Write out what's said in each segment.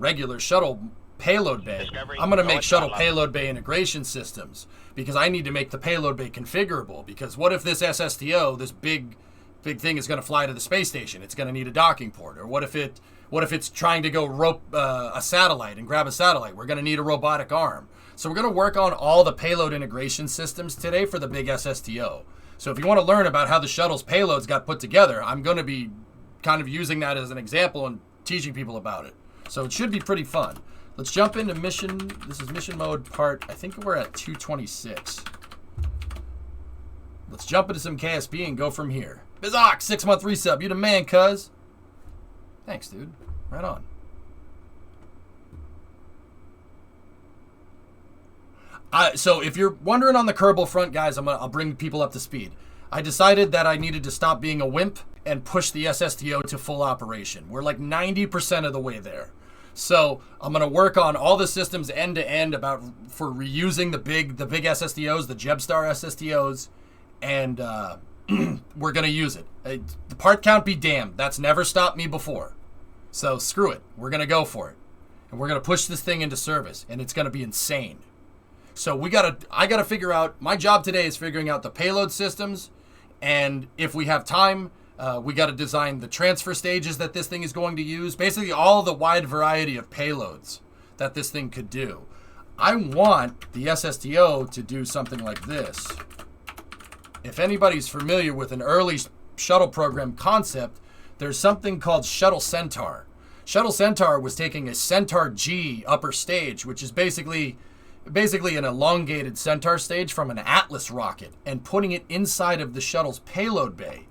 regular shuttle payload bay. I'm going to make shuttle payload bay integration systems because I need to make the payload bay configurable. Because what if this SSTO, this big thing, is going to fly to the space station? It's going to need a docking port. Or what if it's trying to go rope a satellite and grab a satellite? We're going to need a robotic arm. So we're going to work on all the payload integration systems today for the big SSTO. So if you want to learn about how the shuttle's payloads got put together, I'm going to be kind of using that as an example and teaching people about it. So it should be pretty fun. Let's jump into mission. This is mission mode part, I think we're at 226. Let's jump into some KSP and go from here. Bizarre, 6-month resub. You the man, cuz. Thanks, dude. Right on. So if you're wondering on the Kerbal front, guys, I'll bring people up to speed. I decided that I needed to stop being a wimp and push the SSTO to full operation. We're like 90% of the way there. So I'm going to work on all the systems end to end for reusing the big SSTOs, the Jebstar SSTOs, and we're going to use it. The part count be damned. That's never stopped me before. So screw it. We're going to go for it. And we're going to push this thing into service, and it's going to be insane. So I got to figure out, my job today is figuring out the payload systems, and if we have time, we got to design the transfer stages that this thing is going to use. Basically, all the wide variety of payloads that this thing could do. I want the SSTO to do something like this. If anybody's familiar with an early shuttle program concept, there's something called Shuttle Centaur. Shuttle Centaur was taking a Centaur G upper stage, which is basically an elongated Centaur stage from an Atlas rocket, and putting it inside of the shuttle's payload bay.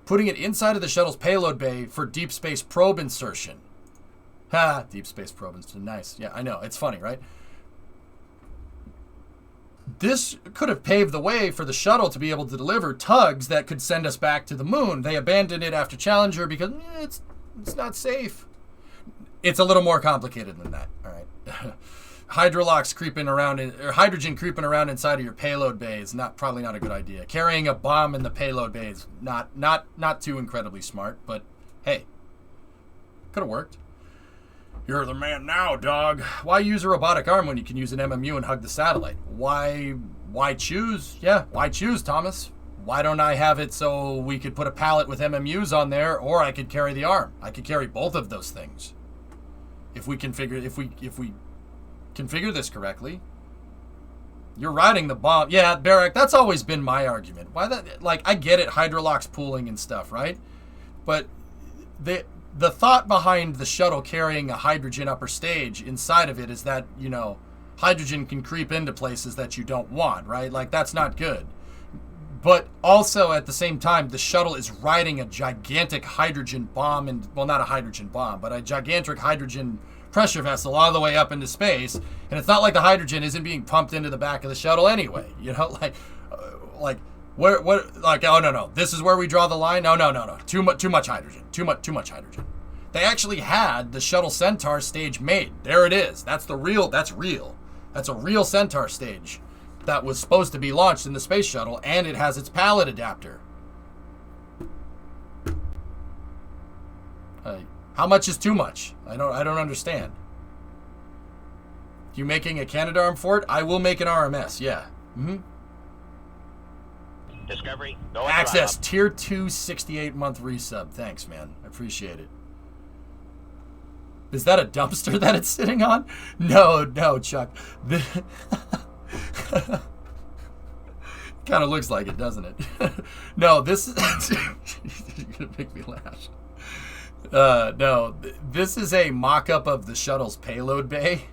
Putting it inside of the shuttle's payload bay for deep space probe insertion. Ha, deep space probe insertion, nice. Yeah, I know, it's funny, right? This could have paved the way for the shuttle to be able to deliver tugs that could send us back to the moon. They abandoned it after Challenger because it's not safe. It's a little more complicated than that, all right? Hydrogen creeping around inside of your payload bay is probably not a good idea. Carrying a bomb in the payload bay is not too incredibly smart, but hey, could have worked. You're the man now, dog. Why use a robotic arm when you can use an MMU and hug the satellite? Why choose? Yeah, why choose, Thomas? Why don't I have it so we could put a pallet with MMUs on there, or I could carry the arm? I could carry both of those things. If we configure this correctly. You're riding the bomb. Yeah, Barak, that's always been my argument. Why that? Like, I get it, hydrolox pooling and stuff, right? But the thought behind the shuttle carrying a hydrogen upper stage inside of it is that, hydrogen can creep into places that you don't want, right? Like, that's not good. But also, at the same time, the shuttle is riding a gigantic hydrogen bomb, not a hydrogen bomb, but a gigantic hydrogen pressure vessel all the way up into space, and it's not like the hydrogen isn't being pumped into the back of the shuttle anyway. Oh no, this is where we draw the line. No, too much hydrogen, too much hydrogen. They actually had the Shuttle Centaur stage made. There it is. That's real. That's a real Centaur stage that was supposed to be launched in the space shuttle, and it has its pallet adapter. How much is too much? I don't understand. You making a Canadarm for it? I will make an RMS, yeah. Mm-hmm. Discovery. Access, tier 2, 68-month resub. Thanks, man. I appreciate it. Is that a dumpster that it's sitting on? No, Chuck. Kind of looks like it, doesn't it? No, this is... You're going to make me laugh. No, this is a mock-up of the shuttle's payload bay.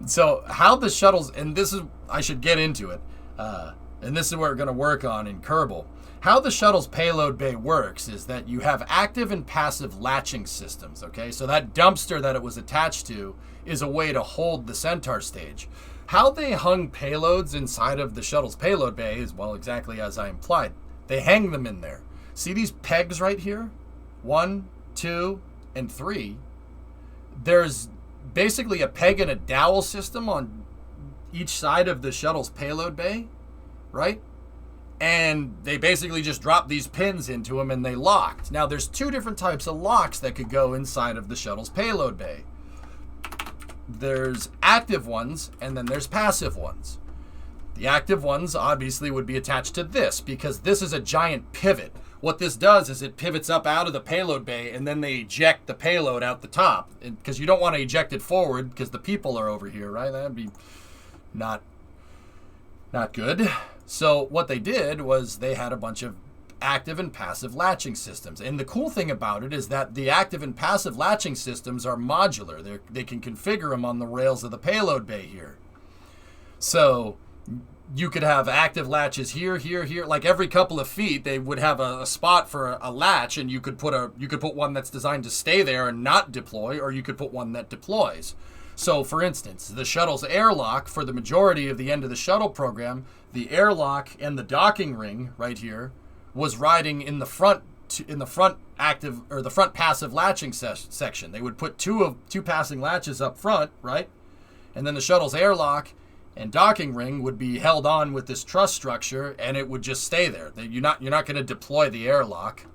So how the shuttles, and this is, I should get into it, and this is what we're going to work on in Kerbal. How the shuttle's payload bay works is that you have active and passive latching systems, okay? So that dumpster that it was attached to is a way to hold the Centaur stage. How they hung payloads inside of the shuttle's payload bay is, well, exactly as I implied. They hang them in there. See these pegs right here? 1, 2, and 3. There's basically a peg and a dowel system on each side of the shuttle's payload bay, right? And they basically just drop these pins into them and they locked. Now there's 2 different types of locks that could go inside of the shuttle's payload bay. there's active ones, and then there's passive ones. The active ones obviously would be attached to this because this is a giant pivot. What this does is it pivots up out of the payload bay, and then they eject the payload out the top. Because you don't want to eject it forward because the people are over here, right? That'd be not good. So what they did was they had a bunch of active and passive latching systems. And the cool thing about it is that the active and passive latching systems are modular. They can configure them on the rails of the payload bay here. So you could have active latches here, here, here. Like every couple of feet, they would have a spot for a latch, and you could put one that's designed to stay there and not deploy, or you could put one that deploys. So, for instance, the shuttle's airlock for the majority of the end of the shuttle program, the airlock and the docking ring right here was riding in the front active or the front passive latching section. They would put two passing latches up front, right, and then the shuttle's airlock and docking ring would be held on with this truss structure, and it would just stay there. You're not going to deploy the airlock.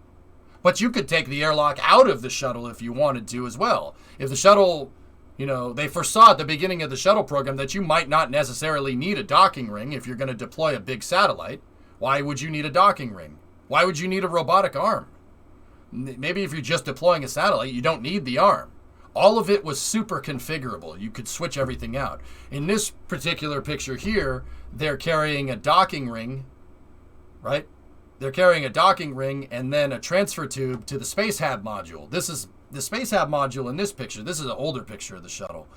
But you could take the airlock out of the shuttle if you wanted to as well. If the shuttle, they foresaw at the beginning of the shuttle program that you might not necessarily need a docking ring if you're going to deploy a big satellite. Why would you need a docking ring? Why would you need a robotic arm? Maybe if you're just deploying a satellite, you don't need the arm. All of it was super configurable. You could switch everything out. In this particular picture here, they're carrying a docking ring, right? They're carrying a docking ring and then a transfer tube to the Space Hab module. This is the Space Hab module in this picture. This is an older picture of the shuttle.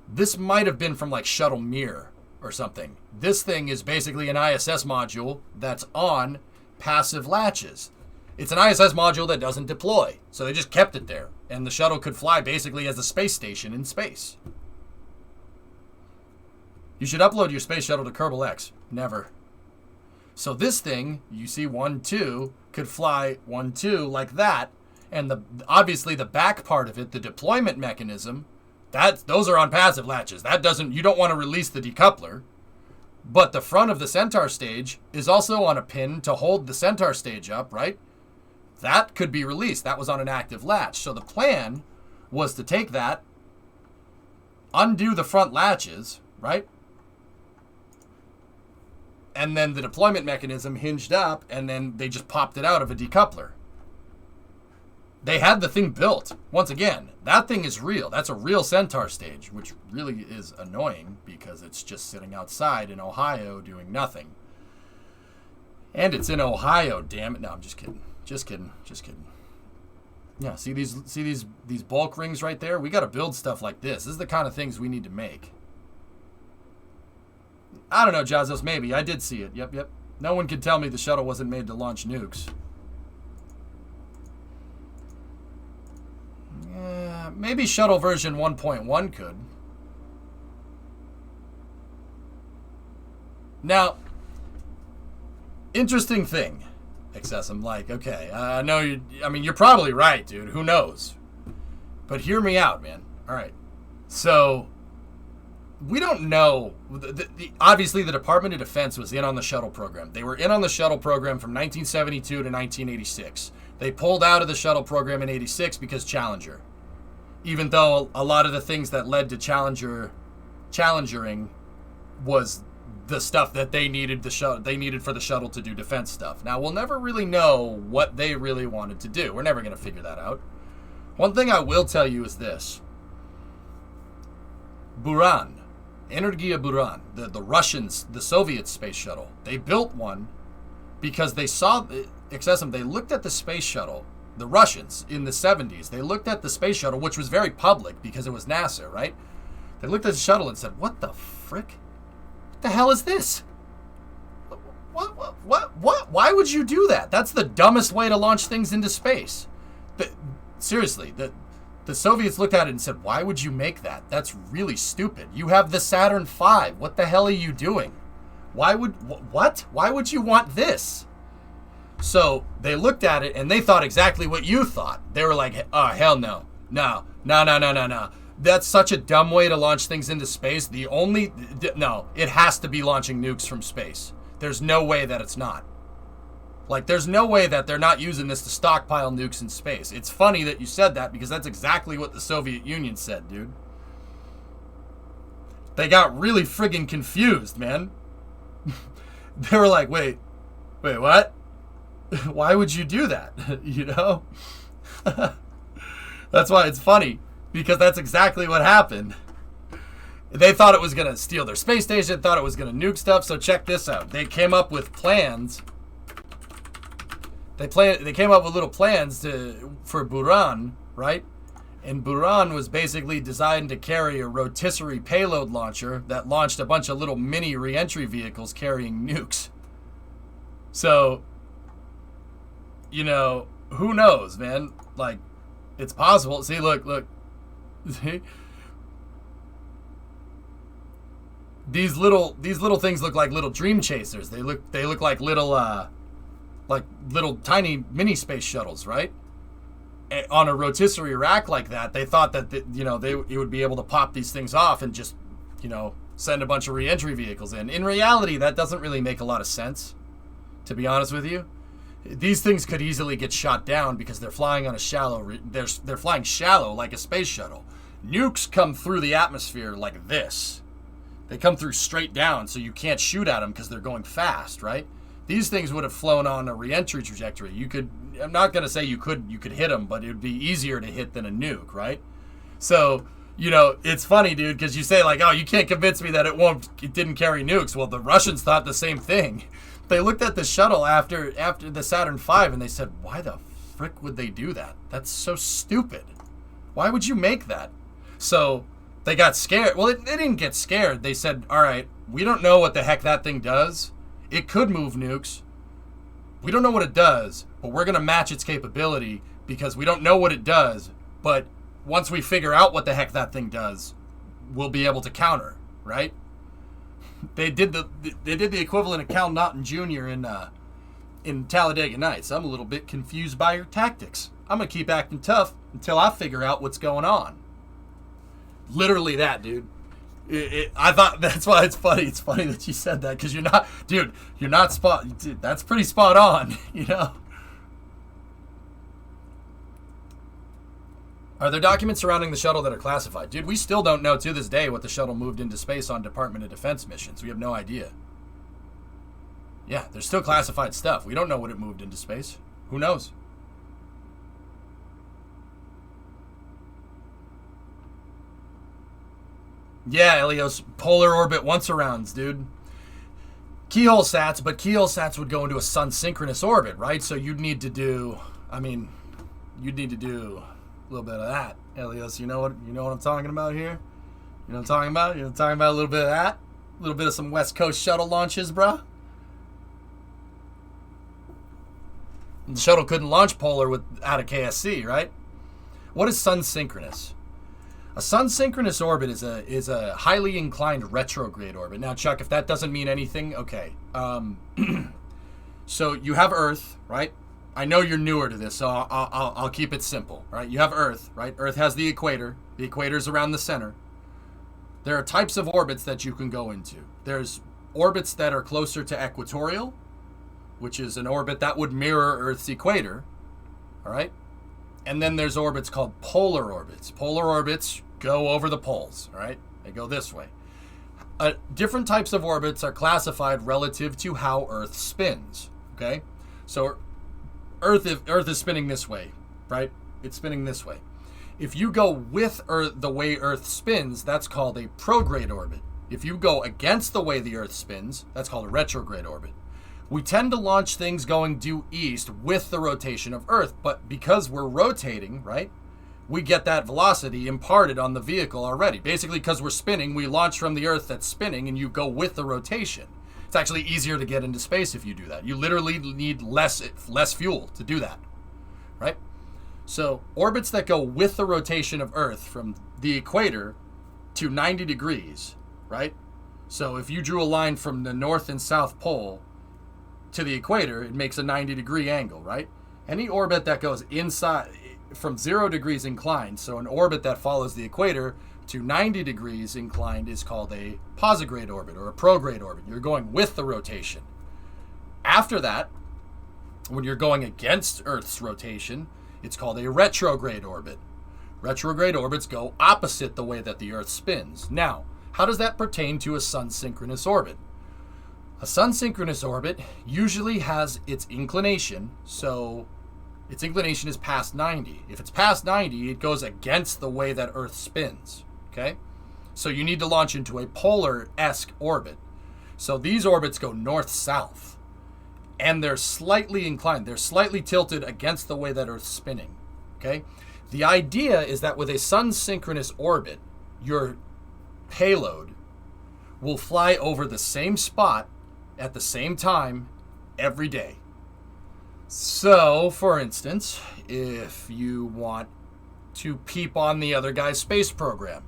This might have been from like Shuttle Mir or something. This thing is basically an ISS module that's on passive latches. It's an ISS module that doesn't deploy, so they just kept it there. And the shuttle could fly basically as a space station in space. You should upload your space shuttle to Kerbal X. Never. So this thing, you see 1, 2, could fly 1, 2 like that. And obviously the back part of it, the deployment mechanism, those are on passive latches. You don't want to release the decoupler. But the front of the Centaur stage is also on a pin to hold the Centaur stage up, right? That could be released. That was on an active latch. So the plan was to take that, undo the front latches, right? And then the deployment mechanism hinged up, and then they just popped it out of a decoupler. They had the thing built. Once again, that thing is real. That's a real Centaur stage, which really is annoying because it's just sitting outside in Ohio doing nothing. And it's in Ohio, damn it. No, I'm just kidding. Just kidding. Yeah, see these bulk rings right there? We got to build stuff like this. This is the kind of things we need to make. I don't know, Jazos, maybe. I did see it. Yep. No one could tell me the shuttle wasn't made to launch nukes. Yeah, maybe shuttle version 1.1 could. Now, interesting thing. Excess, I'm like, okay, I know you're probably right, dude. Who knows? But hear me out, man. All right. So, we don't know. Obviously, the Department of Defense was in on the shuttle program. They were in on the shuttle program from 1972 to 1986. They pulled out of the shuttle program in 86 because Challenger. Even though a lot of the things that led to Challengering was the stuff that they needed for the shuttle to do defense stuff. Now, we'll never really know what they really wanted to do. We're never going to figure that out. One thing I will tell you is this. Buran, Energia Buran, the Russians, the Soviet space shuttle, they built one because they saw, they looked at the space shuttle, the Russians in the 70s, they looked at the space shuttle, which was very public because it was NASA, right? They looked at the shuttle and said, what the frick? What the hell is this? What? Why would you do that? That's the dumbest way to launch things into space. Seriously, the Soviets looked at it and said, why would you make that? That's really stupid. You have the Saturn V. What the hell are you doing? Why would you want this? So they looked at it and they thought exactly what you thought. They were like, oh, hell no. No. That's such a dumb way to launch things into space. No, it has to be launching nukes from space. There's no way that it's not. Like, there's no way that they're not using this to stockpile nukes in space. It's funny that you said that because that's exactly what the Soviet Union said, dude. they got really friggin' confused, man. They were like, wait, what? Why would you do that? You know? That's why it's funny, because that's exactly what happened. They thought it was going to steal their space station, thought it was going to nuke stuff, so check this out. They came up with plans. They came up with little plans for Buran, right? And Buran was basically designed to carry a rotisserie payload launcher that launched a bunch of little mini re-entry vehicles carrying nukes. So, you know, who knows, man? Like, it's possible. See, look. See? These little things look like little dream chasers. They look like little tiny mini space shuttles, right? On a rotisserie rack like that, they thought that it would be able to pop these things off and just, send a bunch of re-entry vehicles in. In reality, that doesn't really make a lot of sense, to be honest with you. These things could easily get shot down because they're flying on a shallow. They're flying shallow like a space shuttle. Nukes come through the atmosphere like this. They come through straight down, so you can't shoot at them because they're going fast, right? These things would have flown on a re-entry trajectory. I'm not going to say you could hit them, but it would be easier to hit than a nuke, right? So, it's funny, dude, because you say like, oh, you can't convince me that it didn't carry nukes. Well, the Russians thought the same thing. They looked at the shuttle after the Saturn V and they said, why the frick would they do that? That's so stupid. Why would you make that? So they got scared. Well, they didn't get scared. They said, all right, we don't know what the heck that thing does. It could move nukes. We don't know what it does, but we're going to match its capability because we don't know what it does. But once we figure out what the heck that thing does, we'll be able to counter, right? They did the equivalent of Cal Naughton Jr. in Talladega Nights. I'm a little bit confused by your tactics. I'm going to keep acting tough until I figure out what's going on. Literally that, dude. I thought that's why it's funny. It's funny that you said that because you're not spot. Dude, that's pretty spot on, Are there documents surrounding the shuttle that are classified? Dude, we still don't know to this day what the shuttle moved into space on Department of Defense missions. We have no idea. Yeah, there's still classified stuff. We don't know what it moved into space. Who knows? Yeah, Elios, polar orbit once-arounds, dude. Keyhole sats, but keyhole sats would go into a Sun-Synchronous Orbit, right? So you'd need to do a little bit of that. Elios, you know what I'm talking about here? You know what I'm talking about? You know what I'm talking about? A little bit of that? A little bit of some West Coast shuttle launches, bruh? The shuttle couldn't launch polar without a KSC, right? What is Sun Synchronous? A Sun-Synchronous Orbit is a highly inclined retrograde orbit. Now, Chuck, if that doesn't mean anything, okay. So you have Earth, right? I know you're newer to this, so I'll keep it simple, right? You have Earth, right? Earth has the equator. The equator's around the center. There are types of orbits that you can go into. There's orbits that are closer to equatorial, which is an orbit that would mirror Earth's equator, all right? And then there's orbits called polar orbits. Polar orbits go over the poles, all right? They go this way. Different types of orbits are classified relative to how Earth spins, okay? So Earth is spinning this way, right? It's spinning this way. If you go with Earth, the way Earth spins, that's called a prograde orbit. If you go against the way the Earth spins, that's called a retrograde orbit. We tend to launch things going due east with the rotation of Earth, but because we're rotating, right, we get that velocity imparted on the vehicle already. Basically, because we're spinning, we launch from the Earth that's spinning, and you go with the rotation. It's actually easier to get into space if you do that. You literally need less fuel to do that, right? So orbits that go with the rotation of Earth from the equator to 90 degrees, right? So if you drew a line from the North and South Pole to the equator, it makes a 90-degree angle, right? Any orbit that goes inside from 0 degrees inclined, so an orbit that follows the equator to 90 degrees inclined is called a posigrade orbit or a prograde orbit. You're going with the rotation. After that, when you're going against Earth's rotation, it's called a retrograde orbit. Retrograde orbits go opposite the way that the Earth spins. Now, How does that pertain to a sun-synchronous orbit? A sun-synchronous orbit usually has its inclination, so its inclination is past 90. If it's past 90, it goes against the way that Earth spins, okay? So you need to launch into a polar-esque orbit. So these orbits go north-south, and they're slightly inclined. They're slightly tilted against the way that Earth's spinning, okay? The idea is that with a sun-synchronous orbit, your payload will fly over the same spot at the same time every day. So, for instance, if you want to peep on the other guy's space program,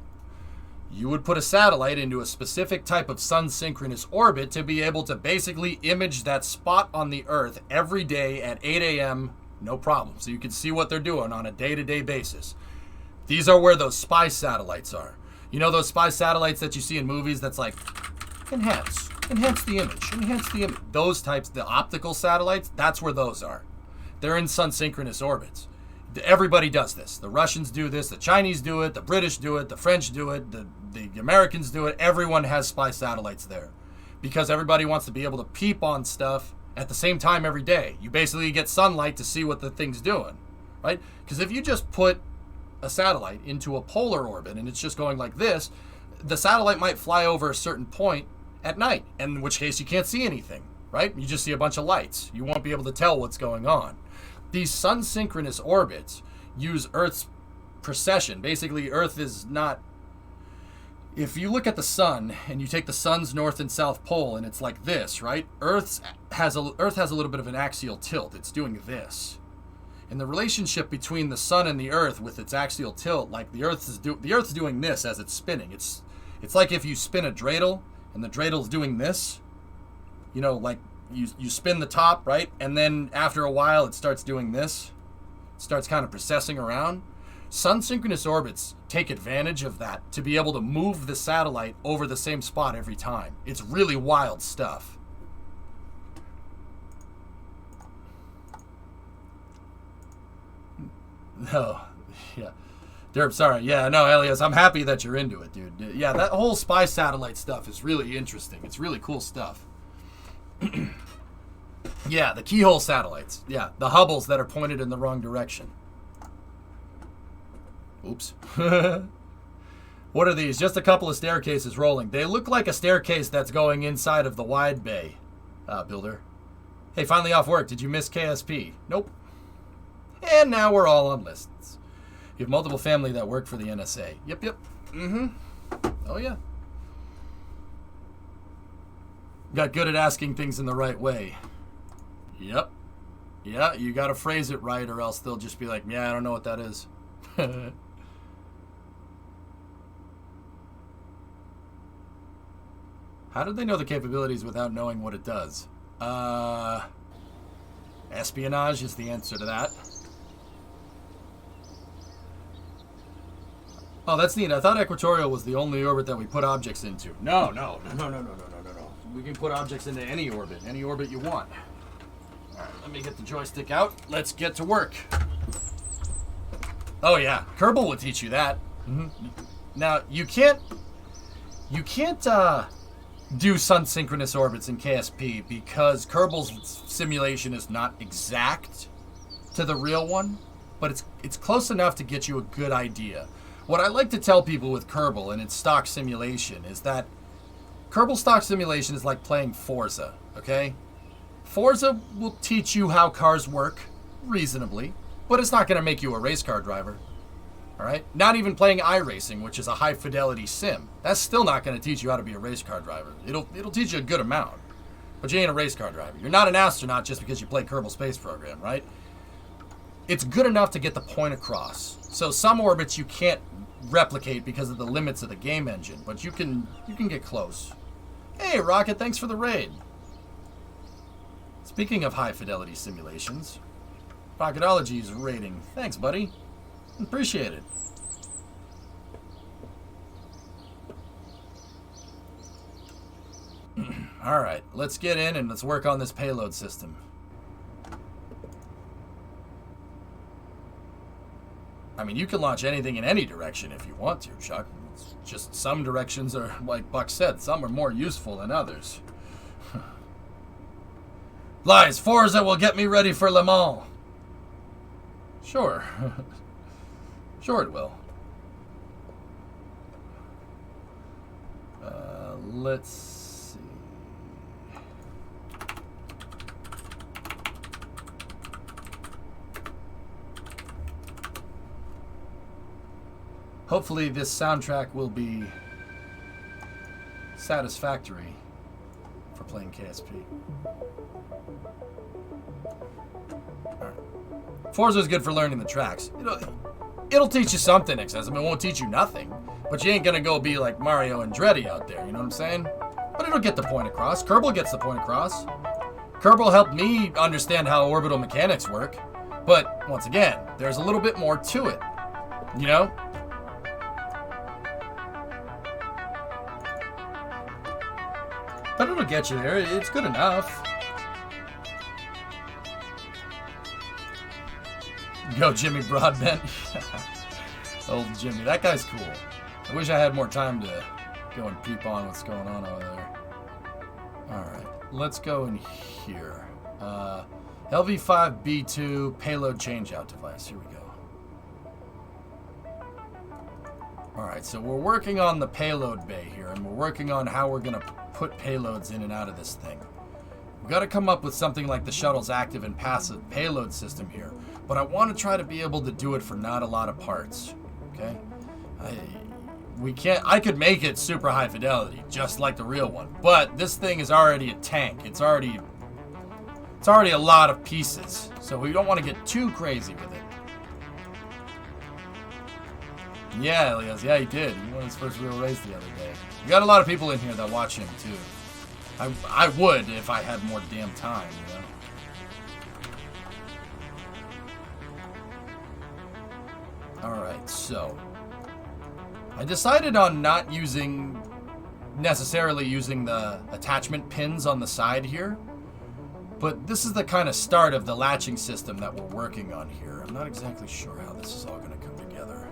you would put a satellite into a specific type of sun-synchronous orbit to be able to basically image that spot on the Earth every day at 8 a.m., no problem. So you can see what they're doing on a day-to-day basis. These are where those spy satellites are. You know those spy satellites that you see in movies that's like, enhance the image. Those types, the optical satellites, that's where those are. They're in sun-synchronous orbits. Everybody does this. The Russians do this, the Chinese do it, the British do it, the French do it, the Americans do it. Everyone has spy satellites there because everybody wants to be able to peep on stuff at the same time every day. You basically get sunlight to see what the thing's doing, right? Because if you just put a satellite into a polar orbit and it's just going like this, the satellite might fly over a certain point at night, in which case you can't see anything, right? You just see a bunch of lights. You won't be able to tell what's going on. These sun-synchronous orbits use Earth's precession. Basically, Earth is not... If you look at the sun and you take the sun's north and south pole and it's like this, right? Earth has a little bit of an axial tilt. It's doing this. And the relationship between the sun and the Earth with its axial tilt, like the Earth's doing this as it's spinning. It's like if you spin a dreidel and the dreidel's doing this, you know, like you spin the top, right? And then after a while it starts doing this. It starts kind of precessing around. Sun-synchronous orbits take advantage of that to be able to move the satellite over the same spot every time. It's really wild stuff. No, yeah. Derp, sorry. Yeah, no, Elias, I'm happy that you're into it, dude. Yeah, that whole spy satellite stuff is really interesting. It's really cool stuff. Yeah, the keyhole satellites. Yeah, the Hubbles that are pointed in the wrong direction. Oops. What are these? Just a couple of staircases rolling. They look like a staircase that's going inside of the wide bay, builder. Hey, finally off work. Did you miss KSP? Nope. And now we're all on lists. You have multiple family that work for the NSA. Yep. Mm-hmm. Oh, yeah. Got good at asking things in the right way. Yep. Yeah, you got to phrase it right or else they'll just be like, yeah, I don't know what that is. How did they know the capabilities without knowing what it does? Espionage is the answer to that. Oh, that's neat. I thought Equatorial was the only orbit that we put objects into. No. We can put objects into any orbit you want. All right, let me get the joystick out. Let's get to work. Oh yeah, Kerbal will teach you that. Mm-hmm. Now you can't do sun-synchronous orbits in KSP because Kerbal's simulation is not exact to the real one, but it's close enough to get you a good idea. What I like to tell people with Kerbal and its stock simulation is that Kerbal stock simulation is like playing Forza, okay? Forza will teach you how cars work reasonably, but it's not going to make you a race car driver. All right? Not even playing iRacing, which is a high-fidelity sim. That's still not going to teach you how to be a race car driver. It'll teach you a good amount, but you ain't a race car driver. You're not an astronaut just because you play Kerbal Space Program, right? It's good enough to get the point across. So some orbits you can't replicate because of the limits of the game engine, but you can get close. Hey, Rocket, thanks for the raid. Speaking of high-fidelity simulations, Rocketology's rating. Thanks, buddy. Appreciate it. All right, let's get in and let's work on this payload system. I mean, you can launch anything in any direction if you want to, Chuck. It's just some directions are, like Buck said, some are more useful than others. Lies, Forza will get me ready for Le Mans. Sure. Sure it will. Let's see. Hopefully this soundtrack will be satisfactory for playing KSP. Alright. Forza is good for learning the tracks. It'll teach you something, Excessive. It won't teach you nothing. But you ain't gonna go be like Mario Andretti out there, you know what I'm saying? But it'll get the point across. Kerbal gets the point across. Kerbal helped me understand how orbital mechanics work. But, once again, there's a little bit more to it. You know? But it'll get you there. It's good enough. Go, Jimmy Broadbent. Old Jimmy. That guy's cool. I wish I had more time to go and peep on what's going on over there. Alright. Let's go in here. LV5B2 payload changeout device. Here we go. Alright, so we're working on the payload bay here, and we're working on how we're going to put payloads in and out of this thing. We've got to come up with something like the shuttle's active and passive payload system here, but I want to try to be able to do it for not a lot of parts. Okay? I could make it super high fidelity, just like the real one, but this thing is already a tank. It's already a lot of pieces, so we don't want to get too crazy with it. Yeah, Elias. Yeah, he did. He won his first real race the other day. We got a lot of people in here that watch him, too. I would if I had more damn time, you know? Alright, so I decided on not necessarily using the attachment pins on the side here, but this is the kind of start of the latching system that we're working on here. I'm not exactly sure how this is all going to come together.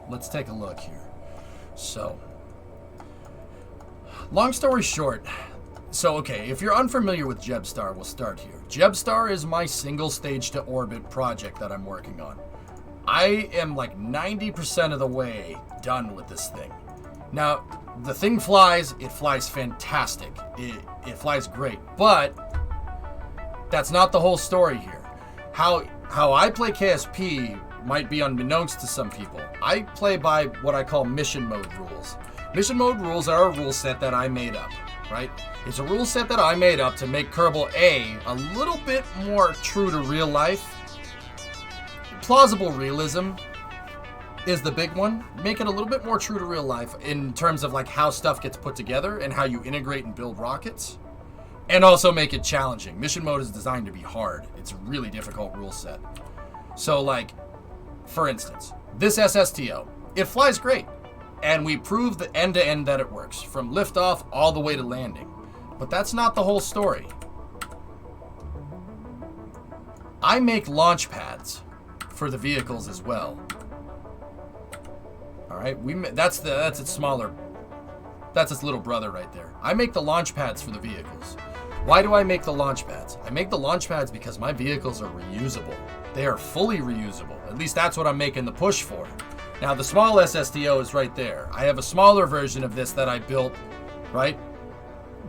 Let's take a look here. So, long story short, okay, if you're unfamiliar with Jebstar, we'll start here. Jebstar is my single stage to orbit project that I'm working on. I am like 90% of the way done with this thing. Now, the thing flies, it flies fantastic. It flies great, but that's not the whole story here. How I play KSP might be unbeknownst to some people. I play by what I call mission mode rules. Mission mode rules are a rule set that I made up, right? It's a rule set that I made up to make Kerbal a little bit more true to real life. Plausible realism is the big one. Make it a little bit more true to real life in terms of like how stuff gets put together and how you integrate and build rockets. And also make it challenging. Mission mode is designed to be hard. It's a really difficult rule set. So like, for instance, this SSTO, it flies great, and we prove the end-to-end that it works, from liftoff all the way to landing. But that's not the whole story. I make launch pads for the vehicles as well. All right, that's its smaller, that's its little brother right there. I make the launch pads for the vehicles. Why do I make the launch pads? I make the launch pads because my vehicles are reusable. They are fully reusable. At least that's what I'm making the push for. Now, the small SSTO is right there. I have a smaller version of this that I built, right,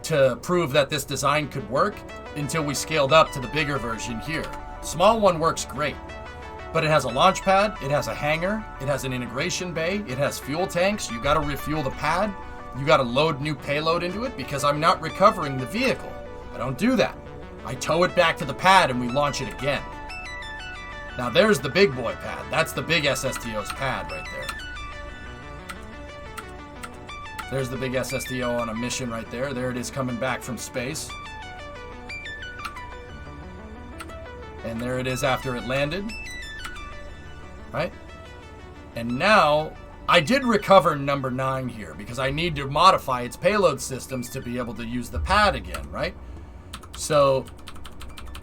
to prove that this design could work until we scaled up to the bigger version here. Small one works great, but it has a launch pad, it has a hangar, it has an integration bay, it has fuel tanks. You got to refuel the pad. You got to load new payload into it because I'm not recovering the vehicle. I don't do that. I tow it back to the pad and we launch it again. Now there's the big boy pad. That's the big SSTO's pad right there. There's the big SSDO on a mission right there. There it is coming back from space. And there it is after it landed. Right? And now, I did recover number 9 here because I need to modify its payload systems to be able to use the pad again, right? So,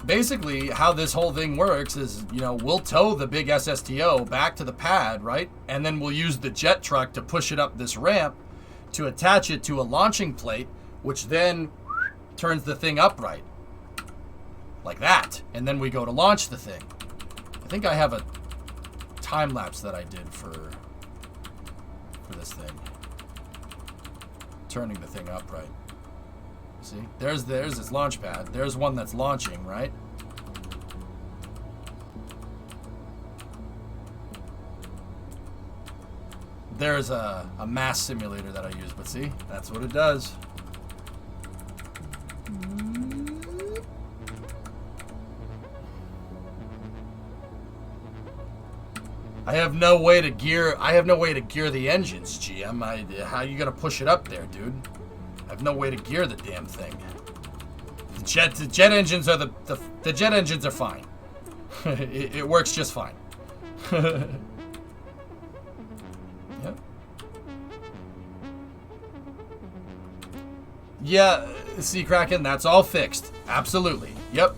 basically, how this whole thing works is, you know, we'll tow the big SSTO back to the pad, right? And then we'll use the jet truck to push it up this ramp to attach it to a launching plate, which then turns the thing upright. Like that. And then we go to launch the thing. I think I have a time lapse that I did for this thing. Turning the thing upright. See? There's its launch pad. There's one that's launching, right? There's a mass simulator that I use, but see? That's what it does. I have no way to gear the engines, GM. How are you gonna push it up there, dude? I have no way to gear the damn thing. The jet engines are the jet engines are fine. it works just fine. Yep. Yeah, Sea Kraken, that's all fixed. Absolutely. Yep.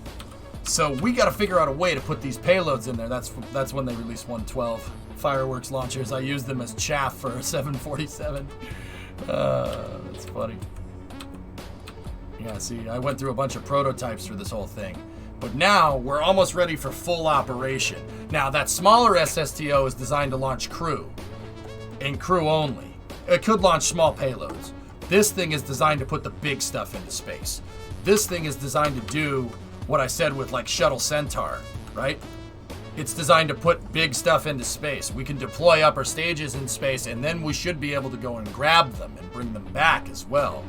So we got to figure out a way to put these payloads in there. That's when they released 112 fireworks launchers. I used them as chaff for a 747. That's funny. Yeah, see, I went through a bunch of prototypes for this whole thing. But now we're almost ready for full operation. Now that smaller SSTO is designed to launch crew. And crew only. It could launch small payloads. This thing is designed to put the big stuff into space. This thing is designed to do what I said with like Shuttle Centaur, right? It's designed to put big stuff into space. We can deploy upper stages in space, and then we should be able to go and grab them and bring them back as well.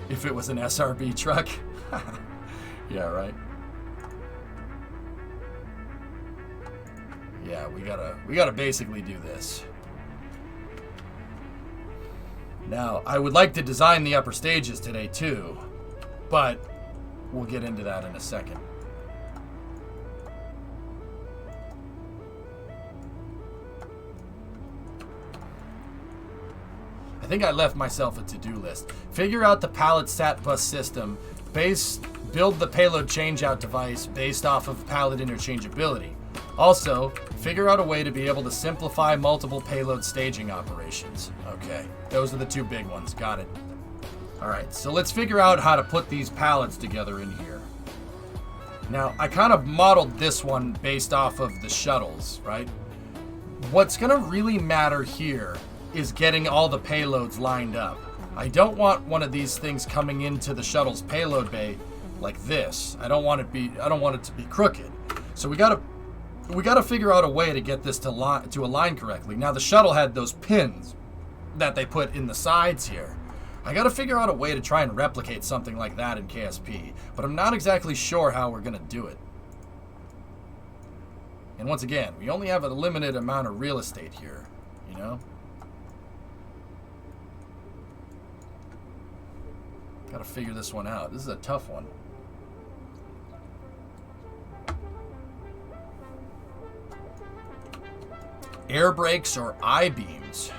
If it was an SRB truck. Yeah, right. Yeah, we gotta basically do this. Now, I would like to design the upper stages today too, but we'll get into that in a second. I think I left myself a to-do list. Figure out the pallet sat bus system. Build the payload changeout device based off of pallet interchangeability. Also, figure out a way to be able to simplify multiple payload staging operations. Okay, those are the 2 big ones. Got it. Alright, so let's figure out how to put these pallets together in here. Now, I kind of modeled this one based off of the shuttles, right? What's going to really matter here is getting all the payloads lined up. I don't want one of these things coming into the shuttle's payload bay like this. I don't want it to be crooked. So we got to figure out a way to get this to align correctly. Now the shuttle had those pins that they put in the sides here. I got to figure out a way to try and replicate something like that in KSP, but I'm not exactly sure how we're going to do it. And once again, we only have a limited amount of real estate here, you know? Got to figure this one out. This is a tough one. Air brakes or I-beams?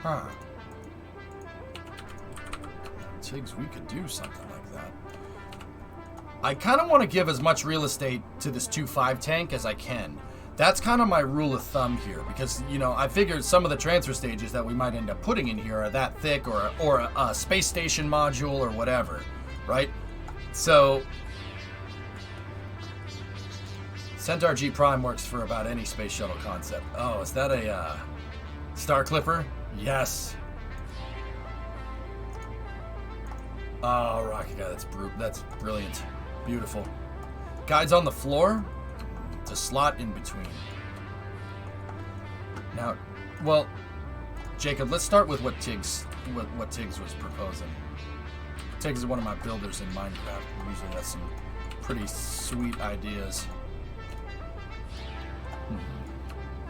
Huh. Tiggs, we could do something like that. I kind of want to give as much real estate to this 2.5 tank as I can. That's kind of my rule of thumb here, because, you know, I figured some of the transfer stages that we might end up putting in here are that thick, or a space station module or whatever, right? So, Centaur G Prime works for about any space shuttle concept. Oh, is that a Star Clipper? Yes. Oh, rocket guy, that's brilliant. Beautiful. Guides on the floor to slot in between. Now, well, Jacob, let's start with what Tiggs was proposing. Take as one of my builders in Minecraft. He usually has some pretty sweet ideas.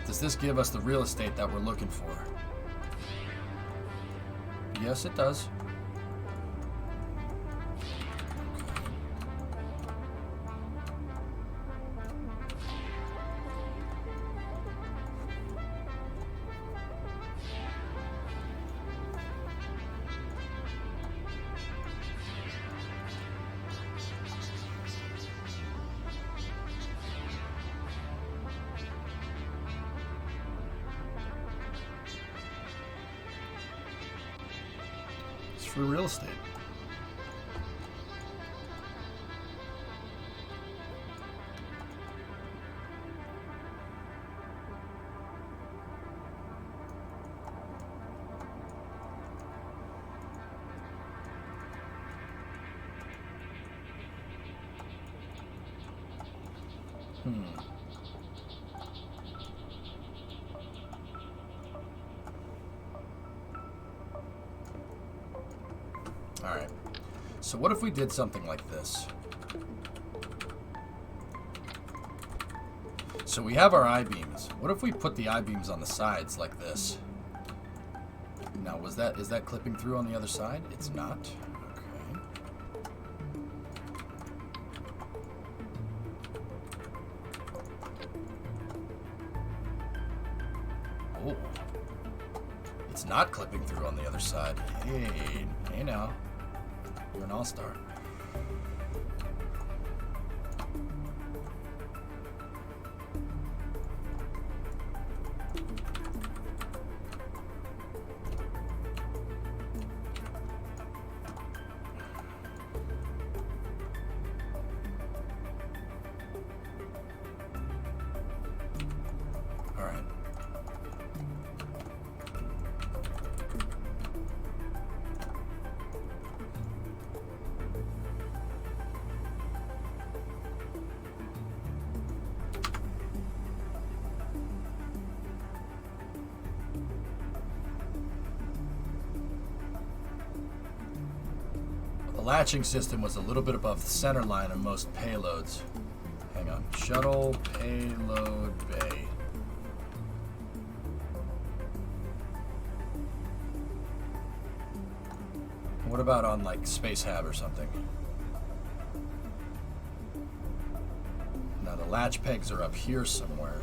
Does this give us the real estate that we're looking for? Yes, it does. For real estate. Alright, so what if we did something like this? So we have our I-beams. What if we put the I-beams on the sides like this? Now, is that clipping through on the other side? It's not. Okay. Oh. It's not clipping through on the other side. Hey now. You're an all-star. All right. The latching system was a little bit above the center line of most payloads. Hang on. Shuttle payload bay. What about on like Space Hab or something? Now the latch pegs are up here somewhere.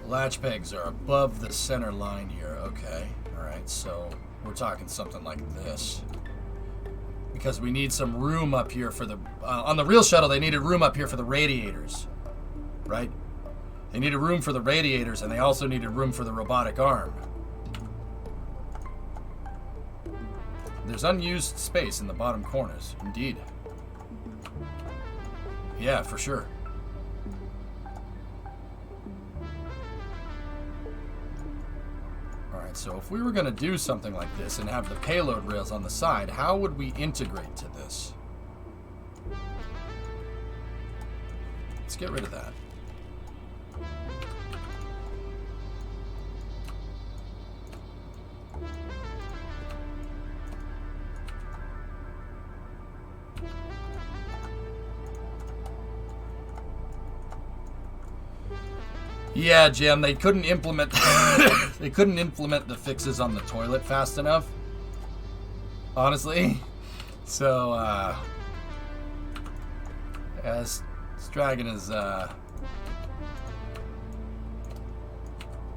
The latch pegs are above the center line here. Okay. Alright, so we're talking something like this. Because we need some room up here for the... on the real shuttle, they needed room up here for the radiators. Right? They needed room for the radiators, and they also needed room for the robotic arm. There's unused space in the bottom corners. Indeed. Yeah, for sure. So if we were going to do something like this and have the payload rails on the side, how would we integrate to this? Let's get rid of that. Yeah, Jim, they couldn't implement they couldn't implement the fixes on the toilet fast enough. Honestly. So as Dragon is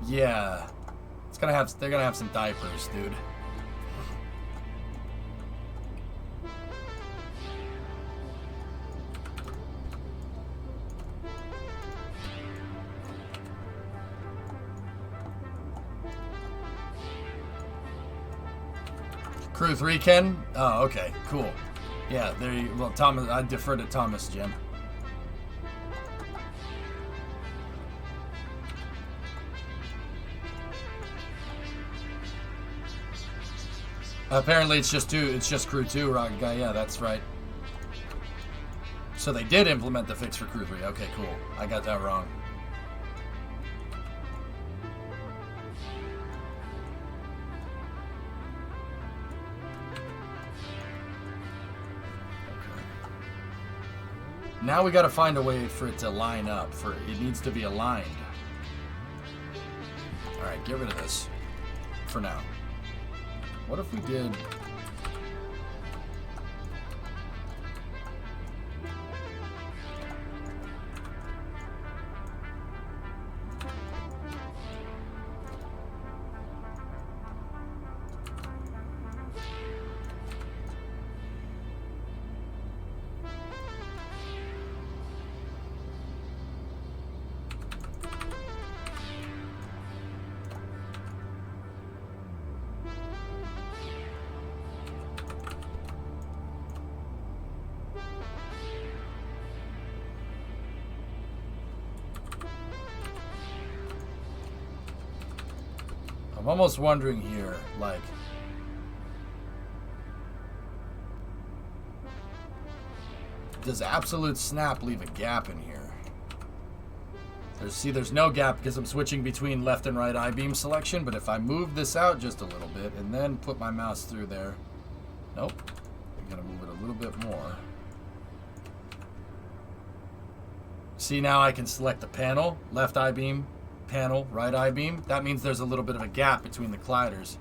yeah. They're gonna have some diapers, dude. Crew 3 Ken? Oh, okay, cool. Yeah, there you well Thomas I defer to Thomas, Jim. Apparently it's just Crew 2, Rocket Guy, yeah, that's right. So they did implement the fix for Crew 3. Okay, cool. I got that wrong. Now we got to find a way for it to line up. It needs to be aligned. All right, get rid of this for now. What if we did... I'm almost wondering here, like, does absolute snap leave a gap in here? There's no gap because I'm switching between left and right I-beam selection, but if I move this out just a little bit and then put my mouse through there, nope, I'm gonna move it a little bit more. See, now I can select the panel, left I-beam, panel, right I-beam. That means there's a little bit of a gap between the colliders.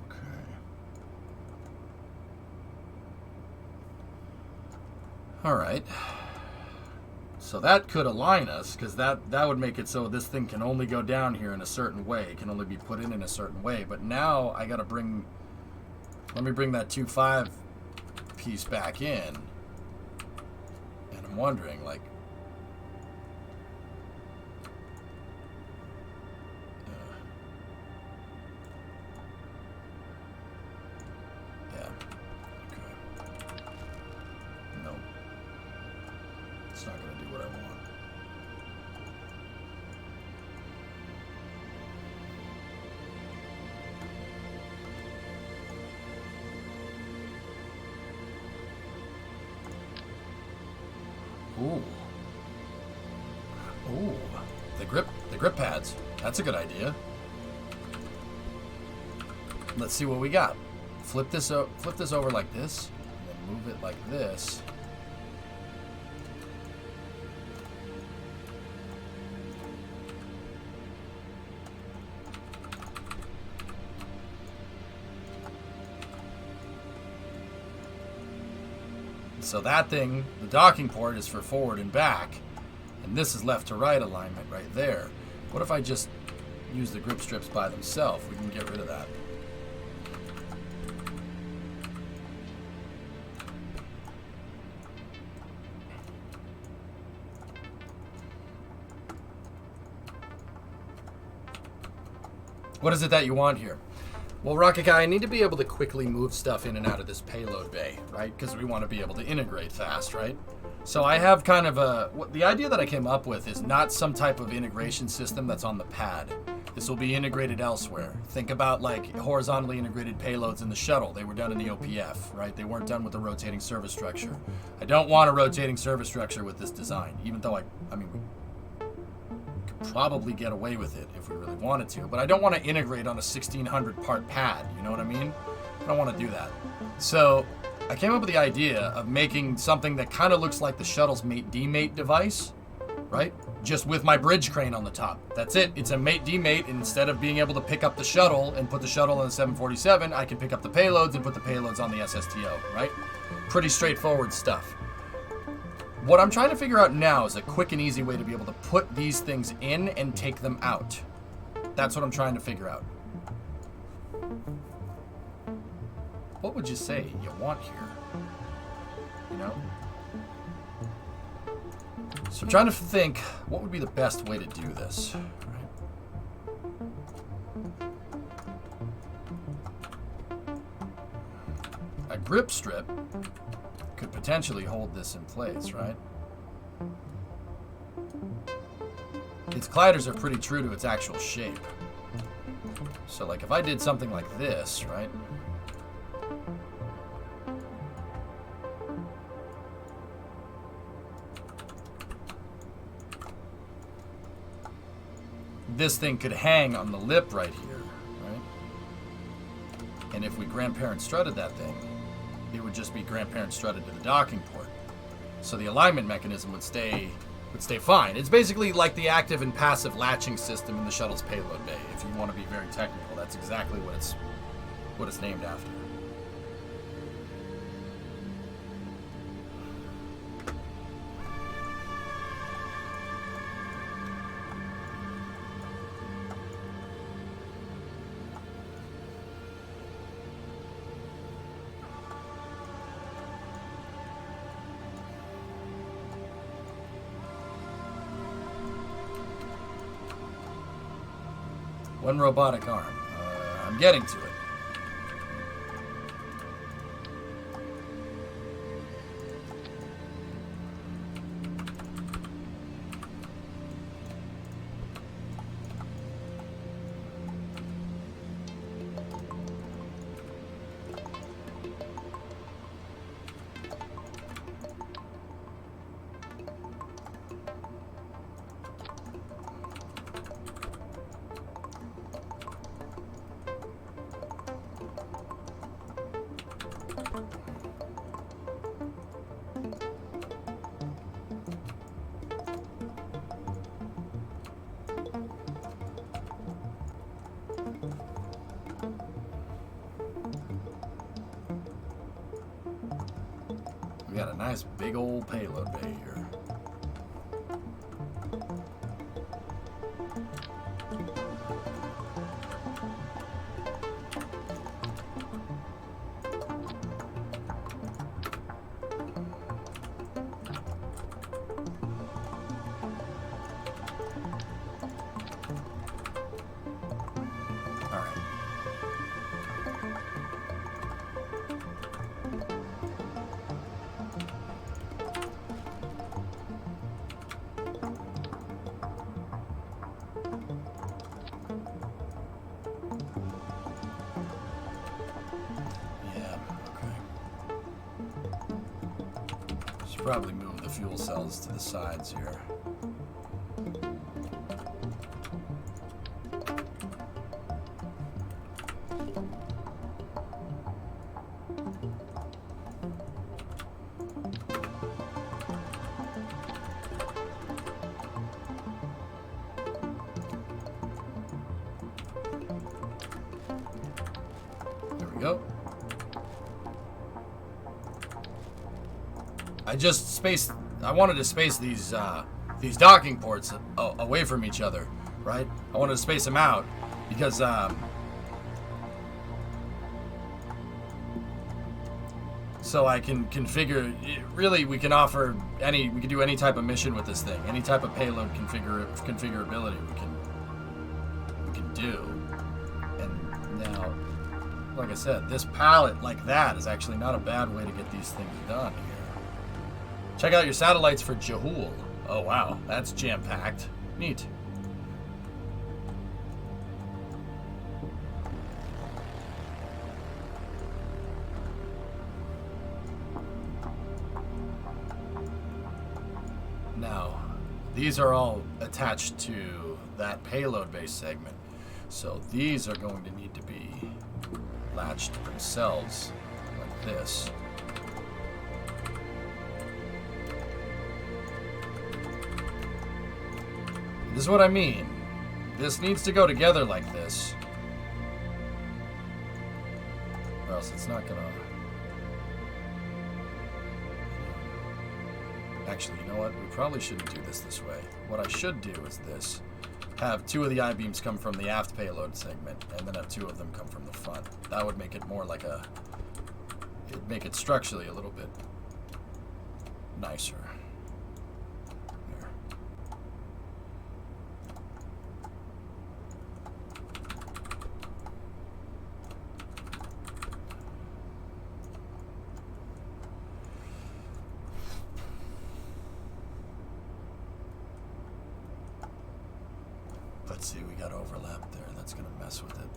Okay. All right. So that could align us, because that would make it so this thing can only go down here in a certain way. It can only be put in a certain way. But now I got to bring... Let me bring that 2.5 piece back in. And I'm wondering, like... yeah. Okay. No. It's not going to do what I want. Ooh. Ooh. The grip pads. That's a good idea. Let's see what we got. Flip this over like this, and then move it like this. So that thing, the docking port, is for forward and back, and this is left to right alignment right there. What if I just use the grip strips by themselves? We can get rid of that. What is it that you want here? Well, Rocket Guy, I need to be able to quickly move stuff in and out of this payload bay, right? Because we want to be able to integrate fast, right? So I have kind of the idea that I came up with is not some type of integration system that's on the pad. This will be integrated elsewhere. Think about like horizontally integrated payloads in the shuttle. They were done in the OPF, right? They weren't done with the rotating service structure. I don't want a rotating service structure with this design, even though I mean, we could probably get away with it if we really wanted to, but I don't want to integrate on a 1600 part pad, you know what I mean? I don't want to do that. So I came up with the idea of making something that kind of looks like the shuttle's mate-demate device, right? Just with my bridge crane on the top. That's it. It's a mate-demate. Instead of being able to pick up the shuttle and put the shuttle on the 747, I can pick up the payloads and put the payloads on the SSTO, right? Pretty straightforward stuff. What I'm trying to figure out now is a quick and easy way to be able to put these things in and take them out. That's what I'm trying to figure out. What would you say you want here? You know? So I'm trying to think, what would be the best way to do this? Right? A grip strip could potentially hold this in place, right? Its colliders are pretty true to its actual shape. So like if I did something like this, right? this thing could hang on the lip right here, right? And if we grandparent strutted that thing, it would just be grandparent strutted to the docking port. So the alignment mechanism would stay fine. It's basically like the active and passive latching system in the shuttle's payload bay. If you want to be very technical, that's exactly what it's named after. One robotic arm. I'm getting to it. We got a nice big old payload bay here. Probably move the fuel cells to the sides here. There we go. I wanted to space these docking ports away from each other, right? I wanted to space them out because so I can configure. Really, we can do any type of mission with this thing, any type of payload configurability we can do. And now, like I said, this palette like that is actually not a bad way to get these things done here. Check out your satellites for Jahul. Oh wow, that's jam-packed. Neat. Now, these are all attached to that payload base segment. So these are going to need to be latched themselves like this. This is what I mean. This needs to go together like this, or else it's not gonna... Actually, you know what? We probably shouldn't do this way. What I should do is this. Have two of the I-beams come from the aft payload segment, and then have two of them come from the front. That would make it more like a... It'd make it structurally a little bit nicer. Let's see, we got overlap there. That's going to mess with it.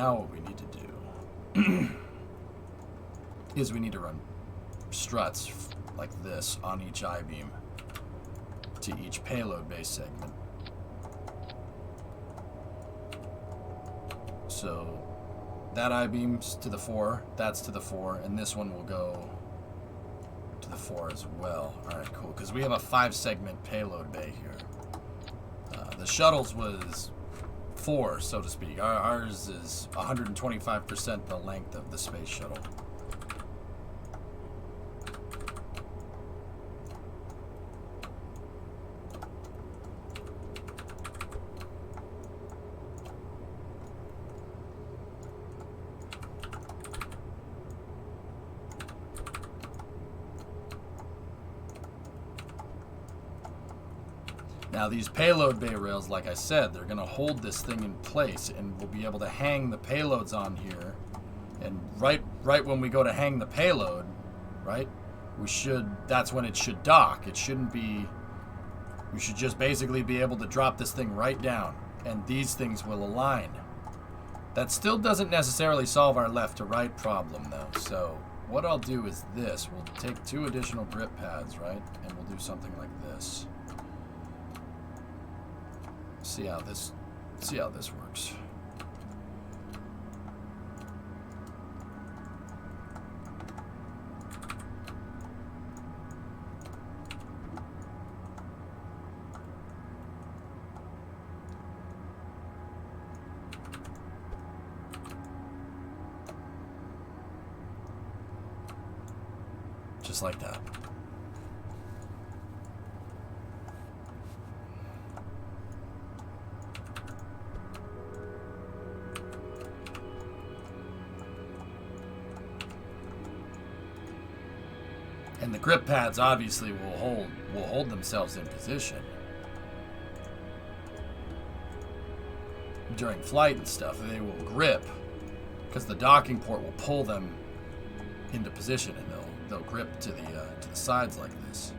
now what we need to do is we need to run struts like this on each I-beam to each payload base segment. So that I-beam's to the 4, that's to the 4, and this one will go to the 4 as well. Alright, cool, because we have a 5-segment payload bay here. The shuttle's was 4, so to speak. Ours is 125% the length of the space shuttle. Now these payload bay rails, like I said, they're going to hold this thing in place, and we'll be able to hang the payloads on here. And right when we go to hang the payload, right, that's when it should dock. It shouldn't be, we should just basically be able to drop this thing right down, and these things will align. That still doesn't necessarily solve our left to right problem though. So what I'll do is this, we'll take 2 additional grip pads, right, and we'll do something like this. See how this works. Just like that. And the grip pads obviously will hold themselves in position during flight and stuff. They will grip because the docking port will pull them into position, and they'll grip to the sides like this.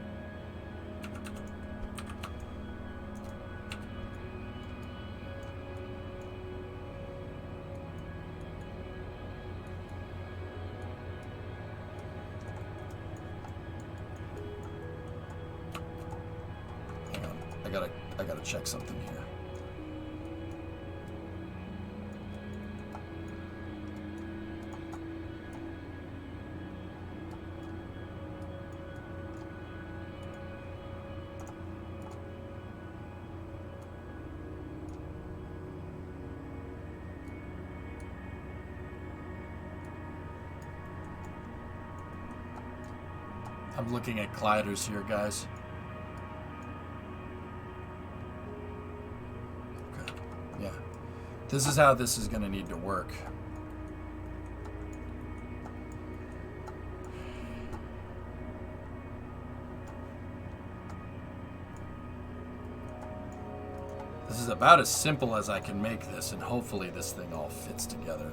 I gotta check something here. I'm looking at gliders here, guys. Yeah, this is how this is going to need to work. This is about as simple as I can make this, and hopefully this thing all fits together.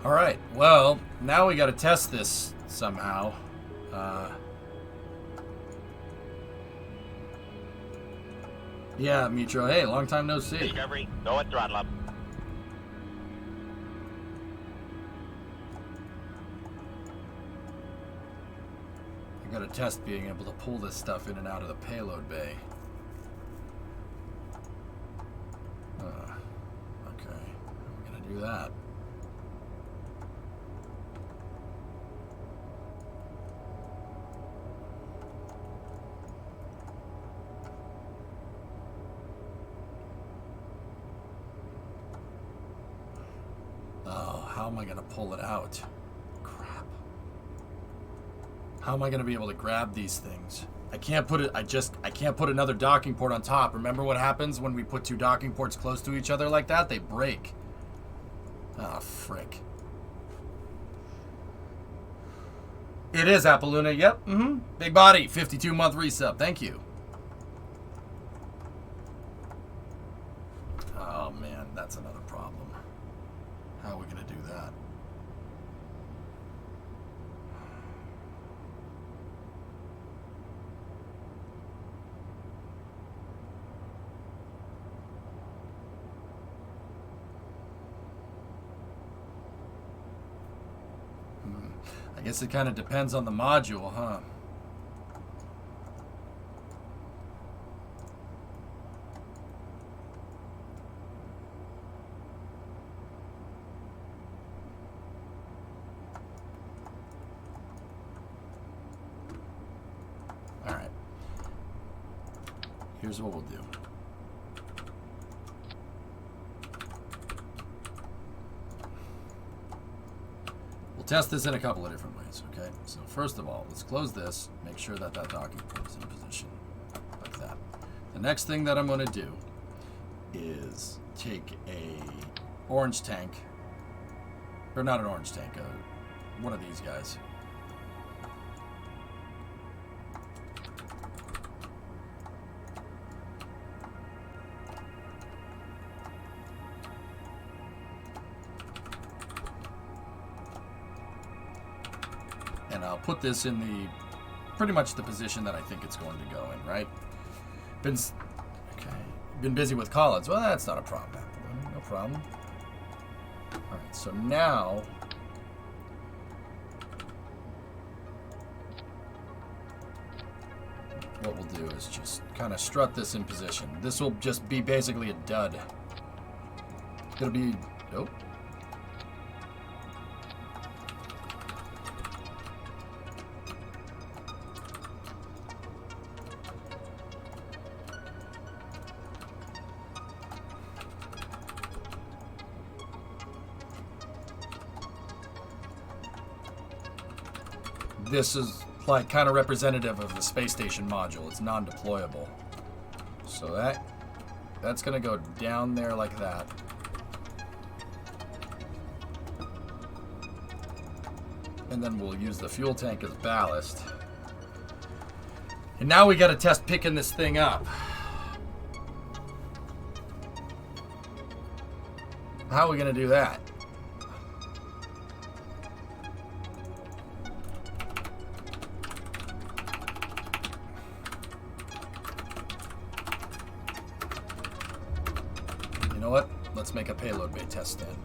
All right, well, now we got to test this somehow. Yeah, Mitro, hey, long time no see. Discovery, go at throttle up. I got to test being able to pull this stuff in and out of the payload bay. Okay, we're going to do that. how am I going to pull it out? Crap. How am I going to be able to grab these things? I can't put it, I can't put another docking port on top. Remember what happens when we put two docking ports close to each other like that? They break. Ah, frick. It is Apoluna, yep. Big body, 52-month resub. Thank you. Oh, man, that's another problem. How are we going to do that? I guess it kind of depends on the module, huh? All right. Here's what we'll do. Test this in a couple of different ways, okay? So first of all, let's close this, make sure that that docking port is in position like that. The next thing that I'm going to do is take a orange tank, or not an orange tank, one of these guys. And I'll put this in the, pretty much the position that I think it's going to go in, right? Been busy with call-outs. Well, that's not a problem. No problem. All right, so now, what we'll do is just kind of strut this in position. This will just be basically a dud. It'll be, nope. This is like kind of representative of the space station module. It's non-deployable. So that's going to go down there like that. And then we'll use the fuel tank as ballast. And now we got to test picking this thing up. How are we going to do that? You know what? Let's make a payload bay test stand.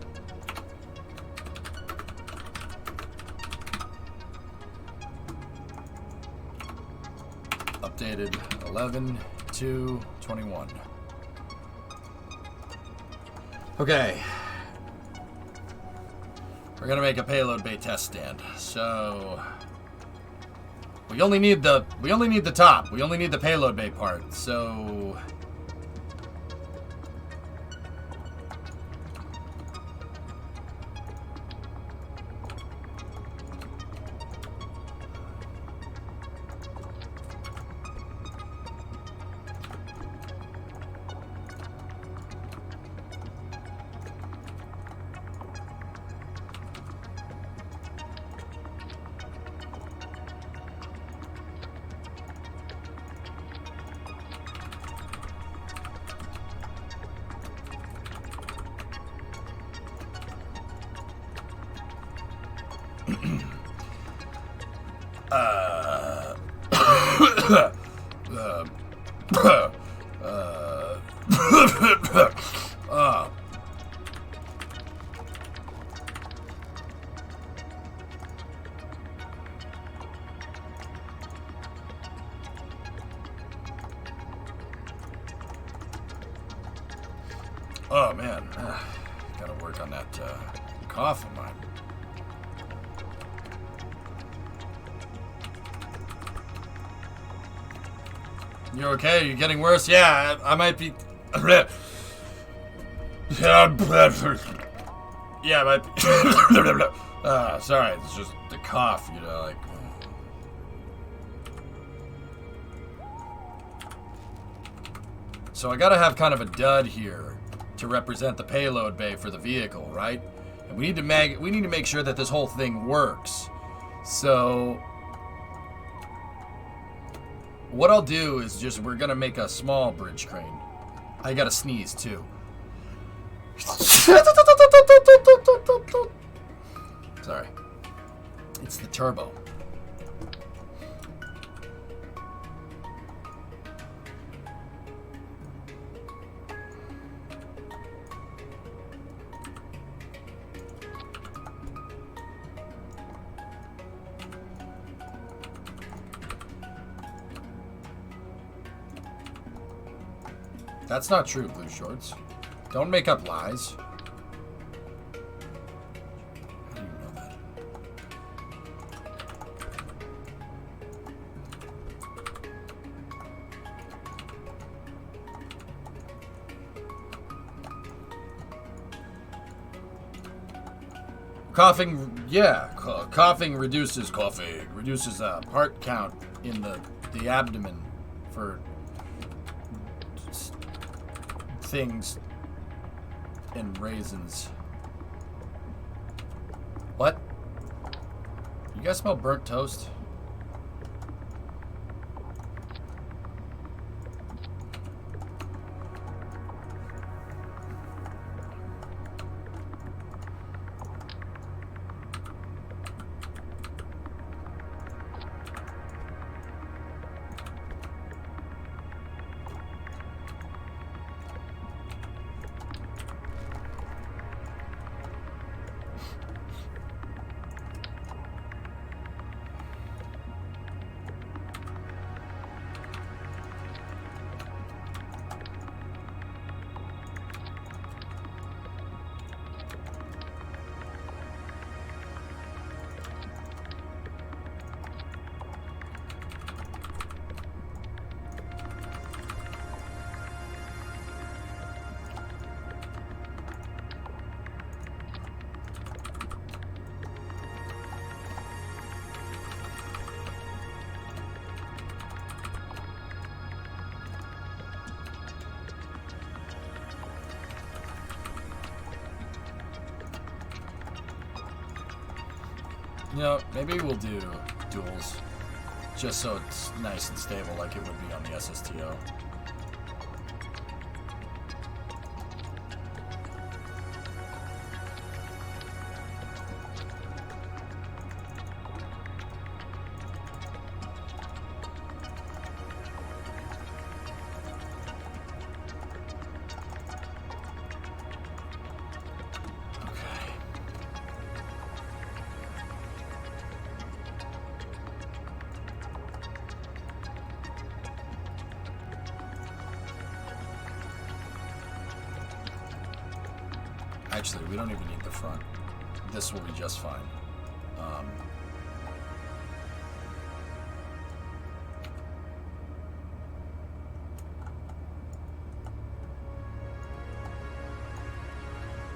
Updated 11/2/21. Okay. We're gonna make a payload bay test stand. So we only need the top. We only need the payload bay part. So oh man, gotta work on that cough of mine. You okay? You're getting worse? Yeah, I might be. Yeah, but sorry, it's just the cough, you know, like. So I gotta have kind of a dud here to represent the payload bay for the vehicle, right? And we need to make sure that this whole thing works. So what I'll do is we're gonna make a small bridge crane. I gotta sneeze too. Sorry. It's the turbo. That's not true, Blue Shorts. Don't make up lies. How do you know that? Coughing, yeah. Coughing reduces heart count in the abdomen for things and raisins. What? You guys smell burnt toast? You know, maybe we'll do duels, just so it's nice and stable like it would be on the SSTO. Actually, we don't even need the front. This will be just fine.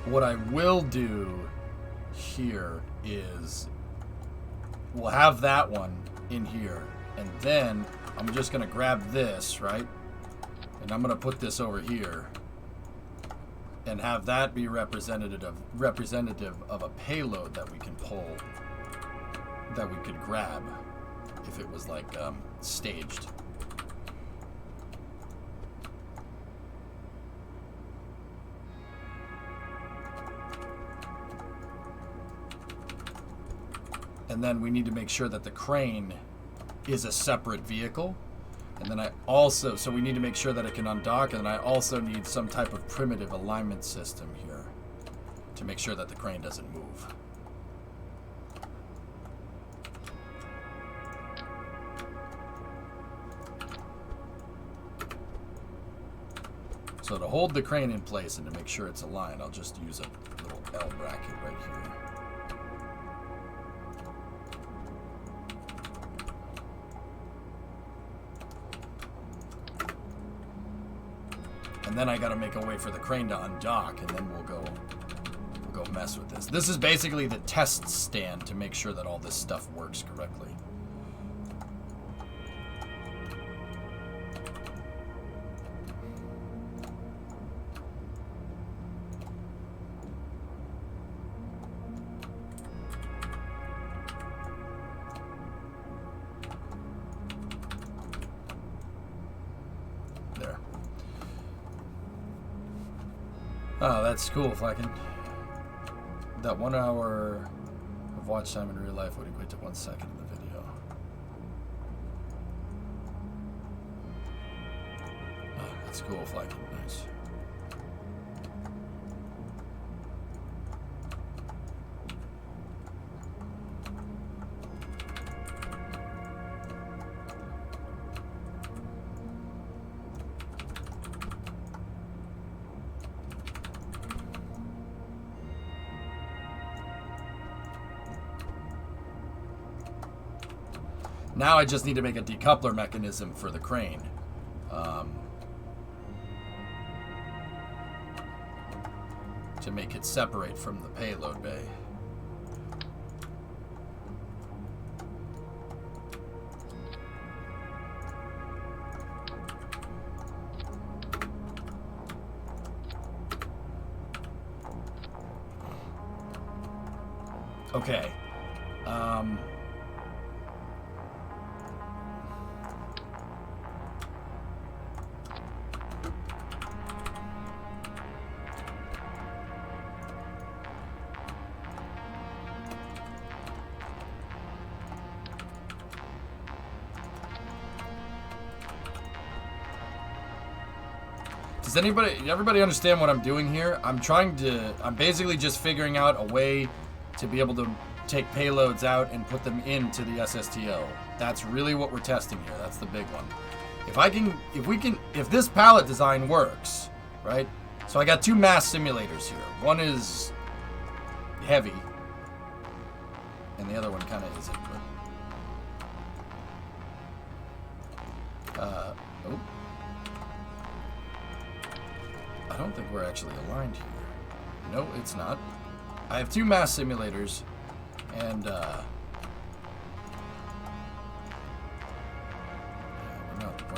What I will do here is we'll have that one in here, and then I'm just gonna grab this, right? And I'm gonna put this over here and have that be representative of a payload that we can pull, that we could grab if it was like staged. And then we need to make sure that the crane is a separate vehicle. And then I also, so we need to make sure that it can undock, and then I also need some type of primitive alignment system here to make sure that the crane doesn't move. So to hold the crane in place and to make sure it's aligned, I'll just use a little L bracket right here. And then I gotta make a way for the crane to undock, and then we'll go go mess with this. This is basically the test stand to make sure that all this stuff works correctly. Oh, that's cool. If I can... That 1 hour of watch time in real life would equate to 1 second in the video. Oh, that's cool. If I can... Nice. Now I just need to make a decoupler mechanism for the crane. To make it separate from the payload bay. Okay. Does everybody understand what I'm doing here? I'm basically just figuring out a way to be able to take payloads out and put them into the SSTO. That's really what we're testing here. That's the big one. If this pallet design works, right? So I got 2 mass simulators here. One is heavy, and the other one kind of isn't. Oh. I don't think we're actually aligned here. No, it's not. I have 2 mass simulators, and we're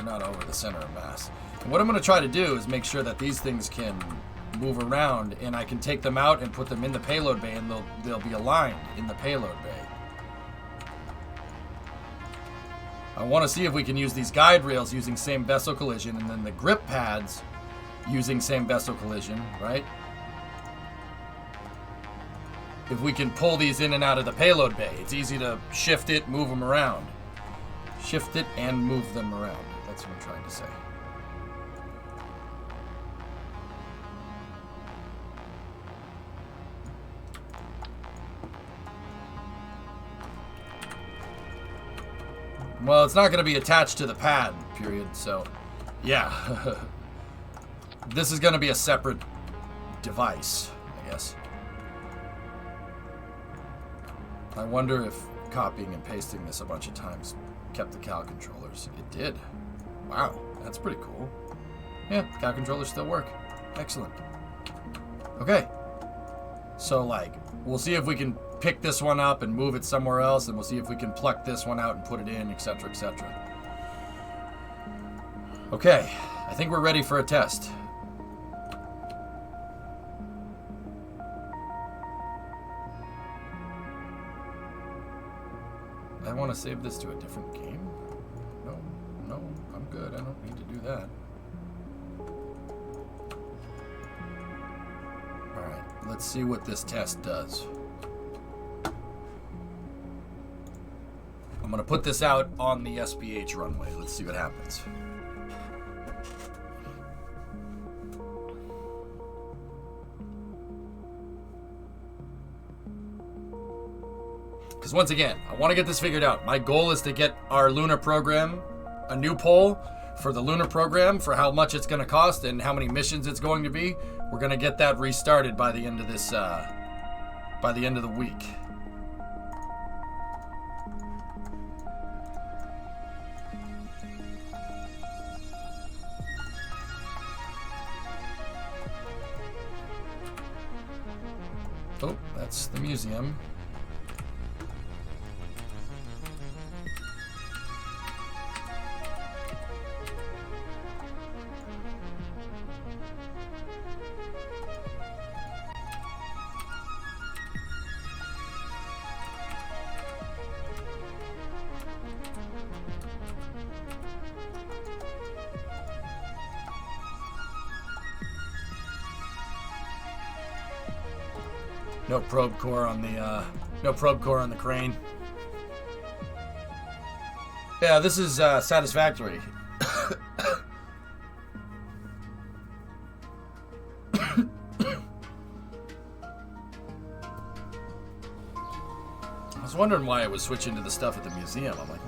not over the center of mass. And what I'm going to try to do is make sure that these things can move around, and I can take them out and put them in the payload bay, and they'll be aligned in the payload bay. I want to see if we can use these guide rails using same vessel collision, and then the grip pads using same vessel collision, right? If we can pull these in and out of the payload bay, it's easy to shift it, move them around. Shift it and move them around. That's what I'm trying to say. Well, it's not going to be attached to the pad, period, so yeah. This is going to be a separate device, I guess. I wonder if copying and pasting this a bunch of times kept the cow controllers. It did. Wow, that's pretty cool. Yeah, cow controllers still work. Excellent. Okay. So, like, we'll see if we can pick this one up and move it somewhere else, and we'll see if we can pluck this one out and put it in, etc., etc. Okay, I think we're ready for a test. I want to save this to a different game. No, I'm good. I don't need to do that. Alright, let's see what this test does. I'm going to put this out on the SPH runway. Let's see what happens. Because once again, I want to get this figured out. My goal is to get our lunar program, a new poll for the lunar program for how much it's going to cost and how many missions it's going to be. We're going to get that restarted by the end of this, by the end of the week. Oh, that's the museum. No probe core on the crane. Yeah, this is satisfactory. I was wondering why it was switching to the stuff at the museum. I'm like,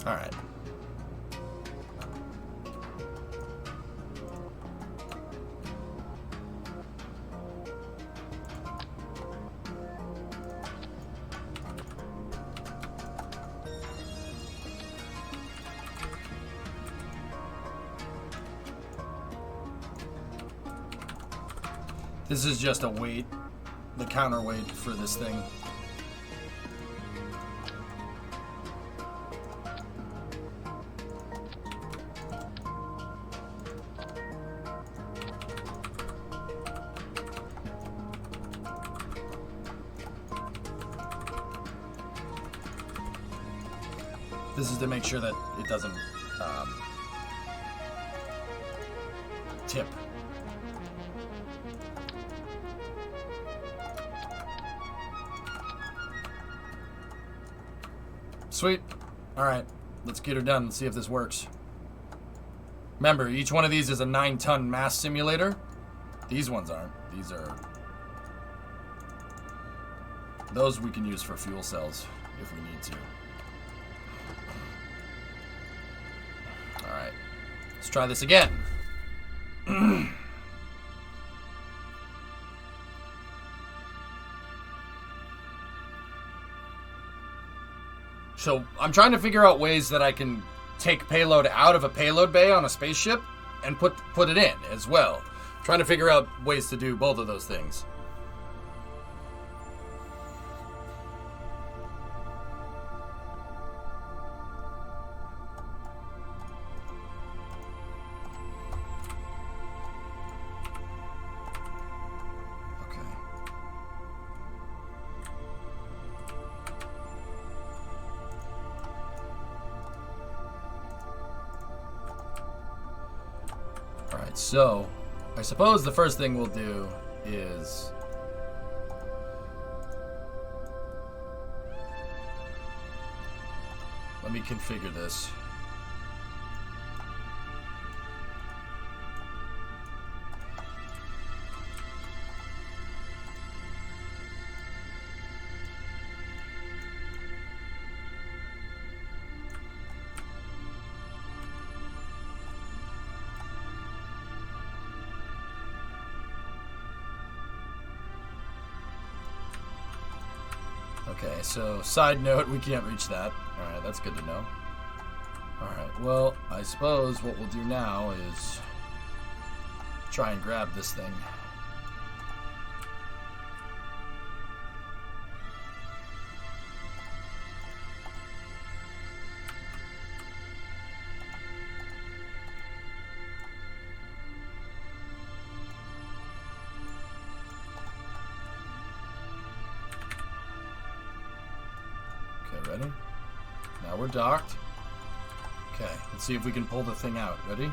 all right. This is just a weight, the counterweight for this thing. This is to make sure that it doesn't tip. Sweet. All right, let's get her done and see if this works. Remember, each one of these is a 9-ton mass simulator. These ones aren't. These are... Those we can use for fuel cells if we need to. All right, let's try this again. So I'm trying to figure out ways that I can take payload out of a payload bay on a spaceship and put it in as well. Trying to figure out ways to do both of those things. So, I suppose the first thing we'll do is let me configure this. Okay, so side note, we can't reach that. Alright, that's good to know. Alright, well, I suppose what we'll do now is try and grab this thing. ready? Now we're docked. Okay, let's see if we can pull the thing out. Ready?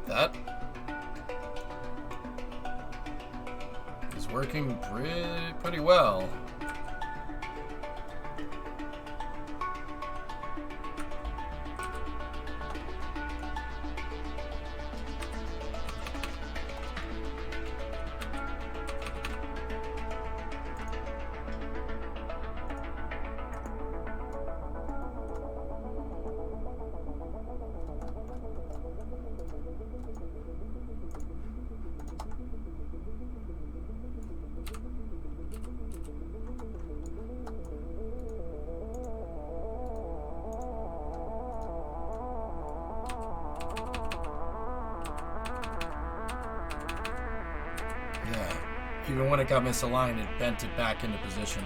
That is working pretty well. Even when it got misaligned, it bent it back into position.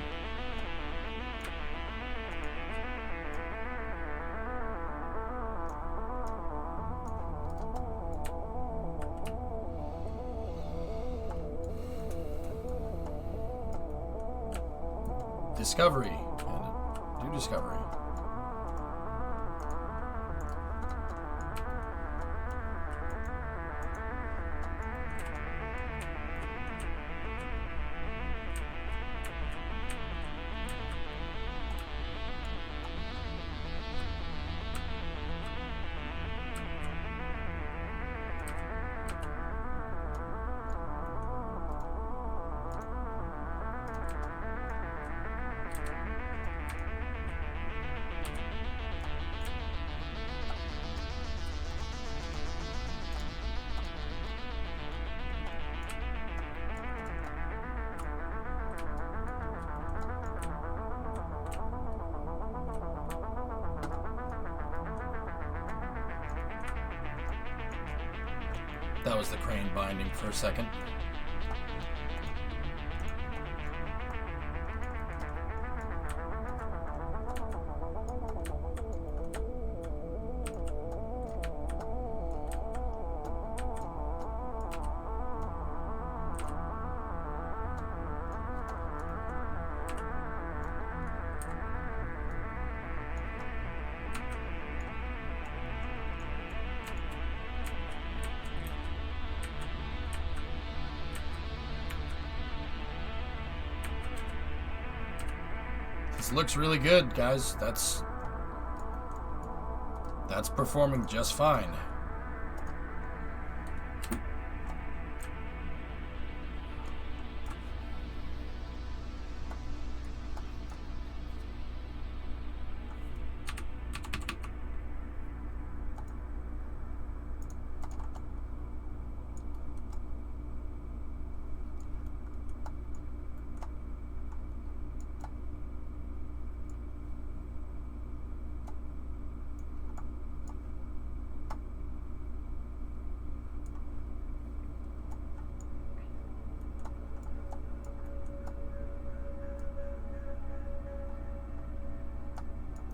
Discovery. New discovery. That was the crane binding for a second. This looks really good, guys. That's performing just fine.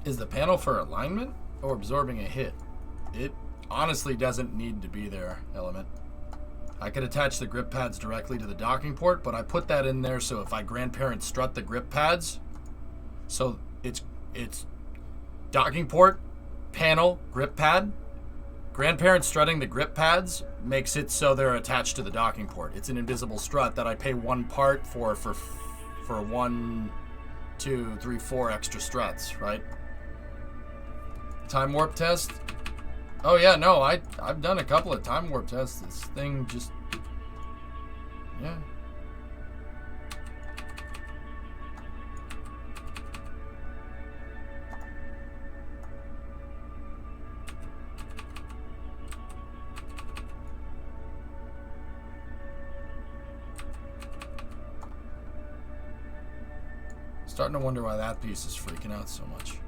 Is the panel for alignment or absorbing a hit? It honestly doesn't need to be there, Element. I could attach the grip pads directly to the docking port, but I put that in there so if I grandparent strut the grip pads, so it's docking port, panel, grip pad. Grandparent strutting the grip pads makes it so they're attached to the docking port. It's an invisible strut that I pay one part for 1, 2, 3, 4 extra struts, right? Time warp test? Oh yeah, no, I've done a couple of time warp tests. This thing just, yeah. Starting to wonder why that piece is freaking out so much.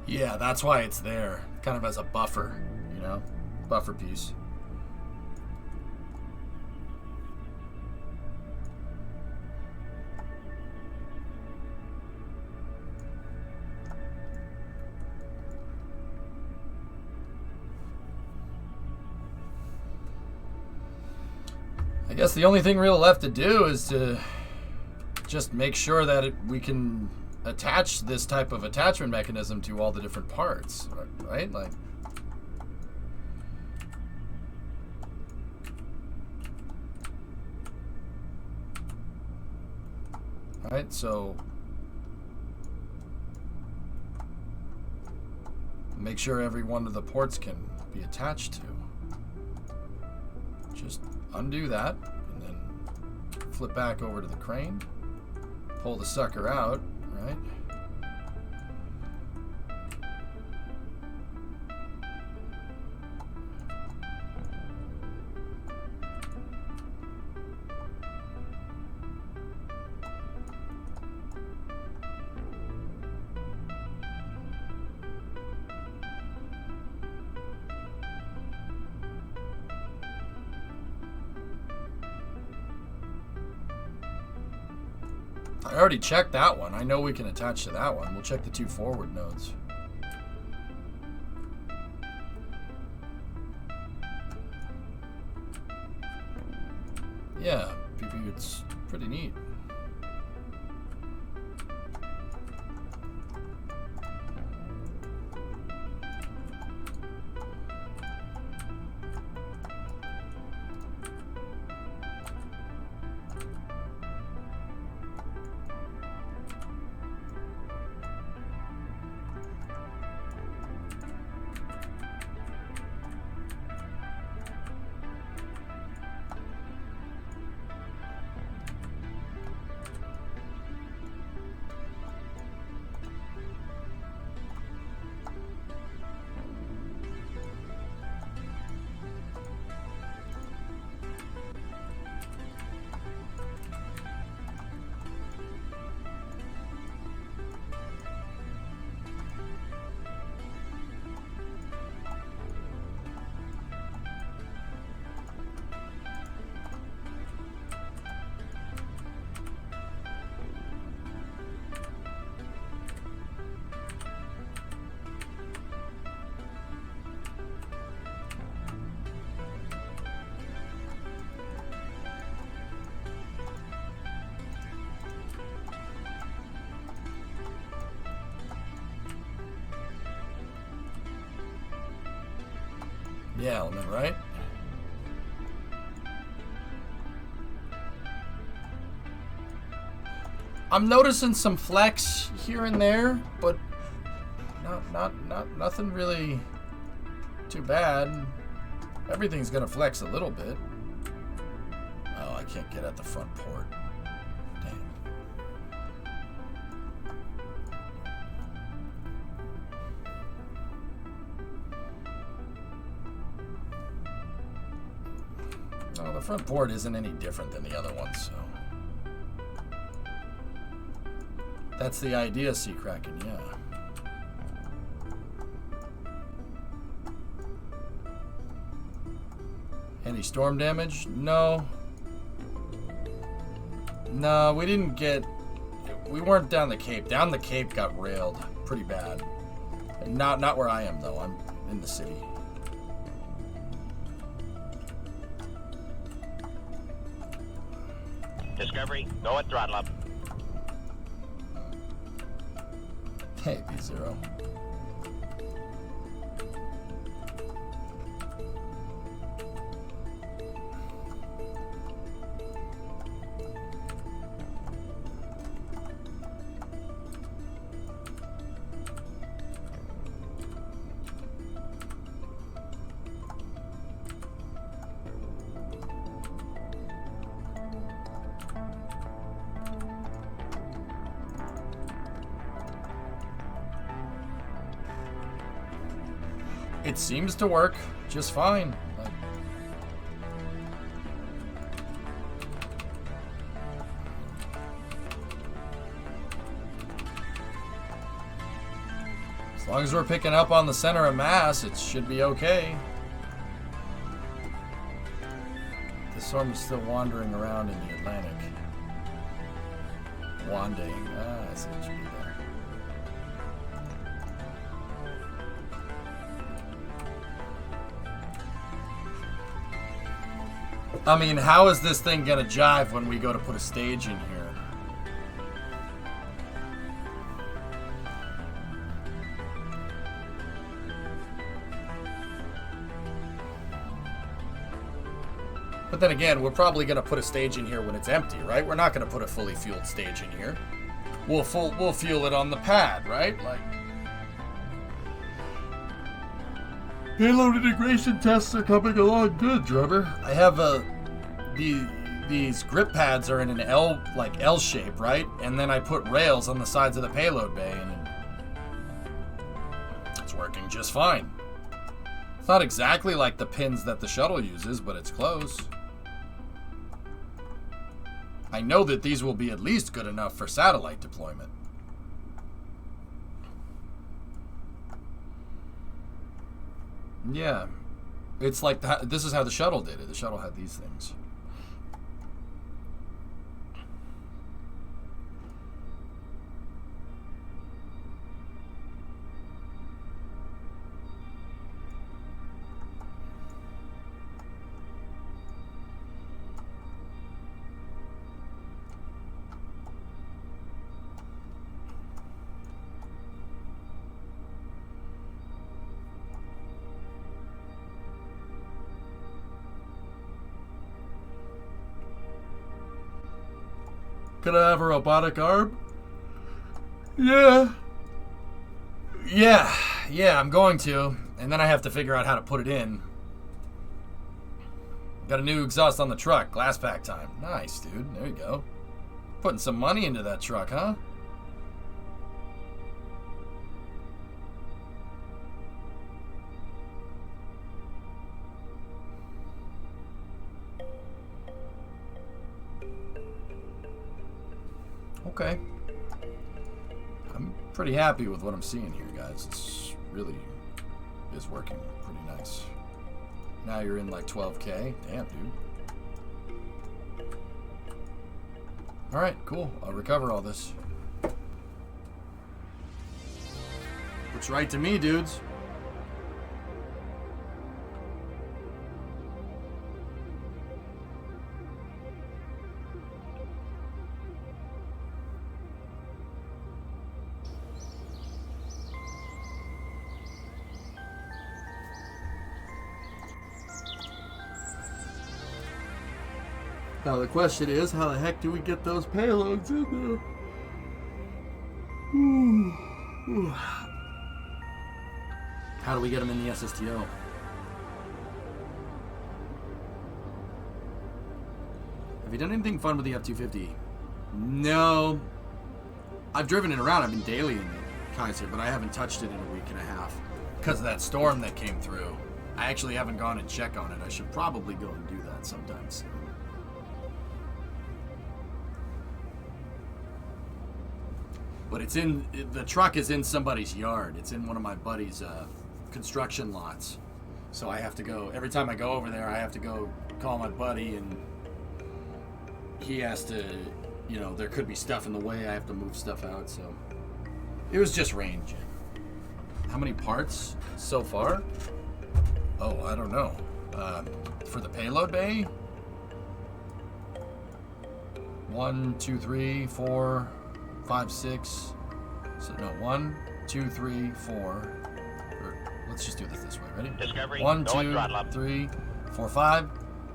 Yeah, that's why it's there. Kind of as a buffer, you know? Buffer piece. I guess the only thing real left to do is to just make sure that we can attach this type of attachment mechanism to all the different parts, right? Like, right? So make sure every one of the ports can be attached to. Just undo that and then flip back over to the crane, pull the sucker out, right? I already checked that one. I know we can attach to that one. We'll check the 2 forward nodes. Yeah, it's pretty neat. Yeah, element, right? I'm noticing some flex here and there, but nothing really too bad. Everything's gonna flex a little bit. Oh, I can't get at the front port. Dang. No, the front port isn't any different than the other ones, so. That's the idea, Sea Kraken, yeah. Any storm damage? No. No, we didn't get... We weren't down the Cape. Down the Cape got railed pretty bad. Not where I am, though. I'm in the city. Discovery, go at throttle up. Hey, B0. It seems to work just fine. Like, as long as we're picking up on the center of mass, it should be okay. The storm is still wandering around in the Atlantic. Wanding. Ah, I see what you mean there. I mean, how is this thing gonna jive when we go to put a stage in here? But then again, we're probably gonna put a stage in here when it's empty, right? We're not gonna put a fully fueled stage in here. We'll fuel it on the pad, right? Like, payload integration tests are coming along good, drummer. I have these grip pads are in an L shape, right? And then I put rails on the sides of the payload bay, and it's working just fine. It's not exactly like the pins that the shuttle uses, but it's close. I know that these will be at least good enough for satellite deployment. Yeah, it's like this is how the shuttle did it. The shuttle had these things. Could I have a robotic arm? Yeah, I'm going to. And then I have to figure out how to put it in. Got a new exhaust on the truck. Glass pack time. Nice, dude. There you go. Putting some money into that truck, huh? Okay. I'm pretty happy with what I'm seeing here, guys. It's really is working pretty nice. Now you're in like 12K. Damn, dude. Alright, cool. I'll recover all this. Looks right to me, dudes. Now the question is, how the heck do we get those payloads in there? How do we get them in the SSTO? Have you done anything fun with the F-250? No. I've driven it around. I've been dailying it, Kaiser, but I haven't touched it in a week and a half. Because of that storm that came through. I actually haven't gone and check on it. I should probably go and do that sometime soon. But it's in, the truck is in somebody's yard. It's in one of my buddy's construction lots. So I have to go, every time I go over there, I have to go call my buddy, and he has to, you know, there could be stuff in the way. I have to move stuff out, so it was just range. How many parts so far? Oh, I don't know. For the payload bay? 1, 2, 3, 4, 5, 6. So no, 1, 2, 3, 4. Let's just do this way. Ready? Discovery. 1, Go 2, throttle up. 3, 4, 5,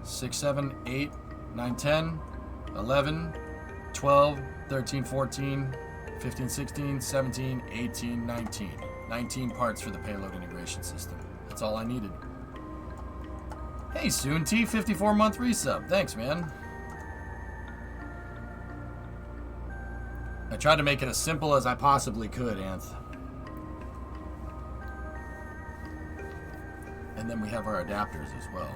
6, 7, 8, 9, 10, 11, 12, 13, 14, 15, 16, 17, 18, 19. 19 parts for the payload integration system. That's all I needed. Hey, Soon T, 54-month resub. Thanks, man. I tried to make it as simple as I possibly could, Anth. And then we have our adapters as well.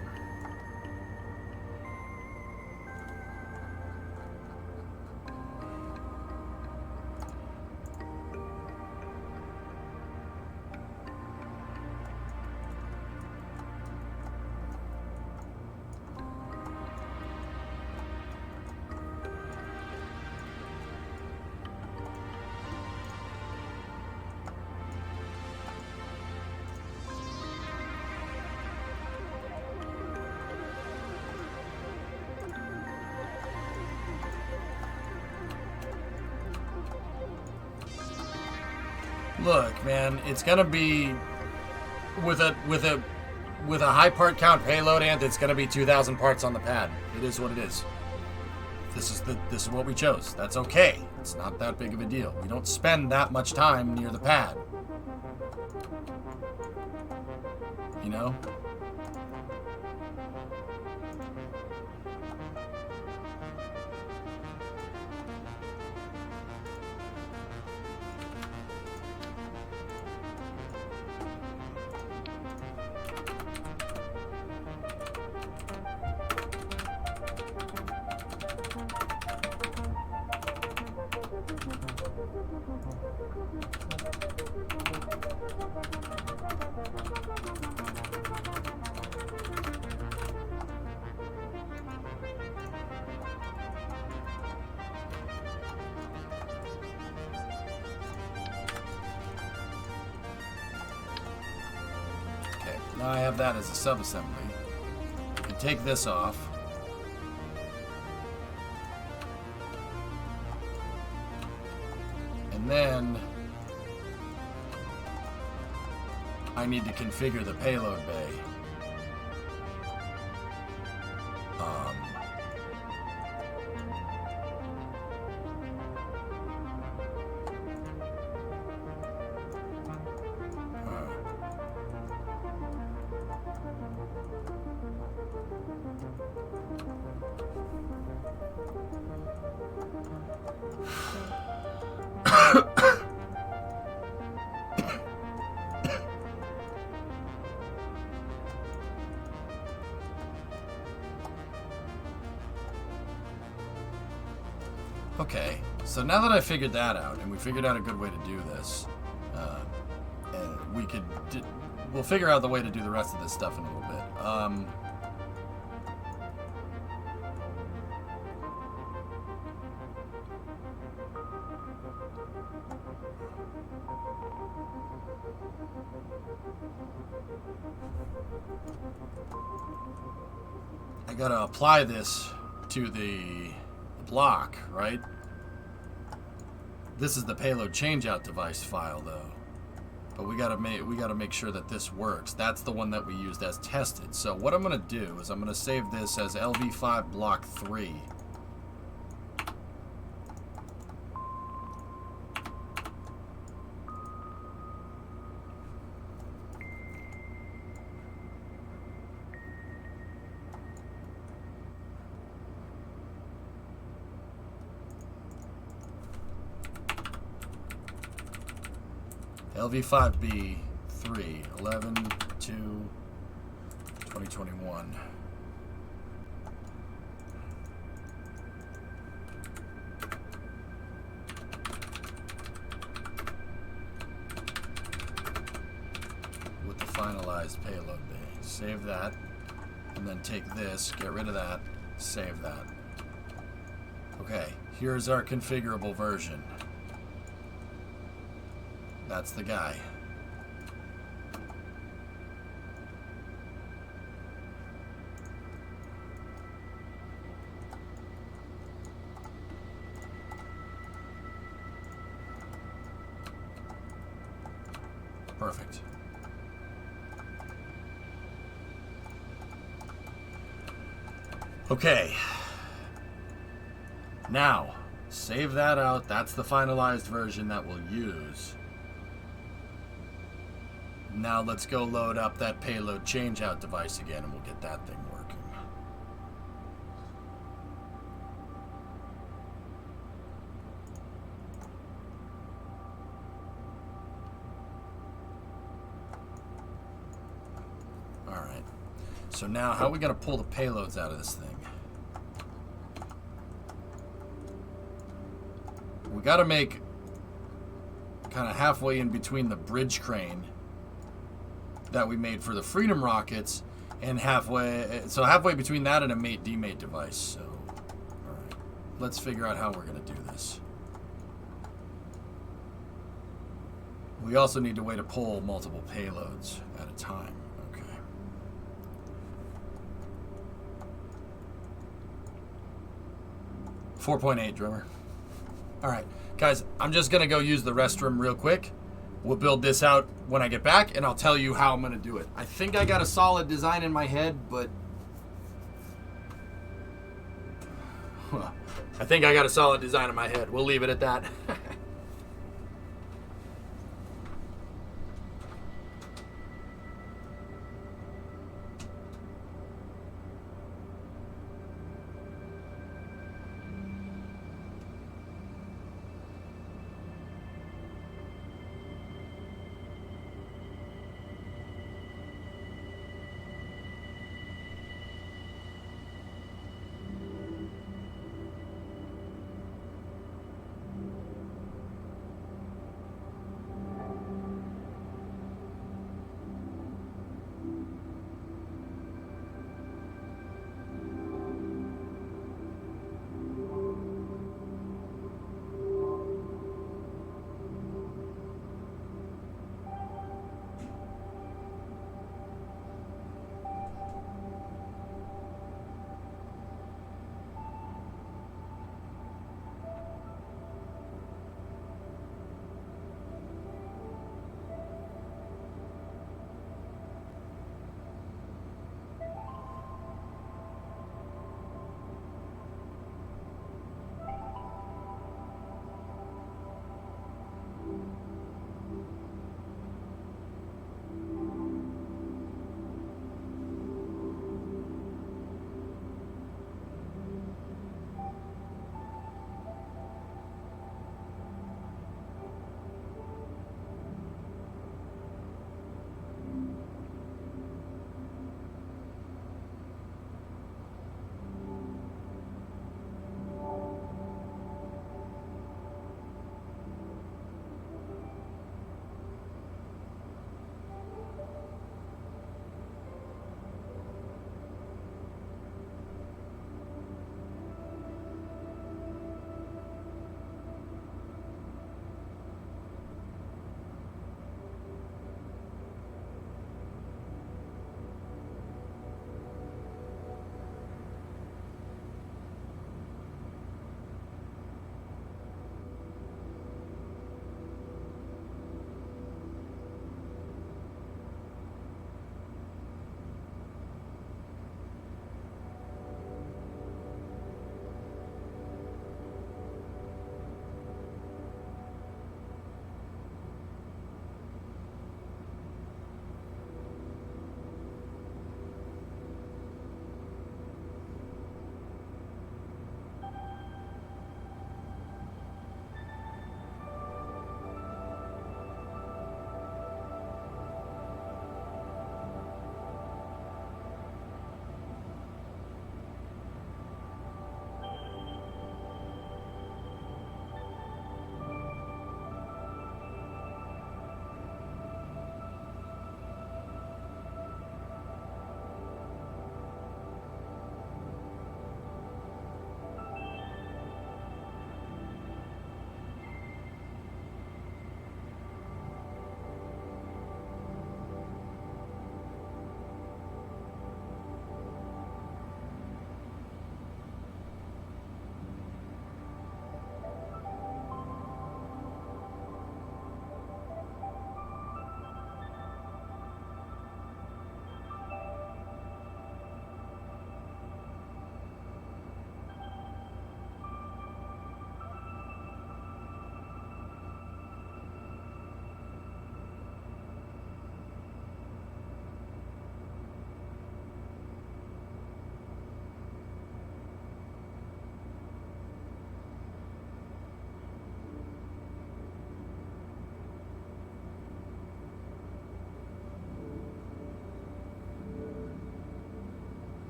Look, man, it's gonna be with a high part count payload, and it's gonna be 2,000 parts on the pad. It is what it is. This is what we chose. That's okay. It's not that big of a deal. We don't spend that much time near the pad. You know? Now I have that as a sub-assembly. I can take this off. And then I need to configure the payload bay. Okay, so now that I figured that out, and we figured out a good way to do this, we'll figure out the way to do the rest of this stuff in a little bit. I gotta apply this to the block, right? This is the payload changeout device file, though. But we gotta make sure that this works. That's the one that we used as tested. So what I'm gonna do is I'm gonna save this as LV5 block 3. LV5B 3 11/2/2021. With the finalized payload bay. Save that, and then take this, get rid of that, save that. Okay, here's our configurable version. That's the guy. Perfect. Okay. Now, save that out. That's the finalized version that we'll use. Now let's go load up that payload changeout device again and we'll get that thing working. Alright. So now how are we going to pull the payloads out of this thing? We got to make kind of halfway in between the bridge crane that we made for the Freedom rockets, and halfway between that and a mate demate device. So, all right, let's figure out how we're going to do this. We also need a way to pull multiple payloads at a time. Okay. .8, drummer. All right, guys, I'm just going to go use the restroom real quick. We'll build this out when I get back, and I'll tell you how I'm going to do it. I think I got a solid design in my head, but... I think I got a solid design in my head. We'll leave it at that.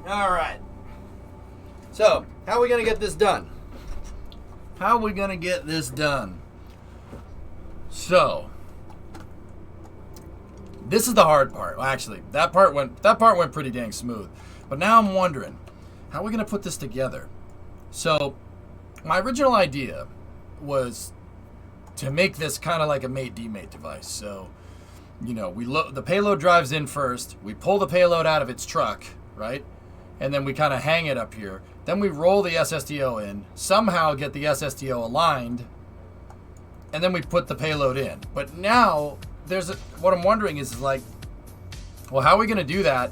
All right. So, how are we going to get this done? How are we going to get this done? So, this is the hard part. Well, actually, that part went pretty dang smooth. But now I'm wondering, how are we going to put this together? So, my original idea was to make this kind of like a mate-demate device. So, you know, the payload drives in first. We pull the payload out of its truck, right? And then we kind of hang it up here. Then we roll the SSTO in, somehow get the SSTO aligned, and then we put the payload in. But now, what I'm wondering is like, well, how are we going to do that?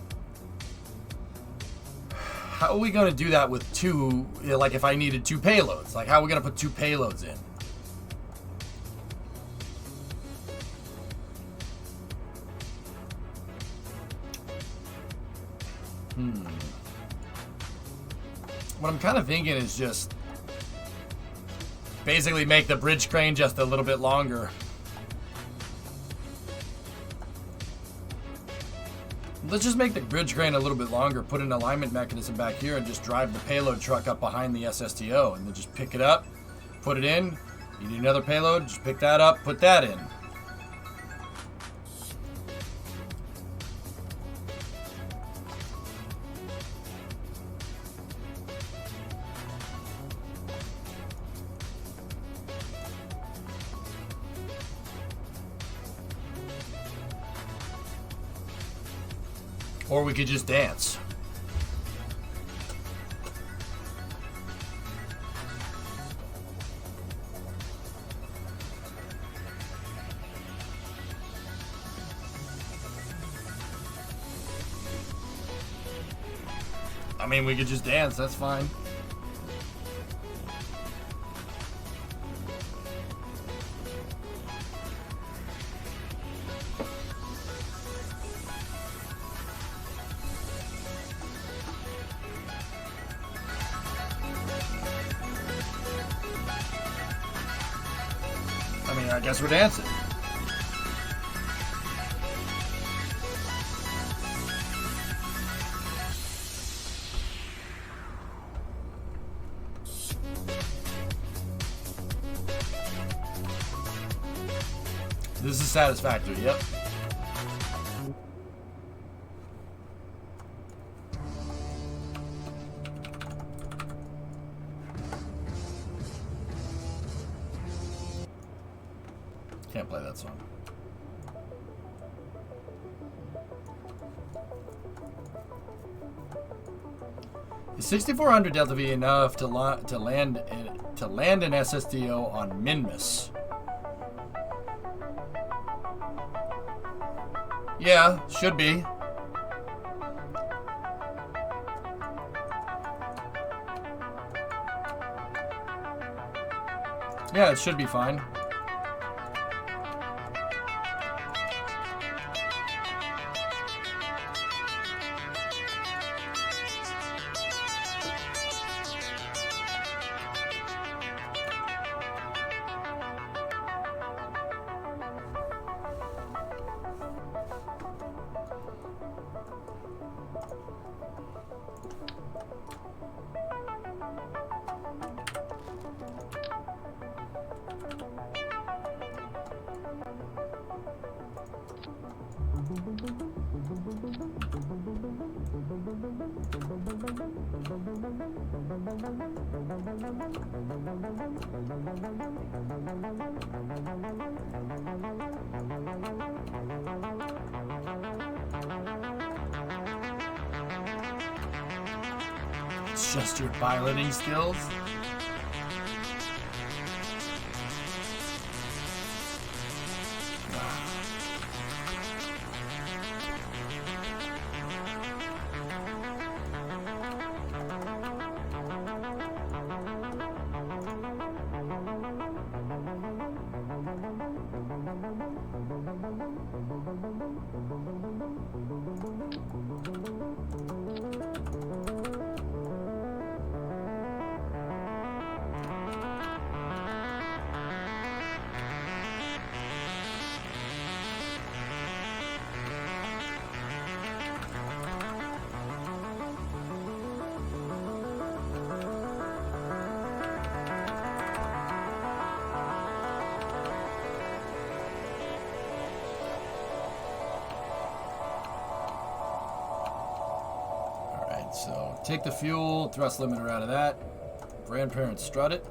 How are we going to do that with two, like if I needed two payloads? Like, how are we going to put two payloads in? What I'm kind of thinking is just basically make the bridge crane just a little bit longer. Let's just make the bridge crane a little bit longer, put an alignment mechanism back here, and just drive the payload truck up behind the SSTO, and then just pick it up, put it in. You need another payload, just pick that up, put that in. Or we could just dance. I mean, we could just dance, that's fine. I guess we're dancing. This is satisfactory, yep. Can't play that song. Is 6400 Delta V enough to land an SSTO on Minmus? Yeah, should be. Yeah, it should be fine. It's just your piloting skills. So take the fuel, thrust limiter out of that. Grandparents strut it.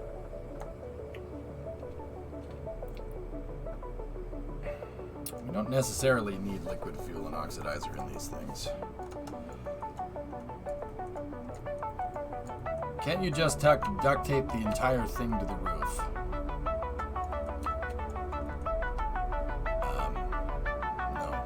We don't necessarily need liquid fuel and oxidizer in these things. Can't you just duct tape the entire thing to the roof? No.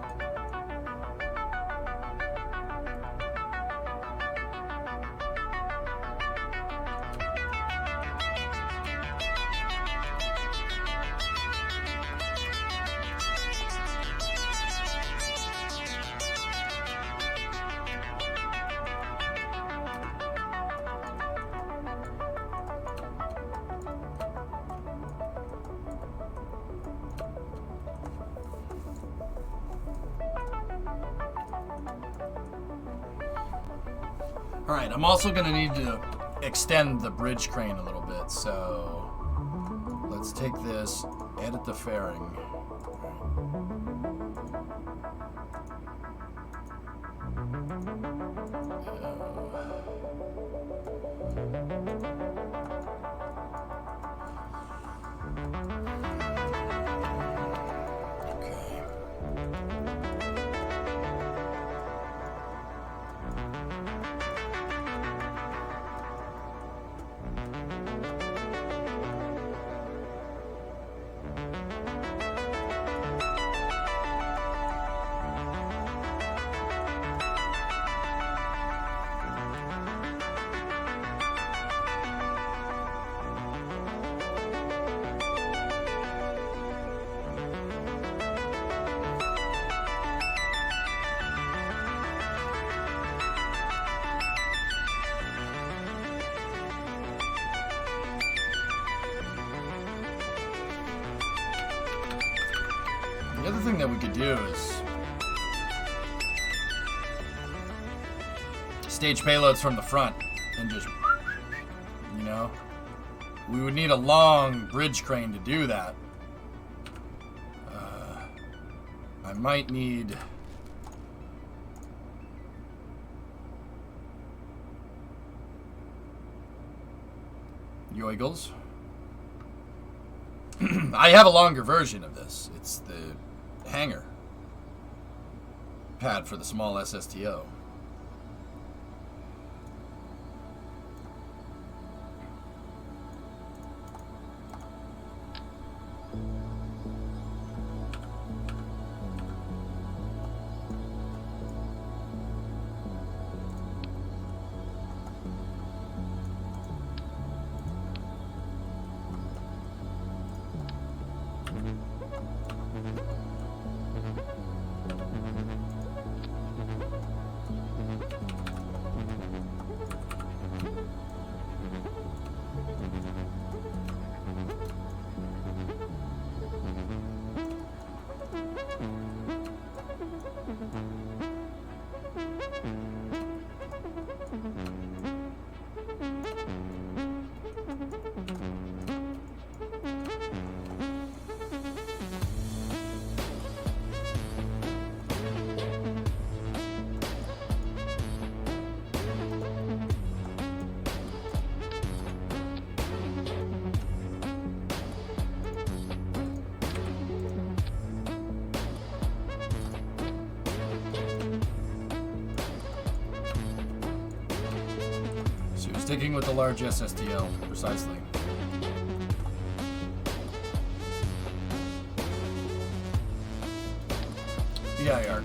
Alright, I'm also going to need to extend the bridge crane a little bit, so let's take this, edit the fairing. The other thing that we could do is stage payloads from the front and just, you know, we would need a long bridge crane to do that. I might need yoigles. I have a longer version of this. It's the hanger pad for the small SSTO. Sticking with the large SSTL, precisely. EIR.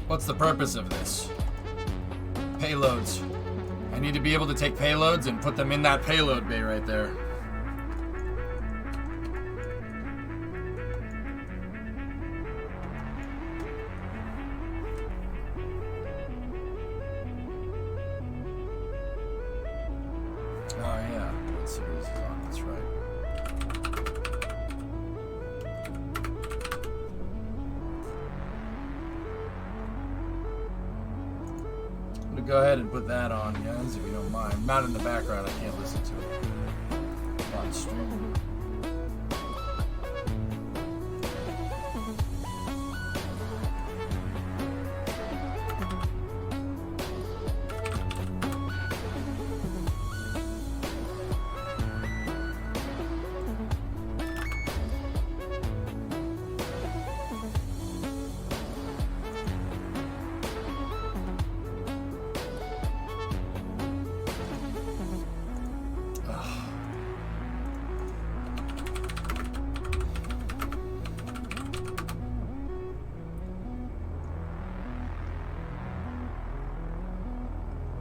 What's the purpose of this? Payloads. I need to be able to take payloads and put them in that payload bay right there. Go ahead and put that on, guys, if you don't mind. Not in the background, I can't listen to it on stream.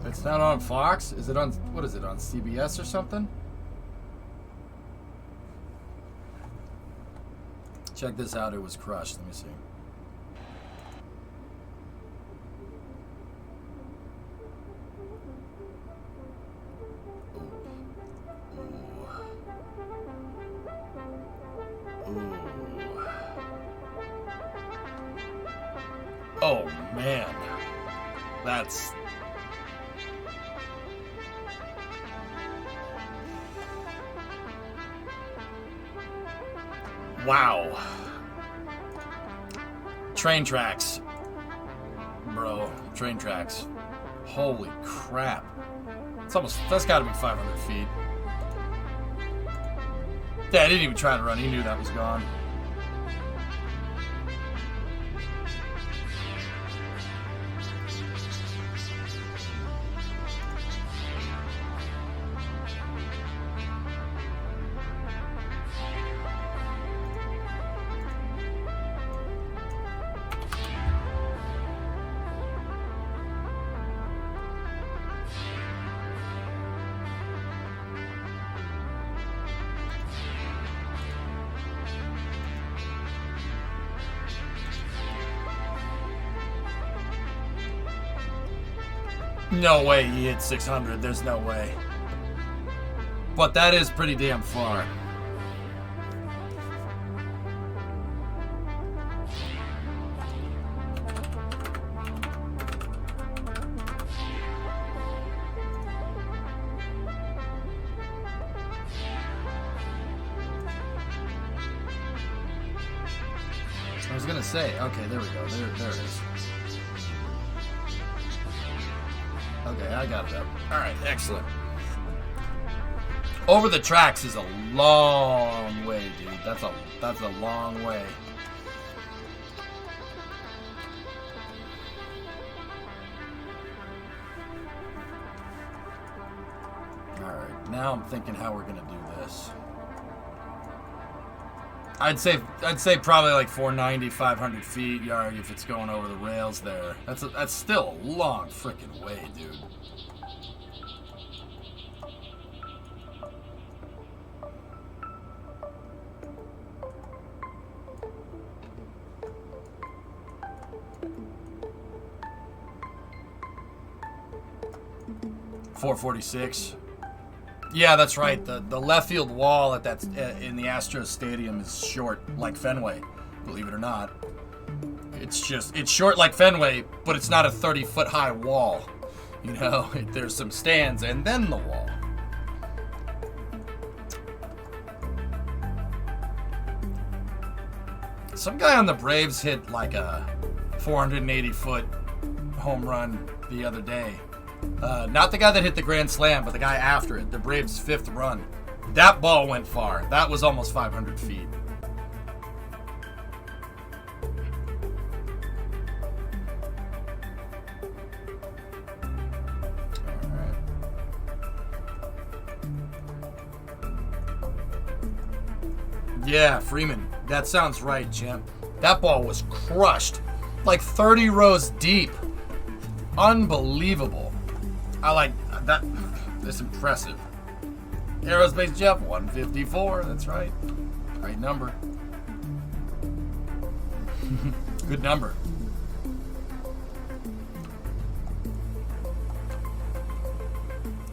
It's not on Fox? Is it on, what is it, on CBS or something? Check this out, it was crushed. Let me see. Oh man, that's... Wow. Train tracks. Bro, train tracks. Holy crap. It's almost, that's gotta be 500 feet. Yeah, I didn't even try to run, he knew that was gone. No way he hit 600. There's no way. But that is pretty damn far. I was gonna say, okay, there we go. There it is. Okay, I got it up. All right, excellent. Over the tracks is a long way, dude. That's a long way. All right, now I'm thinking how we're gonna do this. I'd say probably like 490, 500 feet, yard if it's going over the rails there. That's still a long freaking way, dude. .446. Yeah, that's right. The left field wall at that in the Astros Stadium is short like Fenway, believe it or not. It's short like Fenway, but it's not a 30-foot high wall. You know, there's some stands and then the wall. Some guy on the Braves hit like a 480-foot home run the other day. Not the guy that hit the grand slam, but the guy after it, the Braves' 5th run. That ball went far. That was almost 500 feet. All right. Yeah, Freeman. That sounds right, champ. That ball was crushed. Like 30 rows deep. Unbelievable. I like that. That's impressive. Aerospace Jeff, 154. That's right. Great number. Good number.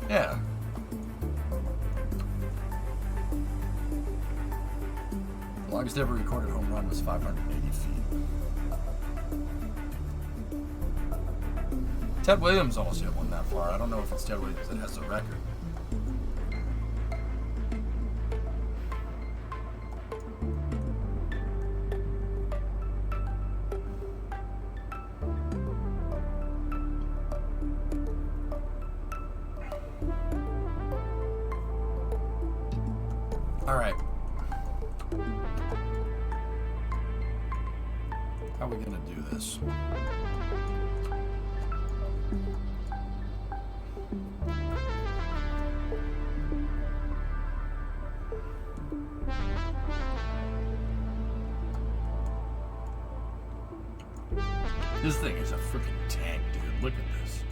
Yeah. The longest ever recorded home run was 580 feet. Ted Williams almost hit one that far. I don't know if it's Ted Williams that has the record. All right. How are we gonna do this? This thing is a freaking tank, dude. Look at this.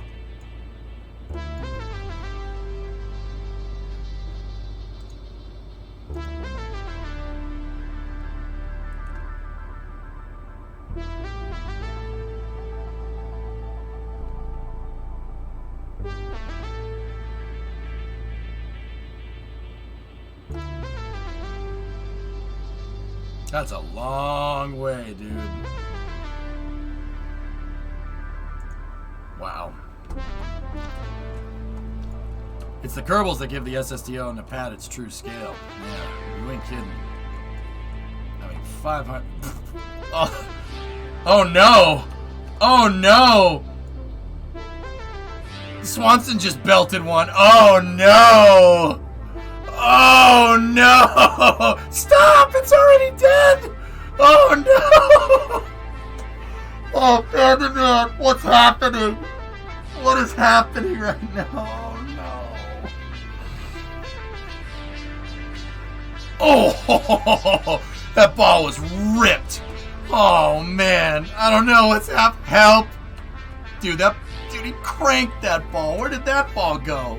That's a long way, dude. Wow. It's the Kerbals that give the SSTO and the pad its true scale. Yeah, you ain't kidding. I mean, 500... Oh. Oh no! Oh no! Swanson just belted one. Oh no! Oh no! Stop! It's already dead! Oh no! Oh man, what's happening? What is happening right now? Oh no! Oh, that ball was ripped. Oh man, I don't know what's happening. Help! Dude, he cranked that ball. Where did that ball go?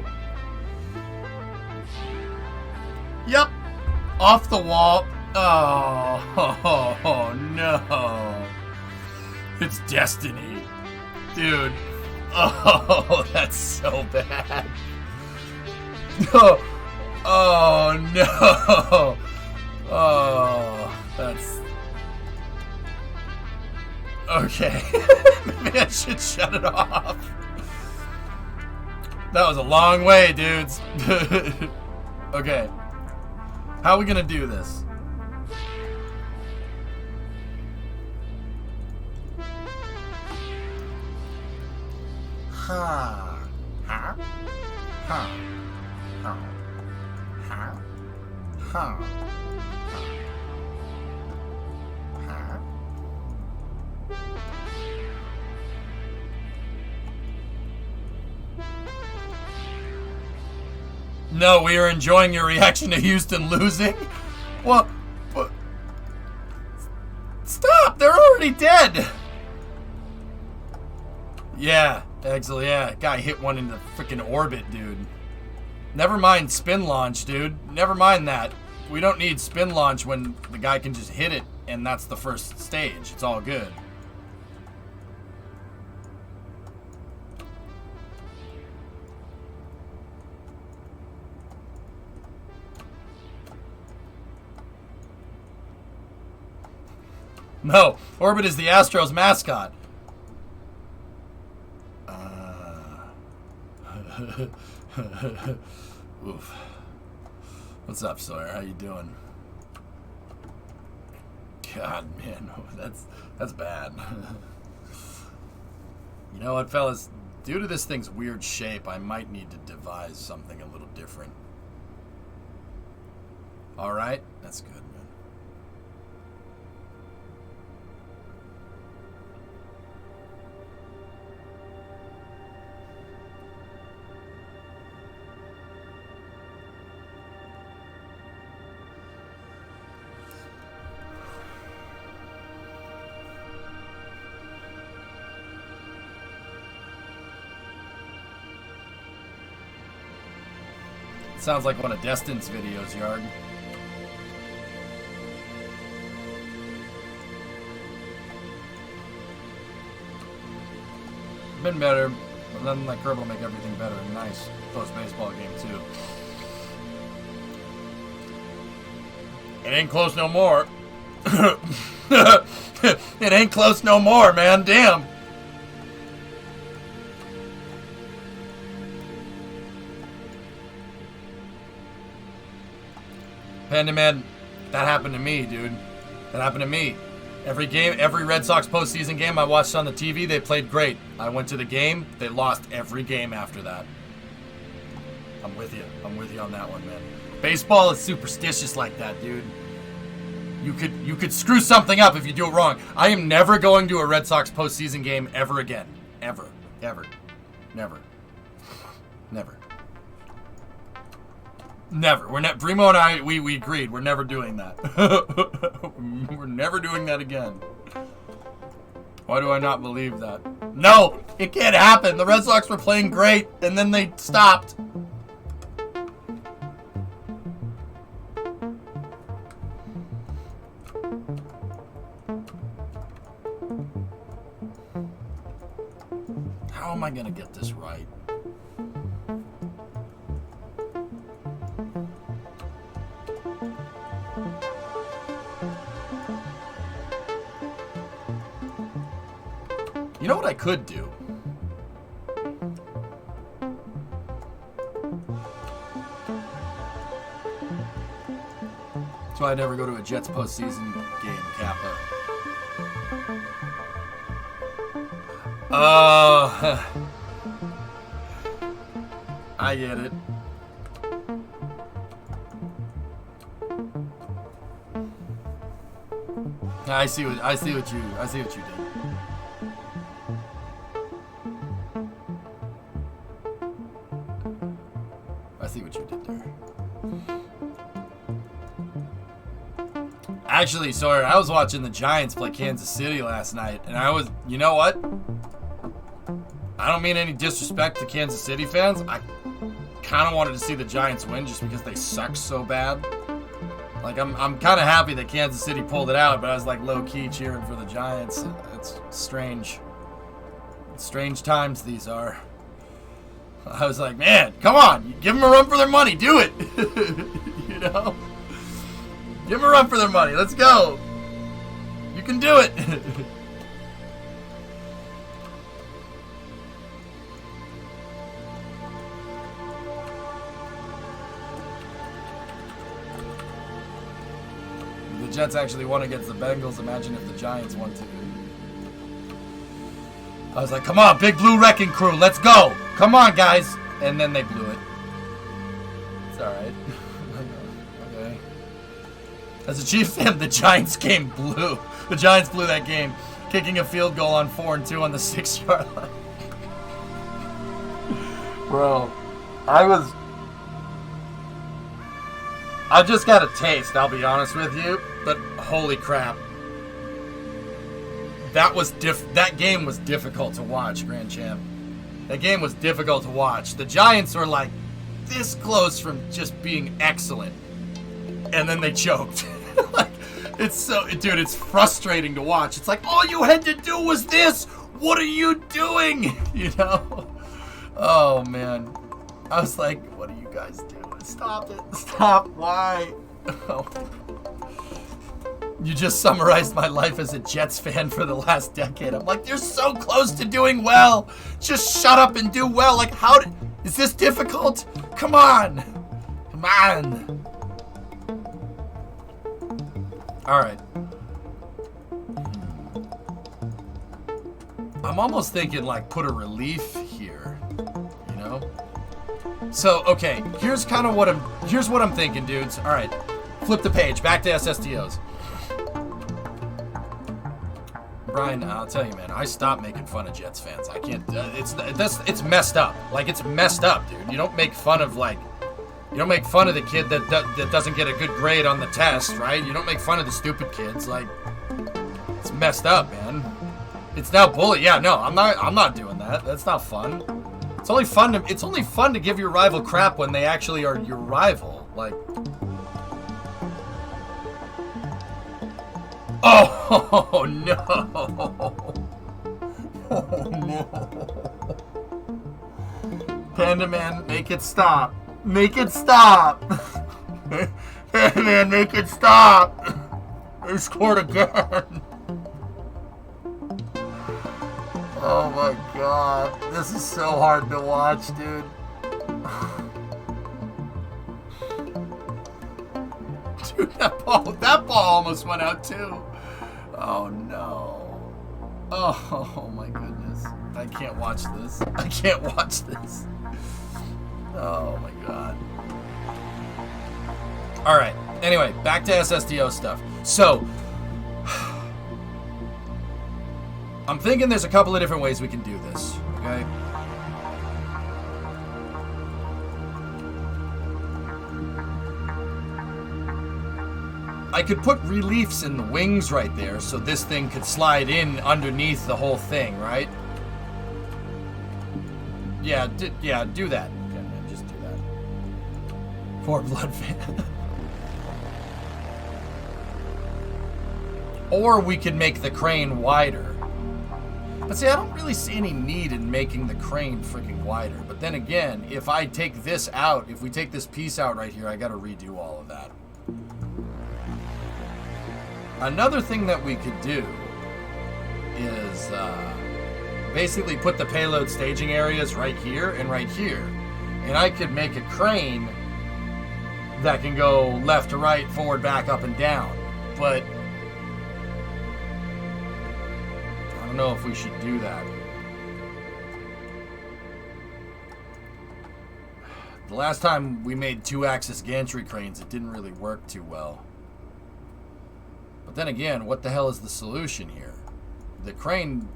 Yep, off the wall. Oh no. It's destiny. Dude. Oh, that's so bad. Oh no. Oh, that's... Okay. Maybe I should shut it off. That was a long way, dudes. Okay. How are we gonna do this? Ha. Ha. Ha. Ha. Ha. Ha. Ha. No, we are enjoying your reaction to Houston losing. What? Stop! They're already dead. Yeah, excellent. Yeah, guy hit one in the freaking orbit, dude. Never mind spin launch, dude. Never mind that. We don't need spin launch when the guy can just hit it, and that's the first stage. It's all good. No, Orbit is the Astros mascot. Oof. What's up, Sawyer? How you doing? God, man, that's bad. You know what, fellas? Due to this thing's weird shape, I might need to devise something a little different. All right, that's good, man. Sounds like one of Destin's videos, Yard. Been better, but nothing like Kerbal to make everything better and nice. Post-baseball game, too. It ain't close no more. It ain't close no more, man. Damn. Panda Man, that happened to me, dude. That happened to me. Every game, every Red Sox postseason game I watched on the TV, they played great. I went to the game, they lost every game after that. I'm with you. I'm with you on that one, man. Baseball is superstitious like that, dude. You could screw something up if you do it wrong. I am never going to a Red Sox postseason game ever again. Ever. Ever. Never. Never. Never. Primo and I, we agreed. We're never doing that. We're never doing that again. Why do I not believe that? No! It can't happen! The Red Sox were playing great, and then they stopped. How am I gonna get this right? know what I could do? That's why I never go to a Jets postseason game, Kappa. I get it. I see what you did. I see what you did there. Actually, sorry, I was watching the Giants play Kansas City last night, and you know what? I don't mean any disrespect to Kansas City fans. I kind of wanted to see the Giants win just because they suck so bad. Like, I'm kind of happy that Kansas City pulled it out, but I was like low-key cheering for the Giants. It's strange. Strange times these are. I was like, man, come on. Give them a run for their money. Do it. You know? Give them a run for their money. Let's go. You can do it. The Jets actually won against the Bengals. Imagine if the Giants won too. I was like, come on, Big Blue Wrecking Crew, let's go. Come on, guys. And then they blew it. It's all right. Okay. As a Chiefs fan, the Giants game blew. The Giants blew that game, kicking a field goal on 4-2 on the 6-yard line. Bro, I just got a taste, I'll be honest with you, but holy crap. That game was difficult to watch, Grand Champ. That game was difficult to watch. The Giants were like this close from just being excellent. And then they choked. Like, it's frustrating to watch. It's like, all you had to do was this. What are you doing? You know? Oh, man. I was like, what are you guys doing? Stop it. Stop. Why? Oh. You just summarized my life as a Jets fan for the last decade. I'm like, you're so close to doing well. Just shut up and do well. Like, is this difficult? Come on. Come on. All right. I'm almost thinking, like, put a relief here, you know? So, okay, here's what I'm thinking, dudes. All right, flip the page, back to SSTOs. Brian, I'll tell you, man, I stopped making fun of Jets fans. I can't, it's messed up. Like, it's messed up, dude. You don't make fun of the kid that doesn't get a good grade on the test, right? You don't make fun of the stupid kids. Like, it's messed up, man. It's now bully. Yeah, no, I'm not doing that. That's not fun. It's only fun to give your rival crap when they actually are your rival. Like, oh no. Oh no. Panda Man, make it stop. Make it stop. Panda Man, make it stop. They scored again. Oh my god. This is so hard to watch, dude. Dude, that ball almost went out too. Oh no. Oh my goodness. I can't watch this. I can't watch this. Oh my god. Alright. Anyway, back to SSTO stuff. So, I'm thinking there's a couple of different ways we can do this, okay? I could put reliefs in the wings right there so this thing could slide in underneath the whole thing, right? Yeah, do that. Okay, just do that. Poor blood fan. Or we could make the crane wider. But see, I don't really see any need in making the crane freaking wider. But then again, if I take this out, if we take this piece out right here, I gotta redo all of that. Another thing that we could do is basically put the payload staging areas right here and right here. And I could make a crane that can go left to right, forward, back, up, and down. But I don't know if we should do that. The last time we made 2-axis gantry cranes, it didn't really work too well. But then again, what the hell is the solution here? The crane,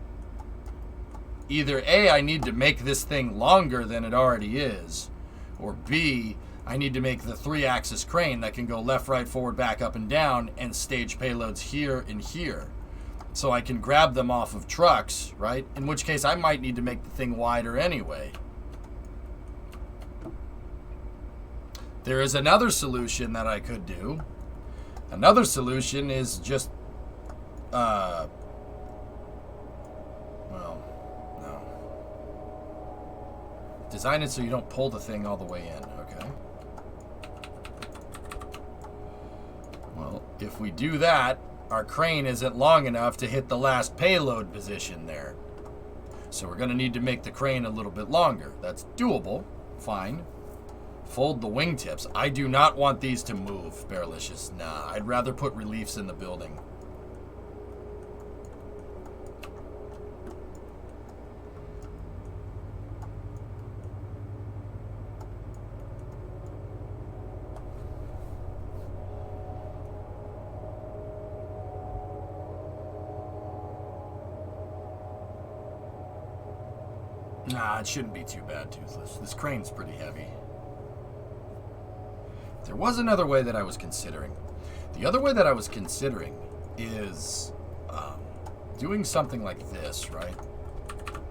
either A, I need to make this thing longer than it already is, or B, I need to make the 3-axis crane that can go left, right, forward, back, up, and down and stage payloads here and here. So I can grab them off of trucks, right? In which case I might need to make the thing wider anyway. There is another solution that I could do. Another solution is just, well, no. Design it so you don't pull the thing all the way in, okay? Well, if we do that, our crane isn't long enough to hit the last payload position there. So we're going to need to make the crane a little bit longer. That's doable, fine. Fold the wingtips. I do not want these to move, Bearlicious. Nah, I'd rather put reliefs in the building. Nah, it shouldn't be too bad, Toothless. This crane's pretty heavy. There was another way that I was considering. The other way that I was considering is doing something like this, right?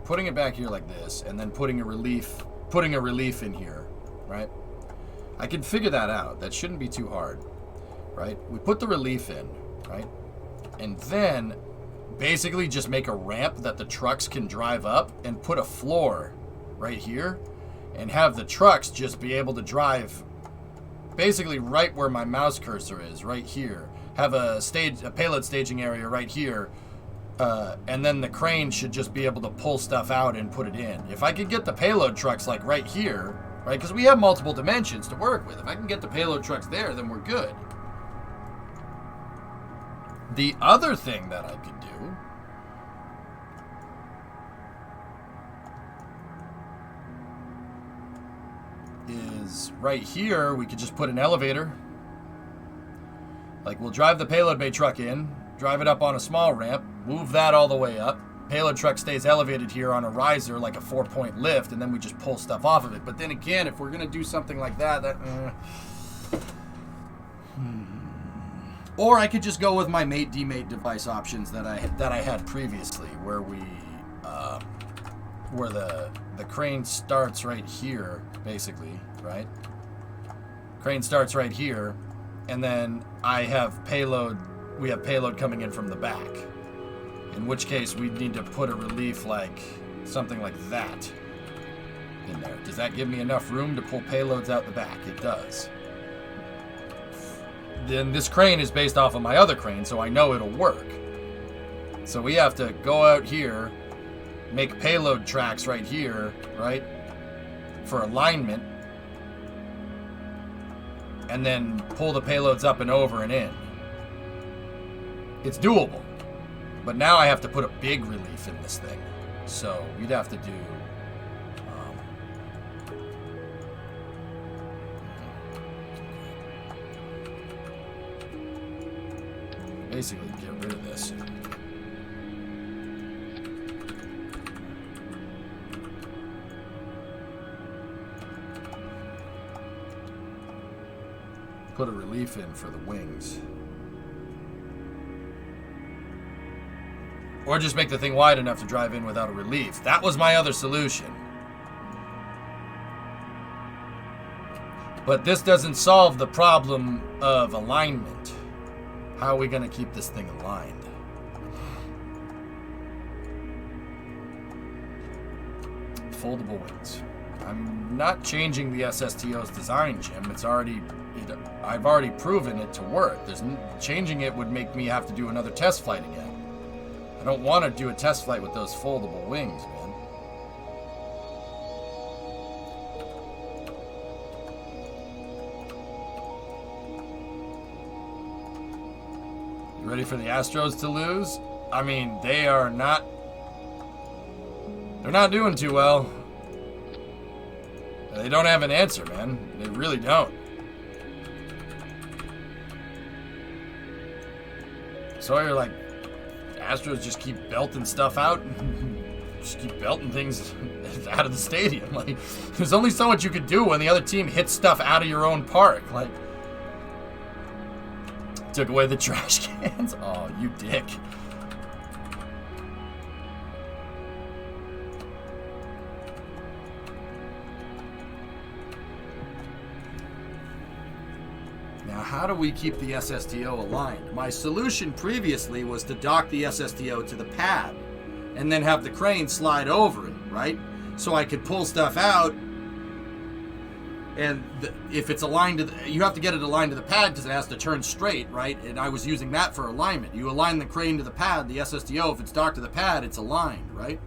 Putting it back here like this, and then putting a relief in here, right? I can figure that out. That shouldn't be too hard, right? We put the relief in, right? And then basically just make a ramp that the trucks can drive up and put a floor right here and have the trucks just be able to drive basically right where my mouse cursor is, right here. Have a payload staging area right here, and then the crane should just be able to pull stuff out and put it in. If I could get the payload trucks like right here, right, because we have multiple dimensions to work with. If I can get the payload trucks there, then we're good. The other thing that I could do is right here, we could just put an elevator. Like, we'll drive the payload bay truck in, drive it up on a small ramp, move that all the way up. Payload truck stays elevated here on a riser, like a 4-point lift, and then we just pull stuff off of it. But then again, if we're going to do something like that, Or I could just go with my mate-demate device options that I had previously, where we, where the crane starts right here, basically, right? Crane starts right here, and then we have payload coming in from the back. In which case, we need to put a relief like something like that in there. Does that give me enough room to pull payloads out the back? It does. Then this crane is based off of my other crane, so I know it'll work. So we have to go out here, make payload tracks right here, right, for alignment, and then pull the payloads up and over and in. It's doable. But now I have to put a big relief in this thing. So we'd have to do basically get rid of this. Put a relief in for the wings. Or just make the thing wide enough to drive in without a relief. That was my other solution. But this doesn't solve the problem of alignment. How are we going to keep this thing aligned? Foldable wings. I'm not changing the SSTO's design, Jim. I've already proven it to work. Changing it would make me have to do another test flight again. I don't want to do a test flight with those foldable wings, man. ready for the Astros to lose? I mean, they're not doing too well. They don't have an answer, man. They really don't. Sawyer, like, Astros just keep belting stuff out. Just keep belting things out of the stadium. Like, there's only so much you could do when the other team hits stuff out of your own park. Like, took away the trash cans. Oh, you dick. Now, how do we keep the SSTO aligned? My solution previously was to dock the SSTO to the pad and then have the crane slide over it, right? So I could pull stuff out, and if it's aligned to you have to get it aligned to the pad because it has to turn straight, right? And I was using that for alignment. You align the crane to the pad, the SSTO, if it's docked to the pad, it's aligned, right?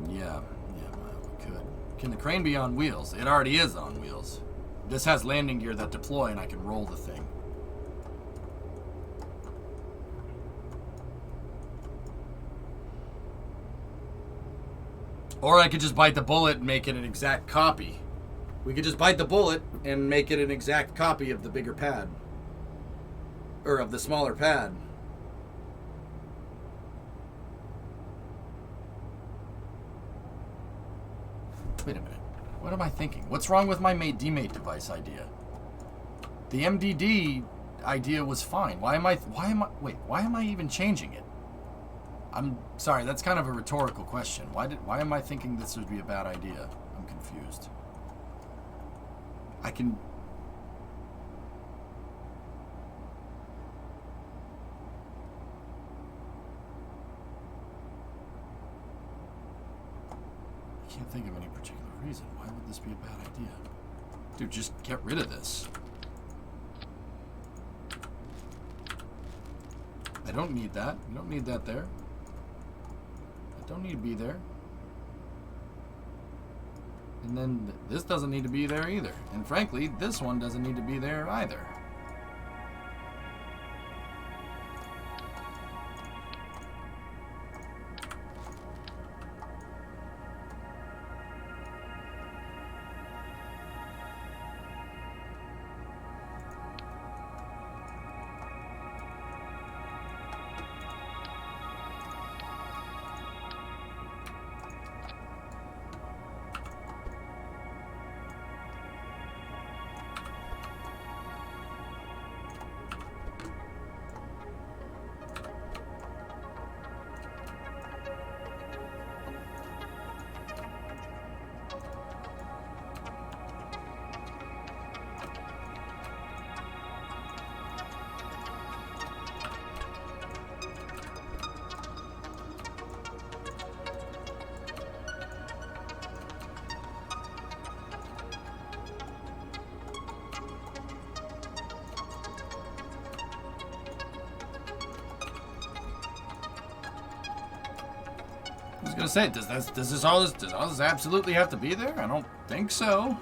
Yeah, we could. Can the crane be on wheels? It already is on wheels. This has landing gear that deploy, and I can roll the thing. Or I could just bite the bullet and make it an exact copy. We could just bite the bullet and make it an exact copy of the bigger pad. Or of the smaller pad. Wait a minute. What am I thinking? What's wrong with my demate device idea? The MDD idea was fine. Why am I even changing it? I'm sorry, that's kind of a rhetorical question. Why am I thinking this would be a bad idea? I'm confused. I can't think of any particular reason. Why would this be a bad idea? Dude, just get rid of this. I don't need that. You don't need that there. I don't need to be there. And then this doesn't need to be there either. And frankly, this one doesn't need to be there either. I was gonna say, does all this absolutely have to be there? I don't think so.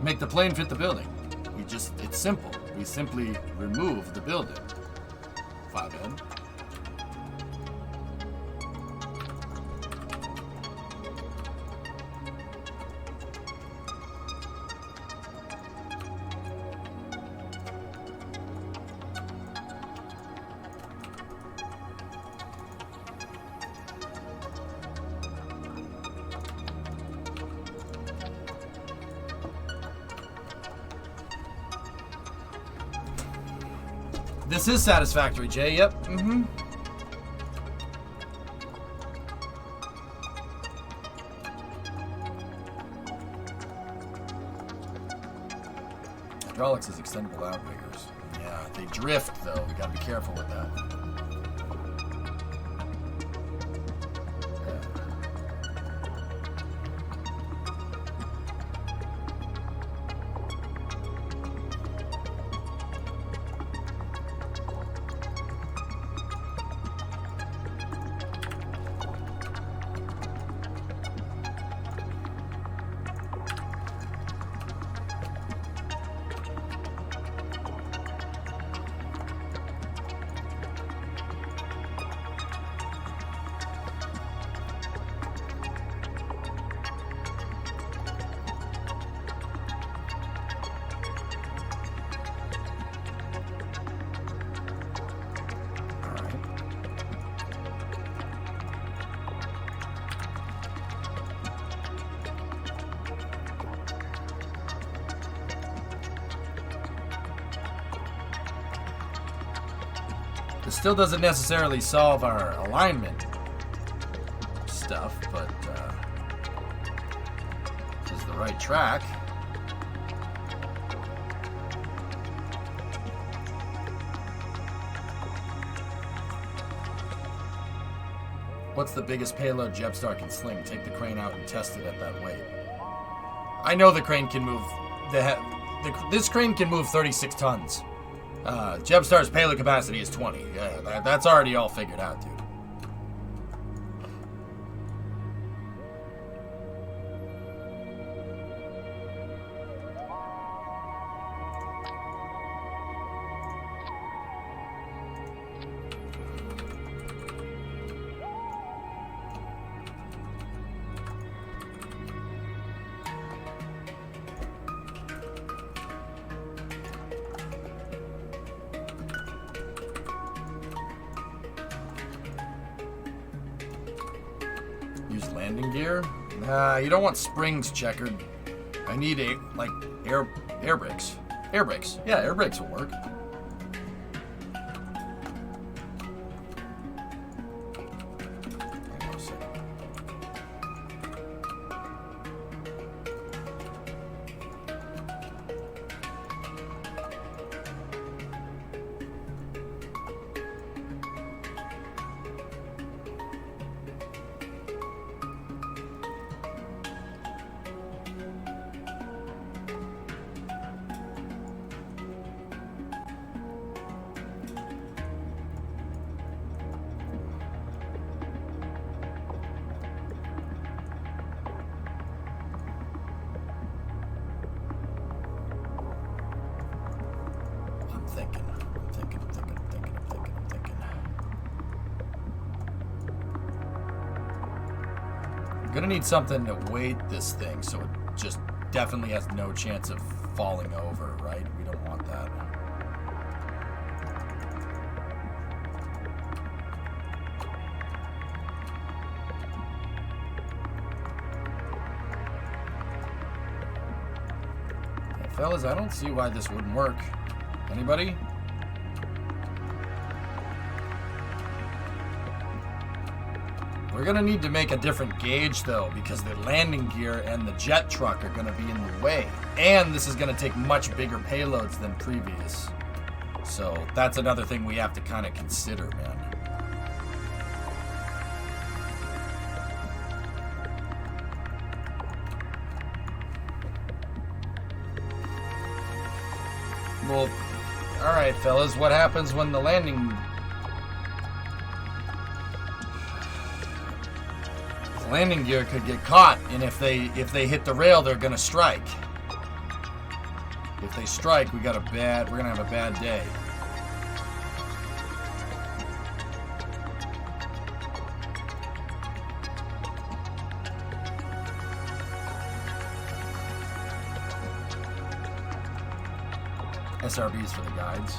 Make the plane fit the building. It's simple. We simply remove the building. 5N. This is satisfactory, Jay. Yep. Mm-hmm. Hydraulics is extendable outriggers. Yeah, They drift, though. We gotta be careful with that. This still doesn't necessarily solve our alignment stuff, but this is the right track. What's the biggest payload Jetstar can sling? Take the crane out and test it at that weight. I know the crane can move. This crane can move 36 tons. Jetstar's payload capacity is 20. Yeah, that's already all figured out, dude. Use landing gear? You don't want springs checkered. I need air brakes. Air brakes. Yeah, air brakes will work. Hang on a second. I'm gonna need something to weight this thing so it just definitely has no chance of falling over, right? We don't want that. Yeah, fellas, I don't see why this wouldn't work. Anybody? We're gonna need to make a different gauge though, because the landing gear and the jet truck are gonna be in the way. And this is gonna take much bigger payloads than previous. So that's another thing we have to kind of consider, man. Well, alright fellas, what happens when the landing gear could get caught, and if they hit the rail, they're gonna strike. If they strike, we're gonna have a bad day. SRBs for the guides.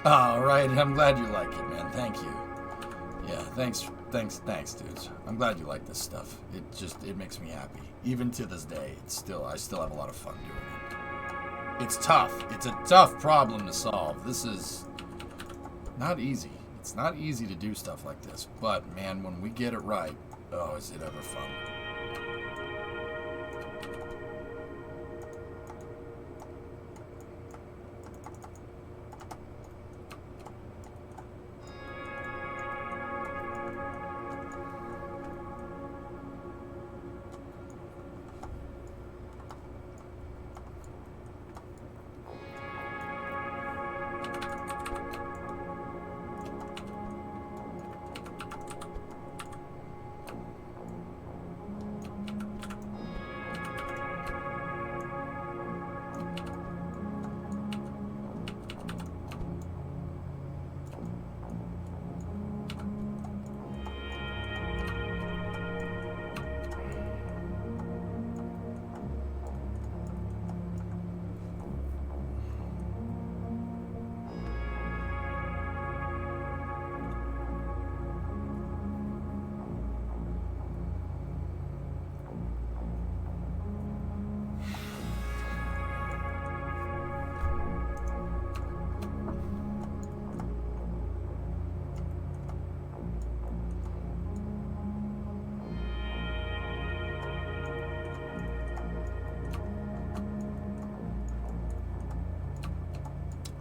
All right, I'm glad you like it, man. Thank you. Yeah, thanks, dudes. I'm glad you like this stuff. It makes me happy. Even to this day, I still have a lot of fun doing it. It's tough. It's a tough problem to solve. This is not easy. It's not easy to do stuff like this, but man, when we get it right, oh, is it ever fun.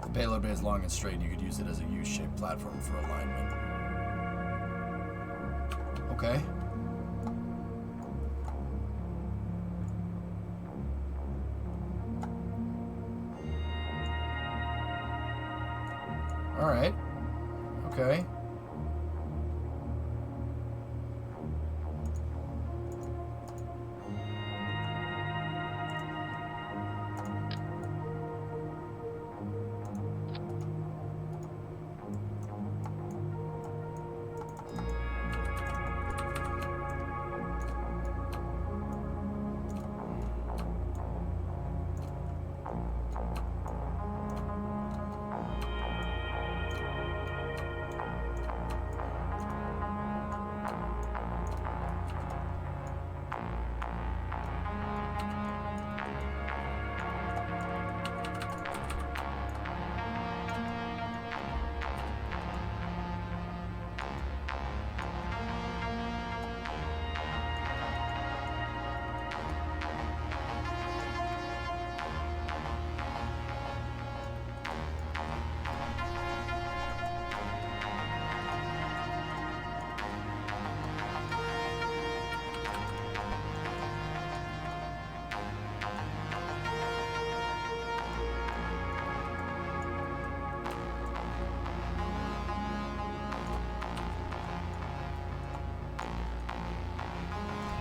The payload bay is long and straight, and you could use it as a U-shaped platform for alignment. Okay. All right. Okay.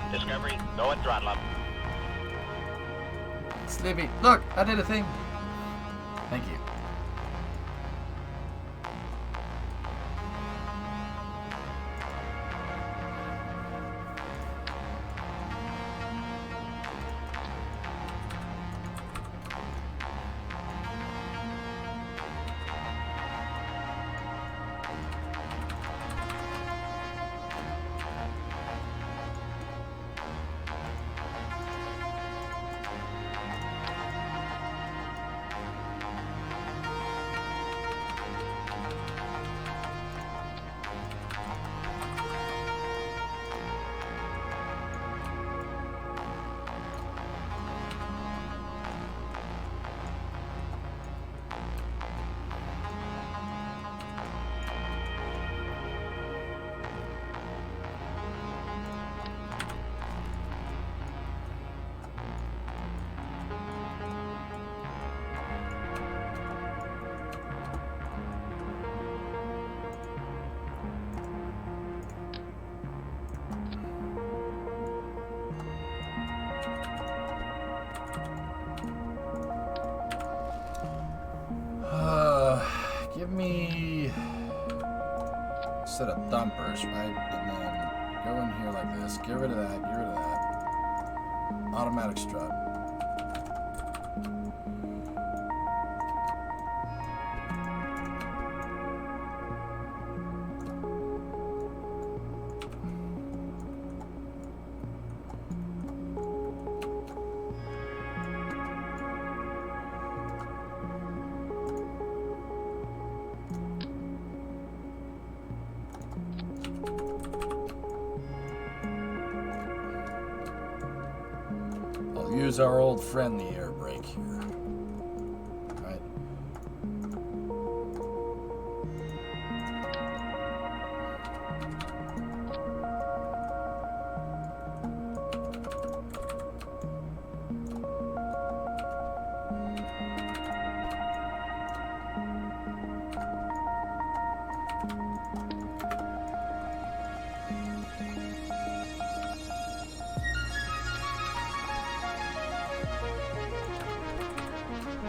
Discovery, go and throttle up. Sleepy. Look, I did a thing. Thank you. Give me a set of thumpers, right? And then go in here like this. Get rid of that. Get rid of that. Automatic strut. use our old friend, the air brake here. Right.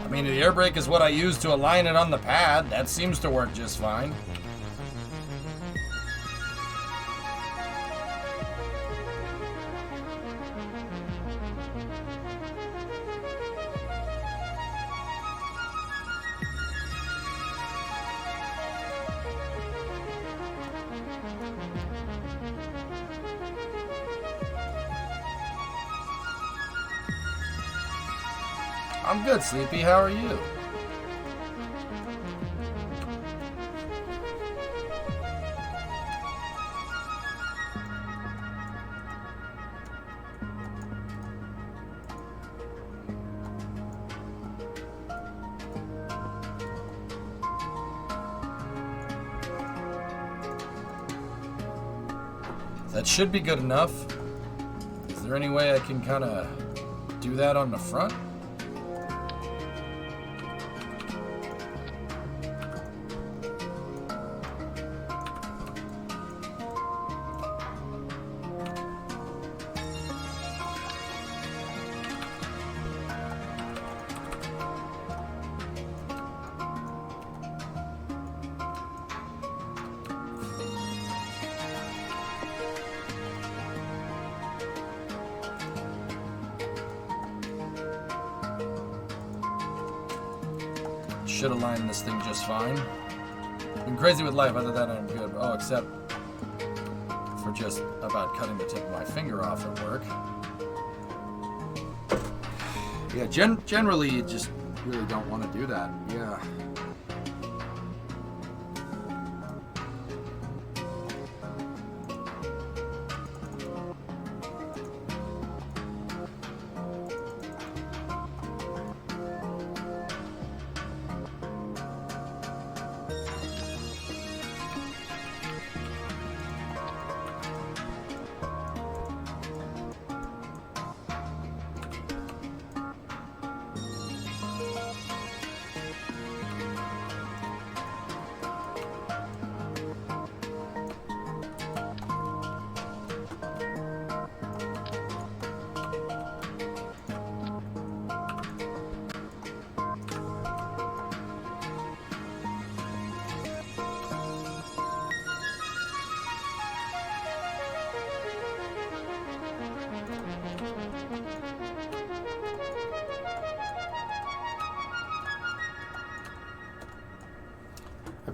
I mean, the air brake is what I use to align it on the pad. That seems to work just fine. I'm good, Sleepy. How are you? That should be good enough. Is there any way I can kind of do that on the front? Should align this thing just fine. Been crazy with life, other than I'm good. Oh, except for just about cutting the tip of my finger off at work. Yeah, generally you just really don't want to do that. Yeah.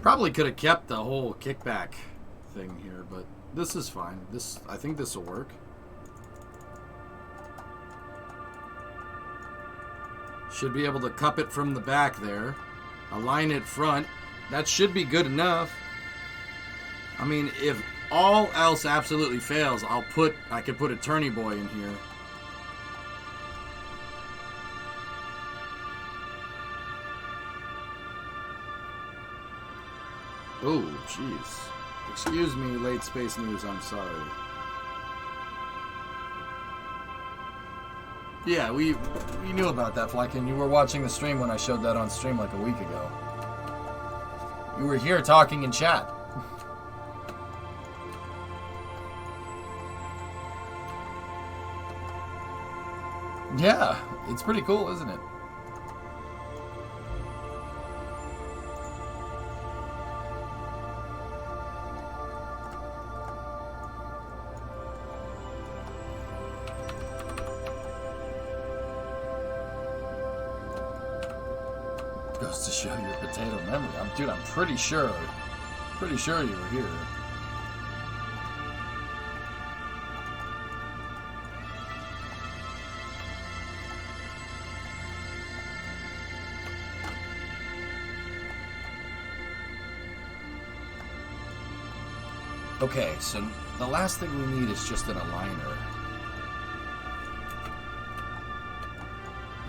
Probably could have kept the whole kickback thing here, but this is fine. I think this will work. Should be able to cup it from the back there. Align it front. That should be good enough. I mean, if all else absolutely fails, I could put a turny boy in here. Oh, jeez. Excuse me, late space news, I'm sorry. Yeah, we knew about that, Flykin. You were watching the stream when I showed that on stream like a week ago. You were here talking in chat. Yeah, it's pretty cool, isn't it? Goes to show your potato memory. Dude, I'm pretty sure you were here. Okay, so the last thing we need is just an aligner.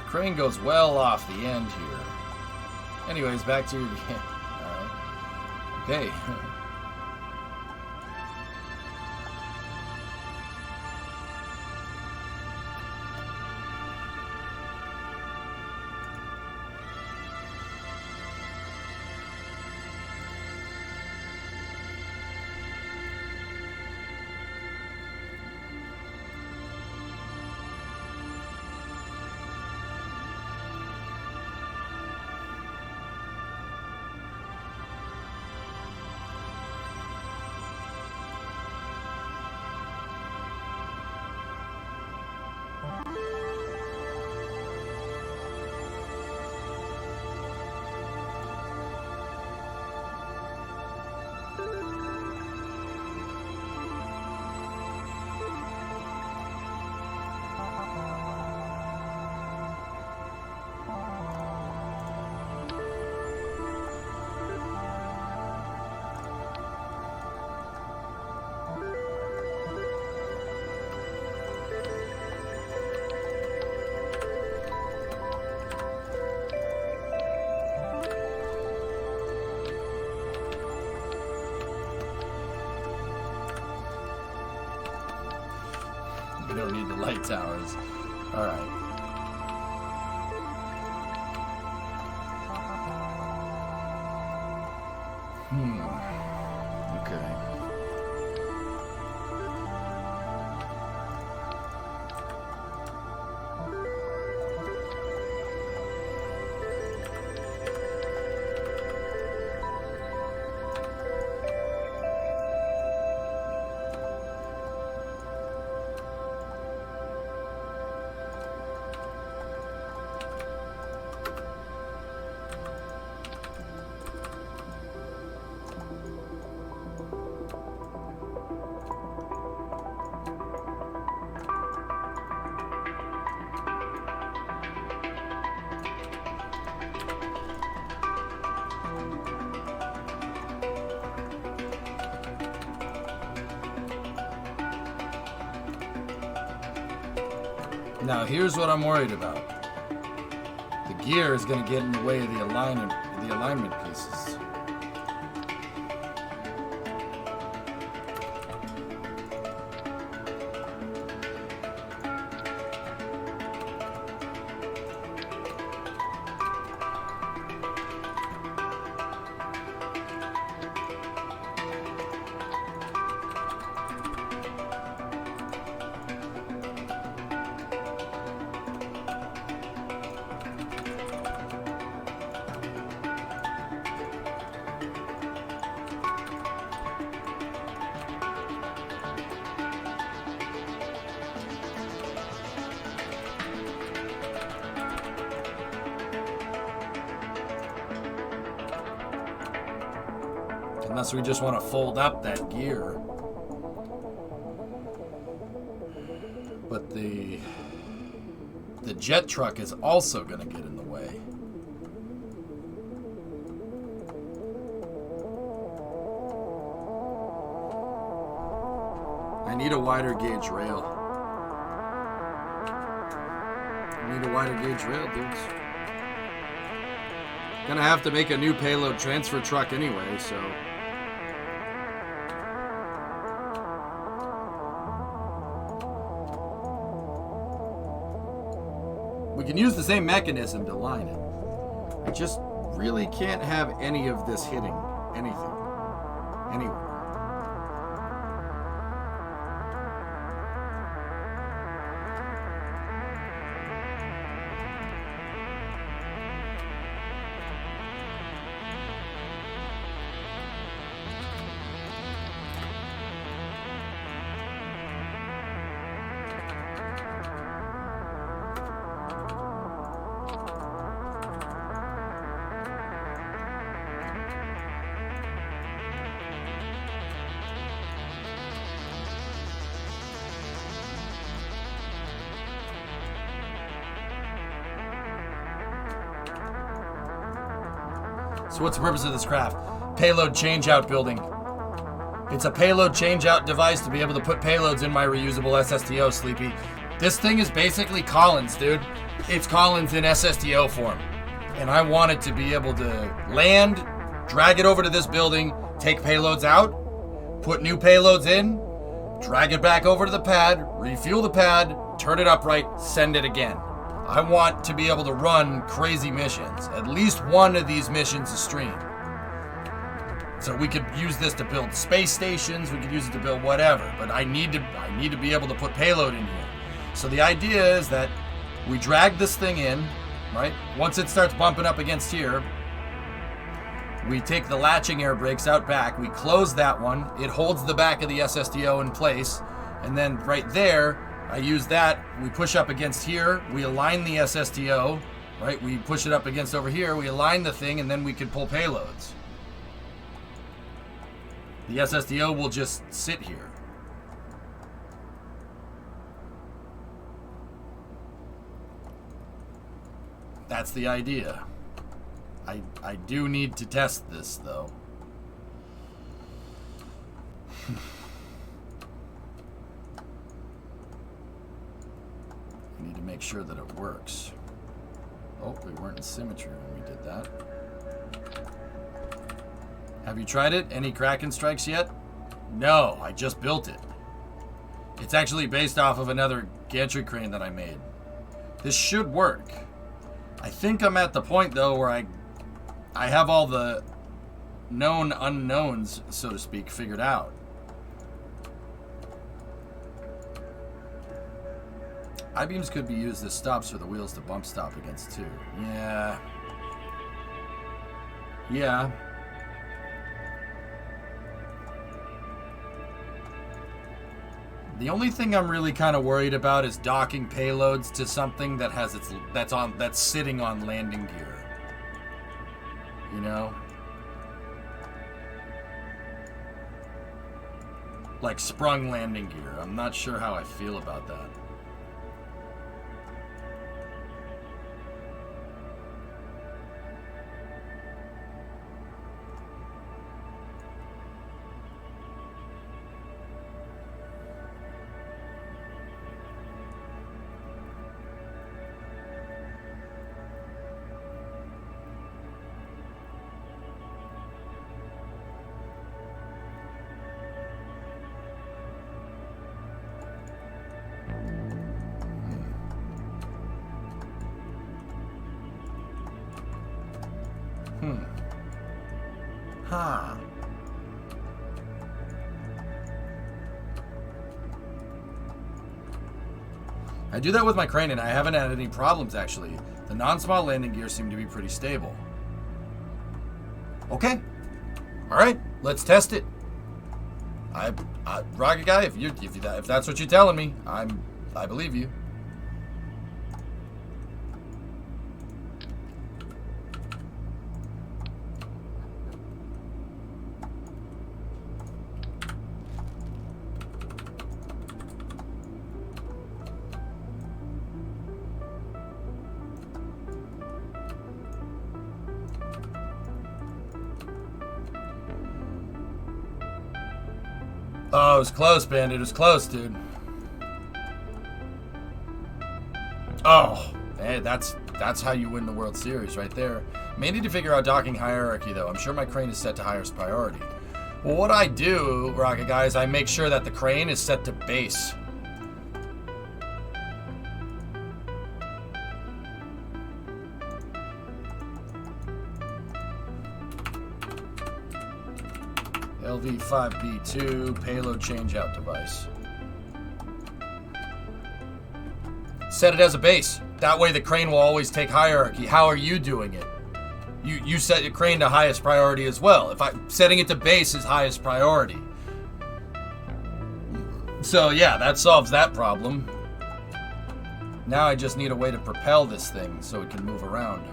crane goes well off the end here. Anyways, back to your game. Alright. Okay. We don't need the light towers. Alright. Okay. Now here's what I'm worried about. The gear is going to get in the way of the alignment pieces. Unless we just want to fold up that gear. But the jet truck is also going to get in the way. I need a wider gauge rail. I need a wider gauge rail, dudes. Gonna have to make a new payload transfer truck anyway, so... we can use the same mechanism to line it. I just really can't have any of this hitting anything. Anywhere. So what's the purpose of this craft? Payload changeout building. It's a payload changeout device to be able to put payloads in my reusable SSTO, Sleepy. This thing is basically Collins, dude. It's Collins in SSDO form. And I want it to be able to land, drag it over to this building, take payloads out, put new payloads in, drag it back over to the pad, refuel the pad, turn it upright, send it again. I want to be able to run crazy missions, at least one of these missions a stream. So we could use this to build space stations, we could use it to build whatever, but I need to be able to put payload in here. So the idea is that we drag this thing in, right? Once it starts bumping up against here, we take the latching air brakes out back, we close that one, it holds the back of the SSDO in place, and then right there, I use that, we push up against here, we align the SSDO, right? We push it up against over here, we align the thing, and then we can pull payloads. The SSDO will just sit here. That's the idea. I do need to test this, though. I need to make sure that it works. Oh, we weren't in symmetry when we did that. Have you tried it? Any Kraken strikes yet? No, I just built it. It's actually based off of another gantry crane that I made. This should work. I think I'm at the point, though, where I have all the known unknowns, so to speak, figured out. I-beams could be used as stops for the wheels to bump stop against, too. Yeah. Yeah. The only thing I'm really kind of worried about is docking payloads to something that has that's sitting on landing gear. You know? Like sprung landing gear. I'm not sure how I feel about that. Huh. I do that with my crane and I haven't had any problems, actually. The non-small landing gear seem to be pretty stable. Okay. Alright, let's test it. Rocket Guy, if that's what you're telling me, I believe you. Oh, it was close, Bandit. It was close, dude. Oh, hey, that's how you win the World Series right there. May need to figure out docking hierarchy, though. I'm sure my crane is set to highest priority. Well, what I do, Rocket Guy, is I make sure that the crane is set to base. LV5B2 payload changeout device. Set it as a base. That way the crane will always take hierarchy. How are you doing it? You set your crane to highest priority as well. If I'm setting it to base is highest priority. So yeah, that solves that problem. Now I just need a way to propel this thing so it can move around.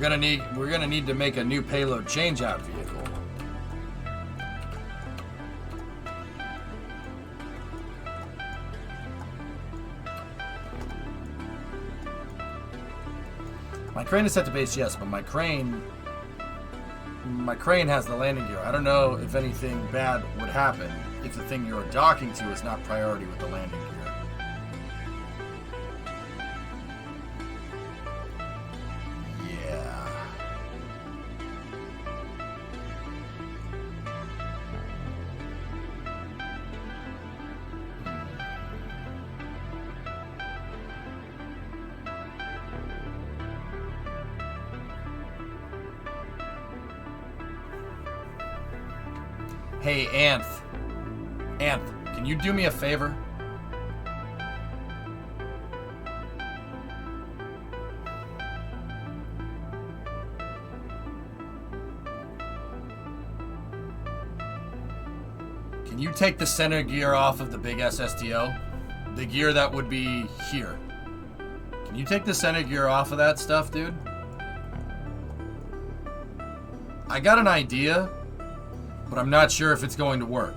We're gonna need to make a new payload changeout vehicle. My crane is set to base, yes, but my crane has the landing gear. I don't know if anything bad would happen if the thing you're docking to is not priority with the landing gear. Yeah. Hey, Anth, can you do me a favor? Can you take the center gear off of the big SSTO? The gear that would be here. Can you take the center gear off of that stuff, dude? I got an idea, but I'm not sure if it's going to work.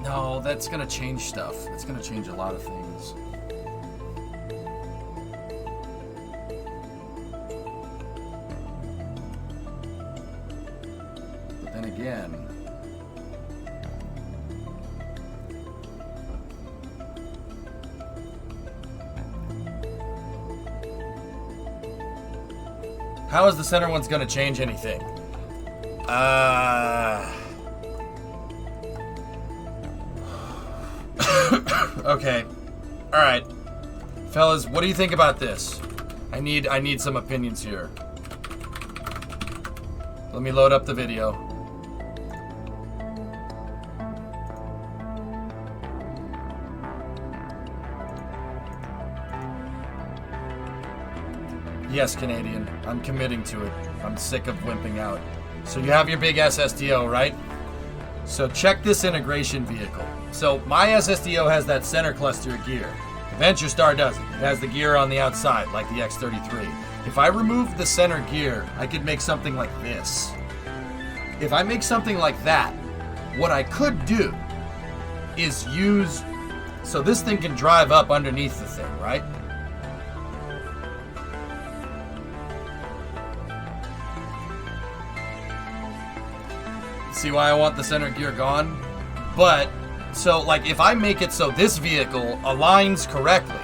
No, that's gonna change stuff. It's gonna change a lot of things. But then again, how is the center one's gonna change anything? Okay. Alright. Fellas, what do you think about this? I need some opinions here. Let me load up the video. Yes, Canadian. I'm committing to it. I'm sick of wimping out. So you have your big SSTO, right? So check this integration vehicle. So my SSTO has that center cluster gear. The Venture Star doesn't. It has the gear on the outside, like the X-33. If I remove the center gear, I could make something like this. If I make something like that, what I could do is use... So this thing can drive up underneath the thing, right? See why I want the center gear gone? But, so like if I make it so this vehicle aligns correctly,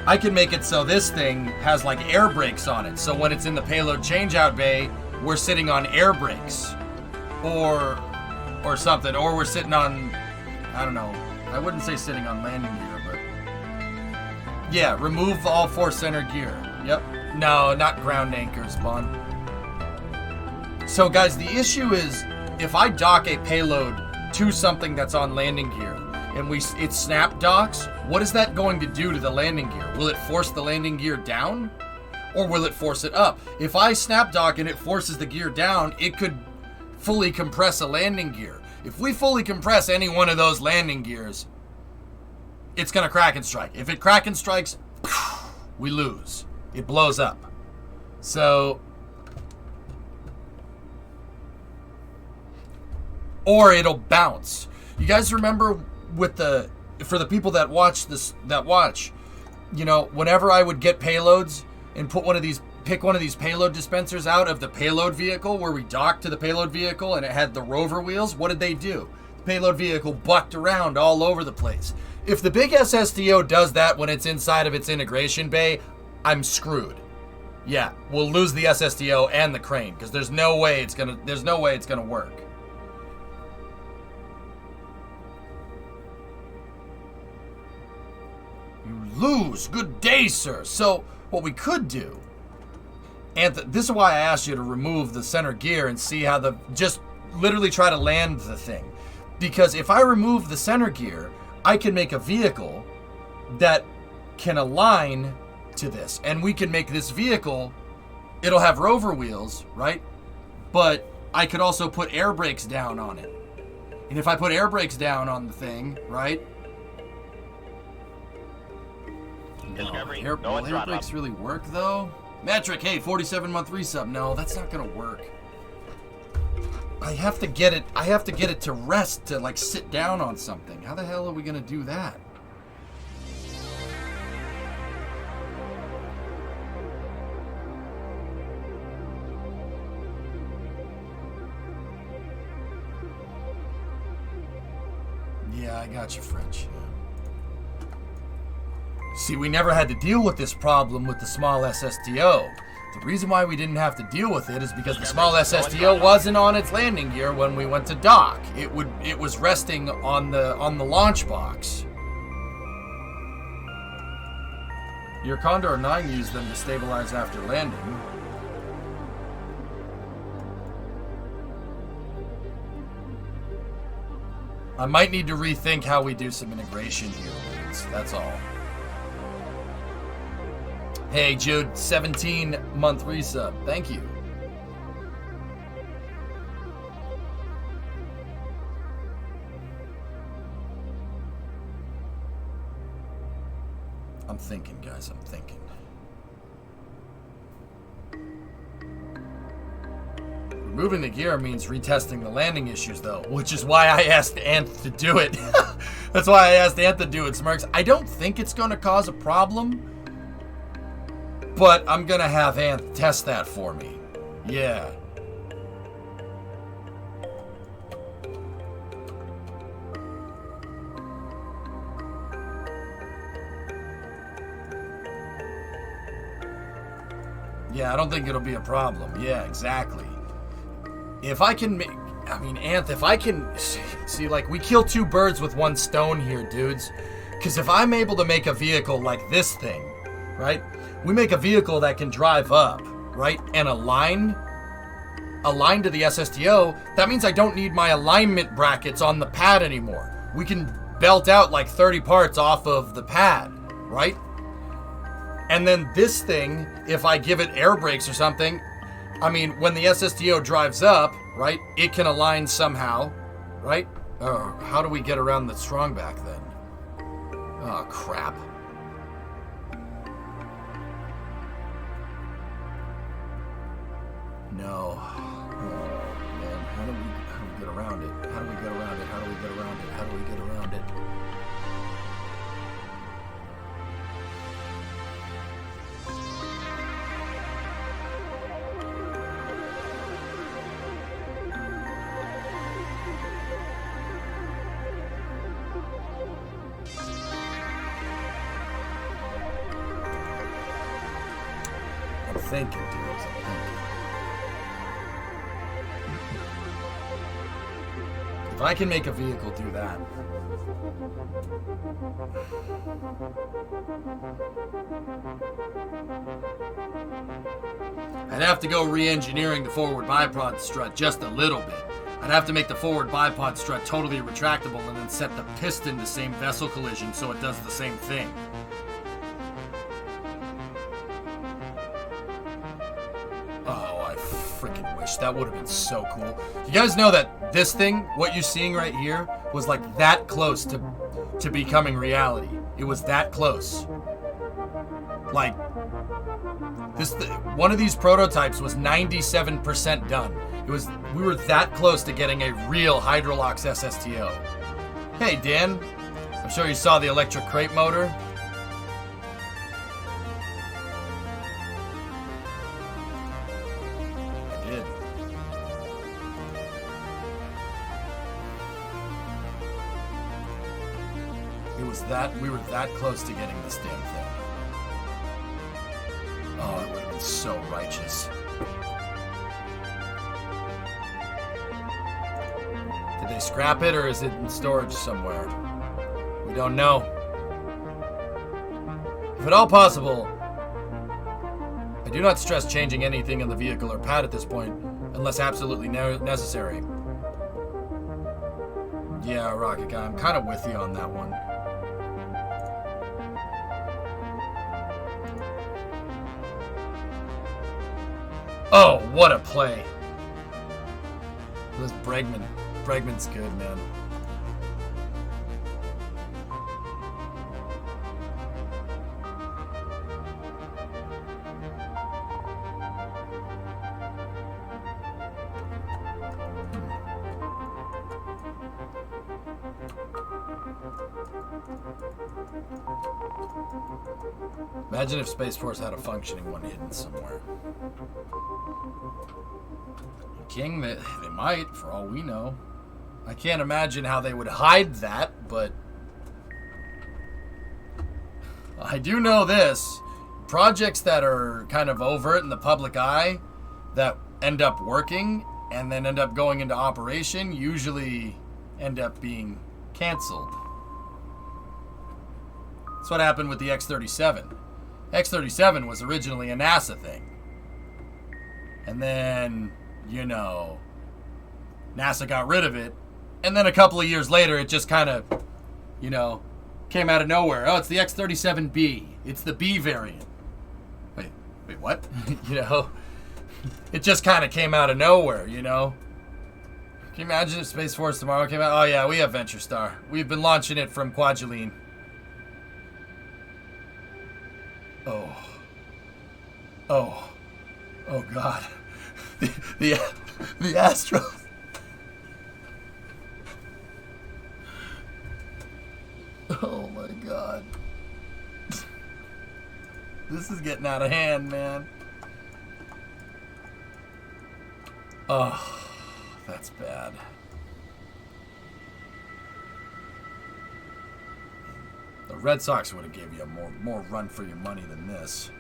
I can make it so this thing has like air brakes on it. So when it's in the payload changeout bay, we're sitting on air brakes or something. Or we're sitting on, I don't know. I wouldn't say sitting on landing gear, but yeah, remove all 4 center gear. Yep. No, not ground anchors, Bond. So guys, the issue is if I dock a payload to something that's on landing gear and it snap docks, what is that going to do to the landing gear? Will it force the landing gear down or will it force it up? If I snap dock and it forces the gear down, it could fully compress a landing gear. If we fully compress any one of those landing gears, it's going to crack and strike. If it crack and strikes, we lose. It blows up. So... or it'll bounce. You guys remember with for the people that watch this, you know, whenever I would get payloads and pick one of these payload dispensers out of the payload vehicle where we docked to the payload vehicle and it had the rover wheels, what did they do? The payload vehicle bucked around all over the place. If the big SSTO does that when it's inside of its integration bay, I'm screwed. Yeah, we'll lose the SSTO and the crane because there's no way it's gonna work. Lose. Good day, sir. So what we could do, and this is why I asked you to remove the center gear and see how just literally try to land the thing. Because if I remove the center gear, I can make a vehicle that can align to this. And we can make this vehicle, it'll have rover wheels, right? But I could also put air brakes down on it. And if I put air brakes down on the thing, right? Discovery, Will no air throttle brakes up. really work though? Metric, hey, 47-month resub. No, that's not gonna work. I have to get it to rest, to like sit down on something. How the hell are we gonna do that? Yeah, I got you, French. See, we never had to deal with this problem with the small SSTO. The reason why we didn't have to deal with it is because the small SSTO wasn't on its landing gear when we went to dock. It was resting on the launch box. Your Condor 9 used them to stabilize after landing. I might need to rethink how we do some integration here, dudes. That's all. Hey, Jude, 17-month resub. Thank you. I'm thinking, guys. I'm thinking. Removing the gear means retesting the landing issues, though, which is why I asked Anth to do it. That's why I asked Anth to do it, Smirks. I don't think it's going to cause a problem, but I'm going to have Anth test that for me. Yeah. Yeah, I don't think it'll be a problem. Yeah, exactly. If I can make... I mean, Anth, if I can... See, like, we kill two birds with one stone here, dudes. Because if I'm able to make a vehicle like this thing, right? We make a vehicle that can drive up, right? And align to the SSTO. That means I don't need my alignment brackets on the pad anymore. We can belt out like 30 parts off of the pad, right? And then this thing, if I give it air brakes or something... I mean, when the SSTO drives up, right, it can align somehow, right? Oh, how do we get around the strongback then? Oh, crap. No. Oh, man, how do we get around it? How do we get around it? How do we get around it? How do we get around it? Thinking, dudes, I'm thinking. If I can make a vehicle do that. I'd have to go re-engineering the forward bipod strut just a little bit. I'd have to make the forward bipod strut totally retractable and then set the piston to same vessel collision so it does the same thing. That would have been so cool. You guys know that this thing, what you're seeing right here, was like that close to becoming reality. It was that close. Like, one of these prototypes was 97% done. We were that close to getting a real Hydrolox SSTO. Hey, Dan. I'm sure you saw the electric crate motor. We were that close to getting this damn thing. Oh, it would have been so righteous. Did they scrap it or is it in storage somewhere? We don't know. If at all possible, I do not stress changing anything in the vehicle or pad at this point, unless absolutely necessary. Yeah, Rocket Guy, I'm kind of with you on that one. Oh, what a play. This Bregman's good, man. Imagine if Space Force had a functioning one hidden somewhere. King, they might, for all we know. I can't imagine how they would hide that, but I do know this. Projects that are kind of overt in the public eye that end up working and then end up going into operation usually end up being canceled. That's what happened with the X-37. X-37 was originally a NASA thing. And then, you know, NASA got rid of it. And then a couple of years later, it just kind of, you know, came out of nowhere. Oh, it's the X-37B. It's the B variant. Wait, what? You know, it just kind of came out of nowhere, you know. Can you imagine if Space Force tomorrow came out? Oh, yeah, we have Venture Star. We've been launching it from Kwajalein. Oh, God. The Astros. Oh, my God. This is getting out of hand, man. Oh, that's bad. The Red Sox would have gave you a more run for your money than this.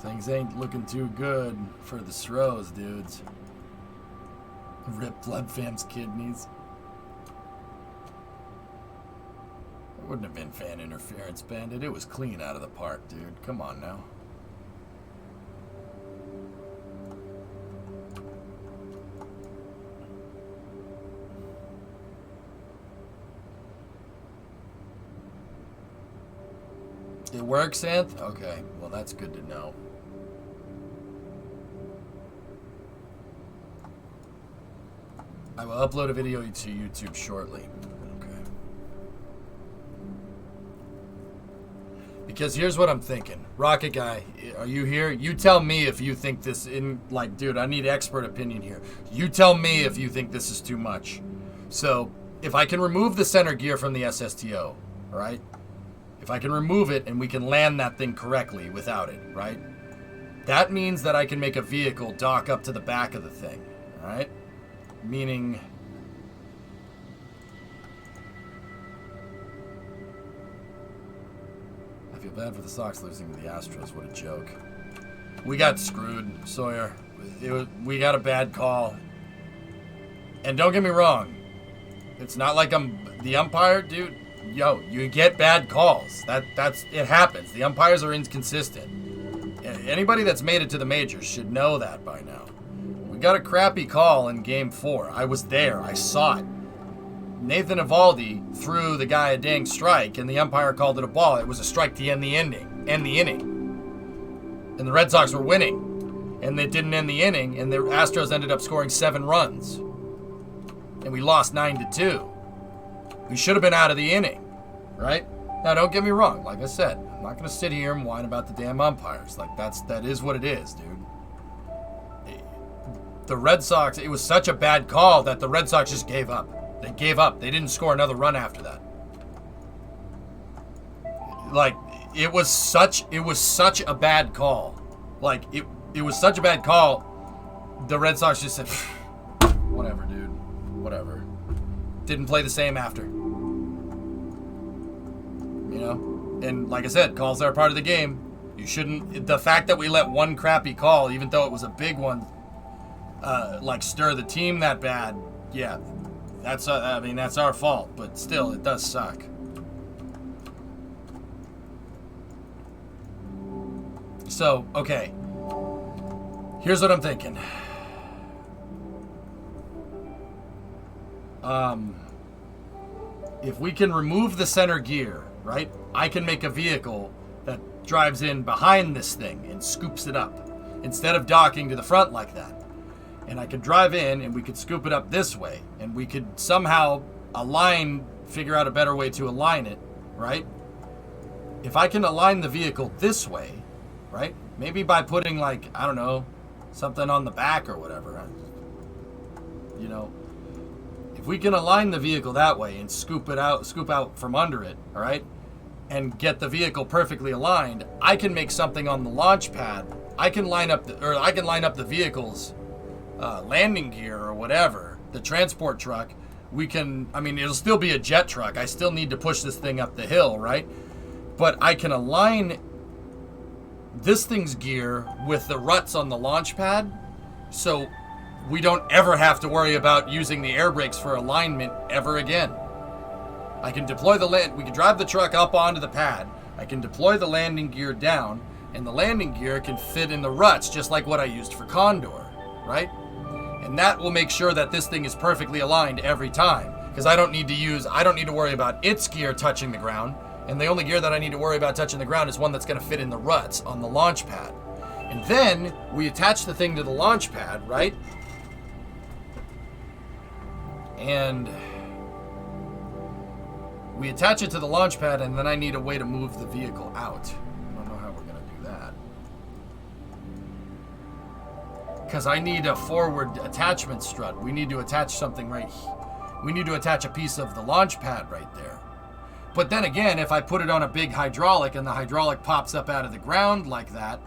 Things ain't looking too good for the Stros, dudes. Rip Blood Fam's kidneys. It wouldn't have been fan interference, Bandit. It was clean out of the park, dude. Come on now. It works, Anth? Okay, well that's good to know. I will upload a video to YouTube shortly. Okay. Because here's what I'm thinking. Rocket Guy, are you here? You tell me if you think this dude, I need expert opinion here. You tell me if you think this is too much. So, if I can remove the center gear from the SSTO, alright? If I can remove it and we can land that thing correctly without it, right? That means that I can make a vehicle dock up to the back of the thing, alright? Meaning, I feel bad for the Sox losing to the Astros. What a joke. We got screwed, Sawyer. We got a bad call. And don't get me wrong, it's not like I'm the umpire, dude. Yo, you get bad calls. That's it happens. The umpires are inconsistent. Anybody that's made it to the majors should know that by now. We got a crappy call in Game 4. I was there. I saw it. Nathan Eovaldi threw the guy a dang strike, and the umpire called it a ball. It was a strike to end the inning. And the Red Sox were winning. And they didn't end the inning, and the Astros ended up scoring 7 runs. And we lost 9-2. We should have been out of the inning, right? Now, don't get me wrong. Like I said, I'm not going to sit here and whine about the damn umpires. Like, that is what it is, dude. The Red Sox, it was such a bad call that the Red Sox just gave up. They gave up. They didn't score another run after that. Like, it was such a bad call. Like, it was such a bad call, the Red Sox just said, whatever, dude. Whatever. Didn't play the same after. You know? And like I said, calls are part of the game. You shouldn't... The fact that we let one crappy call, even though it was a big one, stir the team that bad, yeah, that's our fault, but still, it does suck. So, okay. Here's what I'm thinking. If we can remove the center gear, right, I can make a vehicle that drives in behind this thing and scoops it up instead of docking to the front like that. And I could drive in and we could scoop it up this way, and we could somehow figure out a better way to align it, right? If I can align the vehicle this way, right? Maybe by putting, like, I don't know, something on the back or whatever. You know, if we can align the vehicle that way and scoop out from under it, all right, and get the vehicle perfectly aligned, I can make something on the launch pad. I can line up the vehicle's landing gear or whatever, the transport truck. It'll still be a jet truck. I still need to push this thing up the hill, right? But I can align this thing's gear with the ruts on the launch pad, so we don't ever have to worry about using the air brakes for alignment ever again. I can deploy we can drive the truck up onto the pad. I can deploy the landing gear down, and the landing gear can fit in the ruts just like what I used for Condor, right? And that will make sure that this thing is perfectly aligned every time, because I don't need to worry about its gear touching the ground, and the only gear that I need to worry about touching the ground is one that's going to fit in the ruts on the launch pad. And then we attach the thing to the launch pad, right? And we attach it to the launch pad, and then I need a way to move the vehicle out. I don't know how we're going to do that. Because I need a forward attachment strut. We need to attach something right here. We need to attach a piece of the launch pad right there. But then again, if I put it on a big hydraulic and the hydraulic pops up out of the ground like that,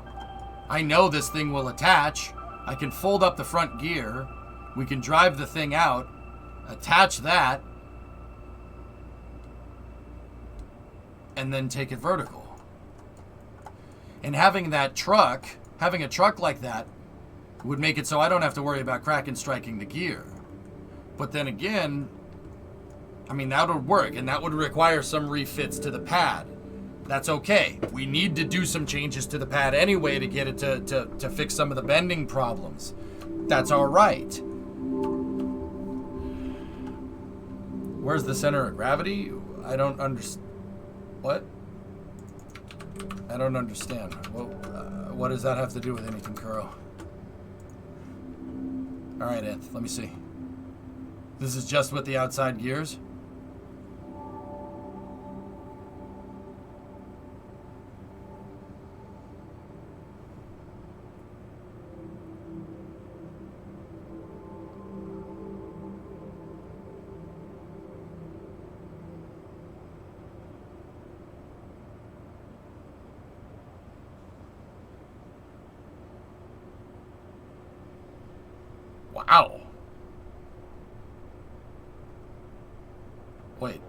I know this thing will attach. I can fold up the front gear. We can drive the thing out, attach that, and then take it vertical. And having a truck like that would make it so I don't have to worry about cracking striking the gear. But then again, that would work, and that would require some refits to the pad. That's okay. We need to do some changes to the pad anyway to get it to fix some of the bending problems. That's all right. Where's the center of gravity? I don't understand. What? I don't understand. What does that have to do with anything, Kuro? All right, Anth, let me see. This is just with the outside gears? Wow. Wait.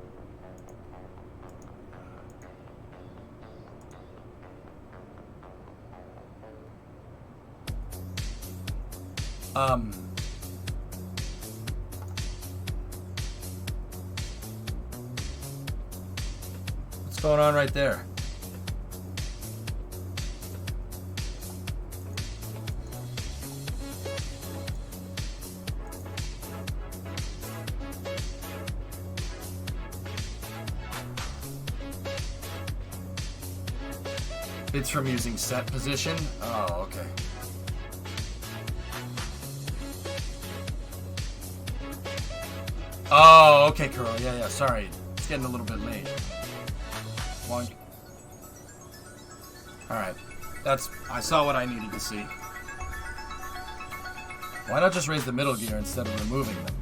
What's going on right there? It's from using set position? Oh, okay. Oh, okay, Kuro. Yeah, sorry. It's getting a little bit late. Boink. Alright. I saw what I needed to see. Why not just raise the middle gear instead of removing them?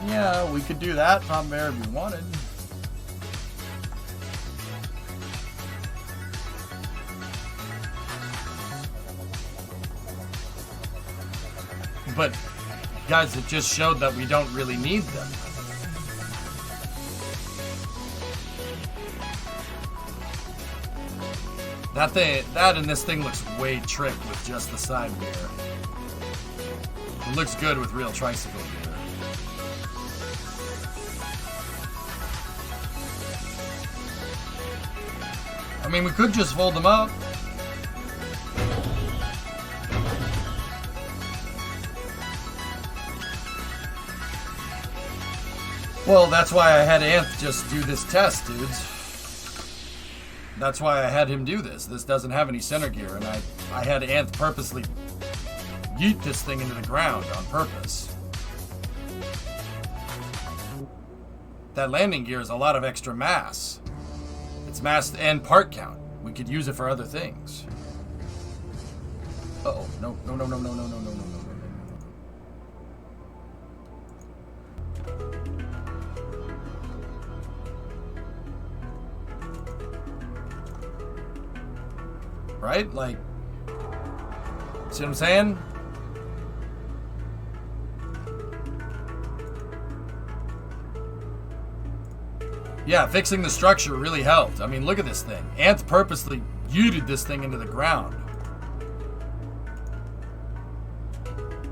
Yeah, we could do that, Tom Bear, if you wanted. But, guys, it just showed that we don't really need them. That and this thing looks way tricked with just the side gear. It looks good with real tricycle gear. I mean, we could just fold them up. Well, that's why I had Anth just do this test, dudes. That's why I had him do this. This doesn't have any center gear, and I had Anth purposely yeet this thing into the ground on purpose. That landing gear is a lot of extra mass. It's mass and part count. We could use it for other things. Uh-oh. No. Right? Like, see what I'm saying? Yeah, fixing the structure really helped. I mean, look at this thing. Anth purposely yeeted this thing into the ground.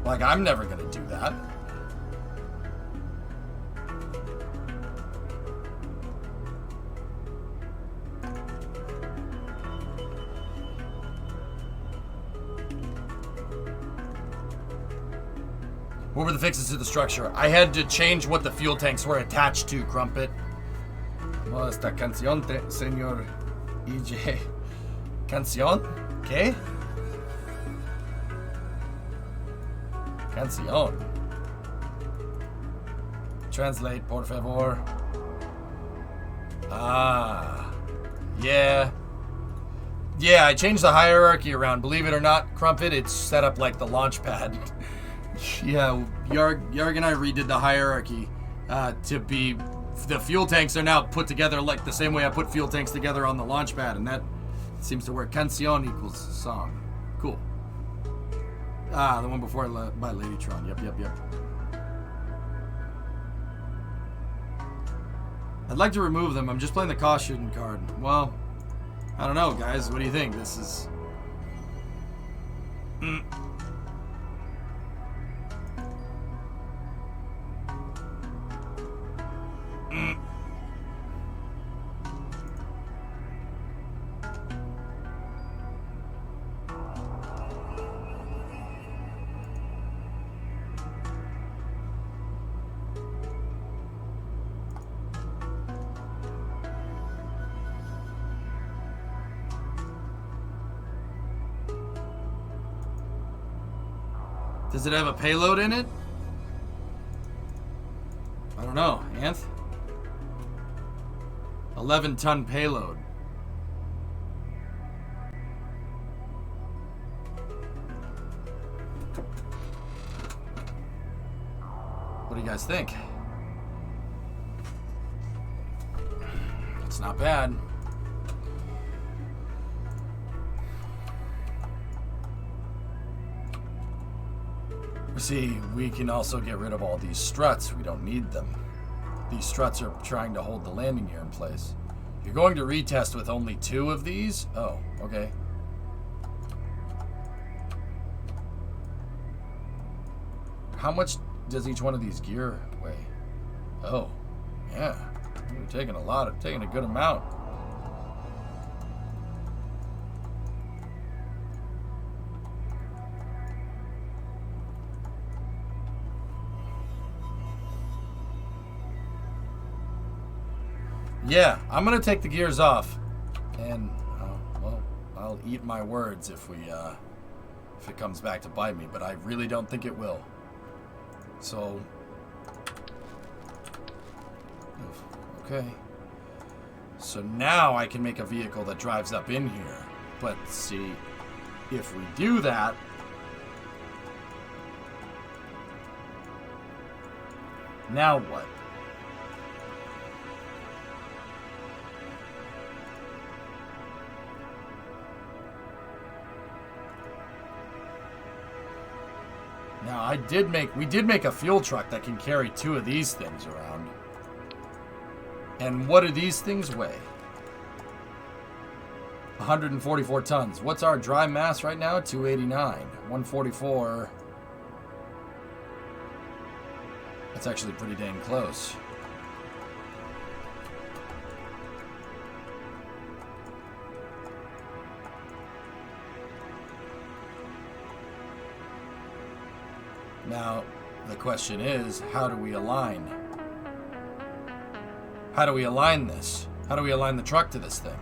Like, I'm never gonna do that. What were the fixes to the structure? I had to change what the fuel tanks were attached to, Crumpet. Oh, esta canción, señor EJ. ¿Canción? ¿Qué? Canción. Translate, por favor. Ah. Yeah. Yeah, I changed the hierarchy around. Believe it or not, Crumpet, it's set up like the launch pad. Yeah, Yarg and I redid the hierarchy to be... The fuel tanks are now put together like the same way I put fuel tanks together on the launch pad, and that seems to work. Canción equals song. Cool. Ah, the one before by Ladytron. Yep. I'd like to remove them. I'm just playing the caution card. Well, I don't know, guys. What do you think? This is... Does it have a payload in it? I don't know. Anth? 11-ton payload. What do you guys think? It's not bad. See, we can also get rid of all these struts. We don't need them. These struts are trying to hold the landing gear in place. You're going to retest with only 2 of these? Oh, okay. How much does each one of these gear weigh? Oh, yeah. We're taking a good amount. Yeah, I'm gonna take the gears off, and well, I'll eat my words if it comes back to bite me, but I really don't think it will. So, okay. So now I can make a vehicle that drives up in here. But see, if we do that, now what? Now we did make a fuel truck that can carry 2 of these things around. And what do these things weigh? 144 tons. What's our dry mass right now? 289. 144. That's actually pretty dang close. Now, the question is, how do we align? How do we align this? How do we align the truck to this thing?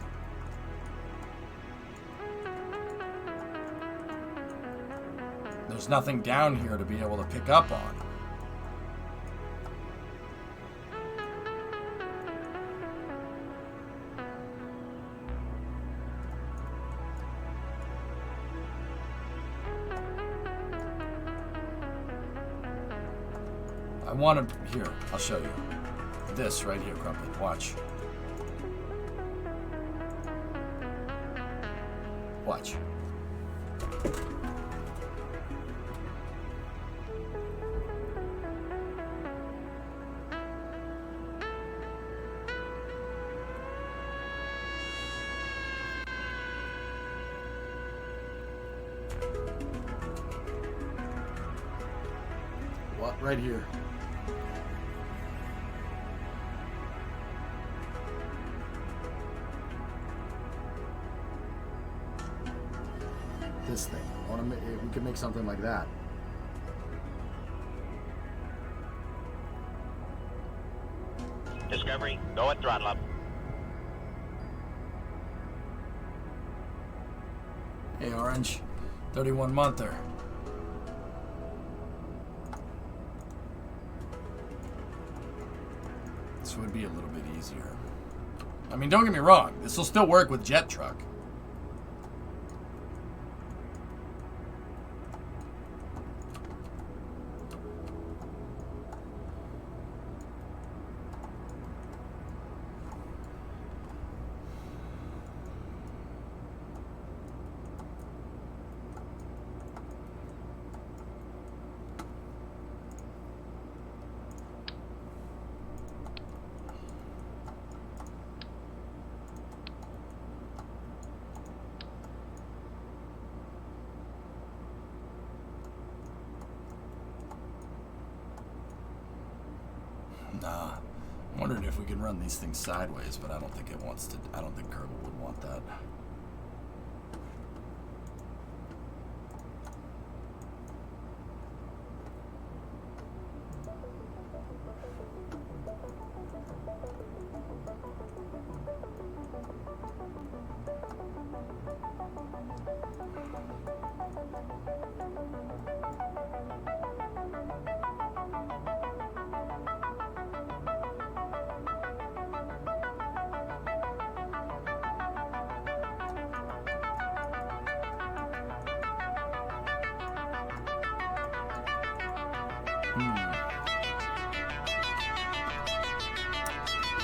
There's nothing down here to be able to pick up on. I want to... Here, I'll show you. This right here, Crumpet. Watch. Watch. What? Right here. This thing. I want to. We could make something like that. Discovery, go at throttle up. Hey, Orange. 31-monther. This would be a little bit easier. I mean, don't get me wrong. This will still work with Jet Truck. Nah, I'm wondering if we can run these things sideways, but I don't think it wants to. I don't think Kerbal would want that.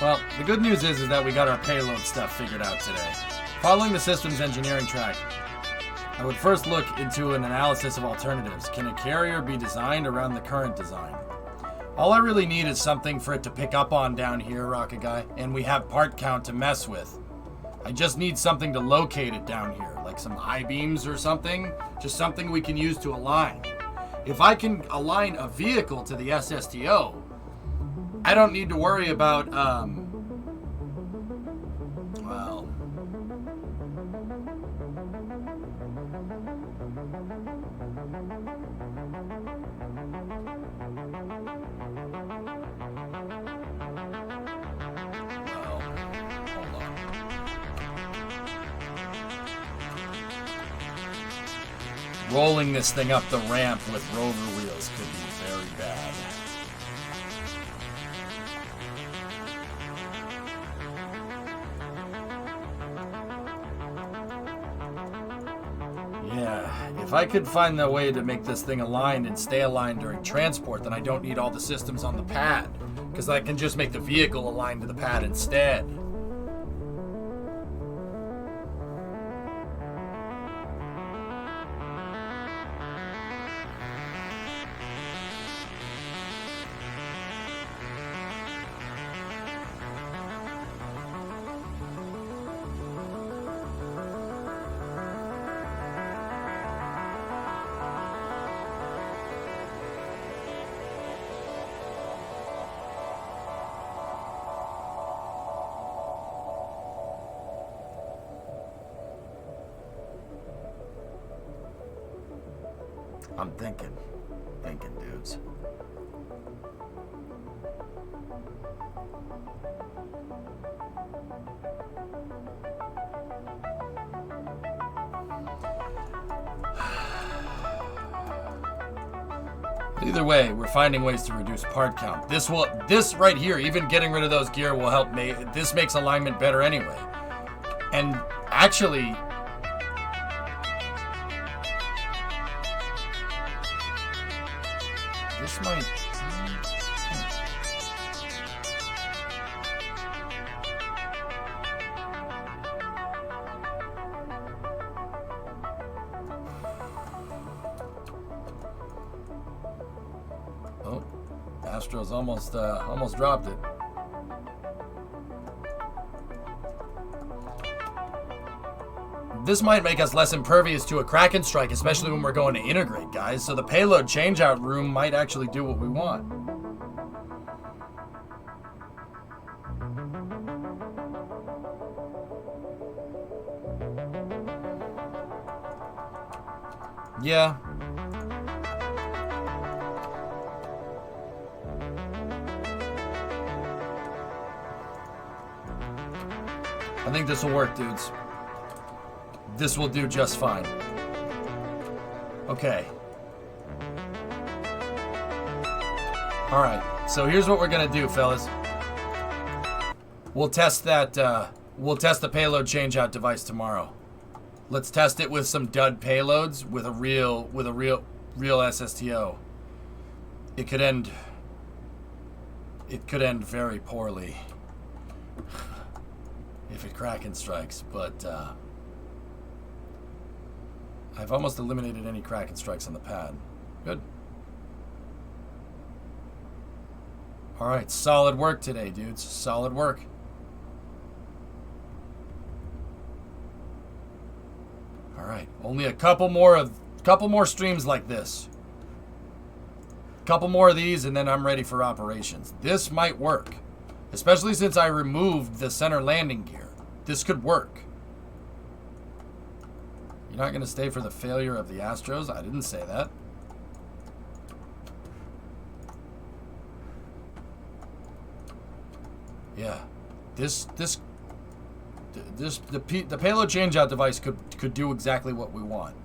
Well, the good news is that we got our payload stuff figured out today. Following the systems engineering track, I would first look into an analysis of alternatives. Can a carrier be designed around the current design? All I really need is something for it to pick up on down here, Rocket Guy, and we have part count to mess with. I just need something to locate it down here, like some I-beams or something, just something we can use to align. If I can align a vehicle to the SSTO, I don't need to worry about, well... hold on. Rolling this thing up the ramp with rover wheels could be very bad. If I could find a way to make this thing aligned and stay aligned during transport, then I don't need all the systems on the pad, because I can just make the vehicle aligned to the pad instead. I'm thinking, dudes. Either way, we're finding ways to reduce part count. This right here, even getting rid of those gear will help this makes alignment better anyway. And actually, this might... Oh, Astro's almost dropped it. This might make us less impervious to a Kraken strike, especially when we're going to integrate, guys. So the payload changeout room might actually do what we want. Yeah. I think this will work, dudes. This will do just fine. Okay. Alright, so here's what we're gonna do, fellas. We'll test that, we'll test the payload changeout device tomorrow. Let's test it with some dud payloads with a real SSTO. It could end very poorly if it Kraken strikes, but I've almost eliminated any Kraken strikes on the pad. Good. Alright, solid work today, dudes. Solid work. Alright, only a couple more streams like this. Couple more of these and then I'm ready for operations. This might work. Especially since I removed the center landing gear. This could work. You're not going to stay for the failure of the Astros? I didn't say that. Yeah. The payload changeout device could do exactly what we want.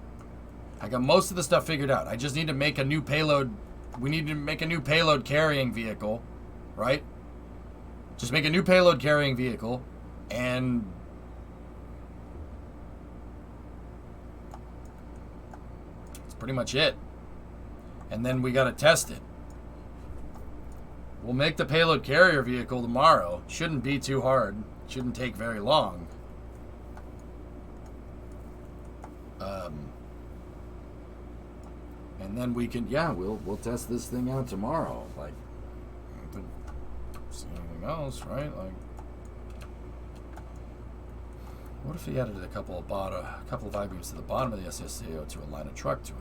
I got most of the stuff figured out. I just need to make a new payload. We need to make a new payload carrying vehicle, right? Just make a new payload carrying vehicle, and that's pretty much it. And then we got to test it. We'll make the payload carrier vehicle tomorrow. Shouldn't be too hard. Shouldn't take very long. And then we can, yeah, we'll test this thing out tomorrow. Like, see anything else, right? Like, what if he added a couple of I-beams to the bottom of the SSCO to align a truck to it?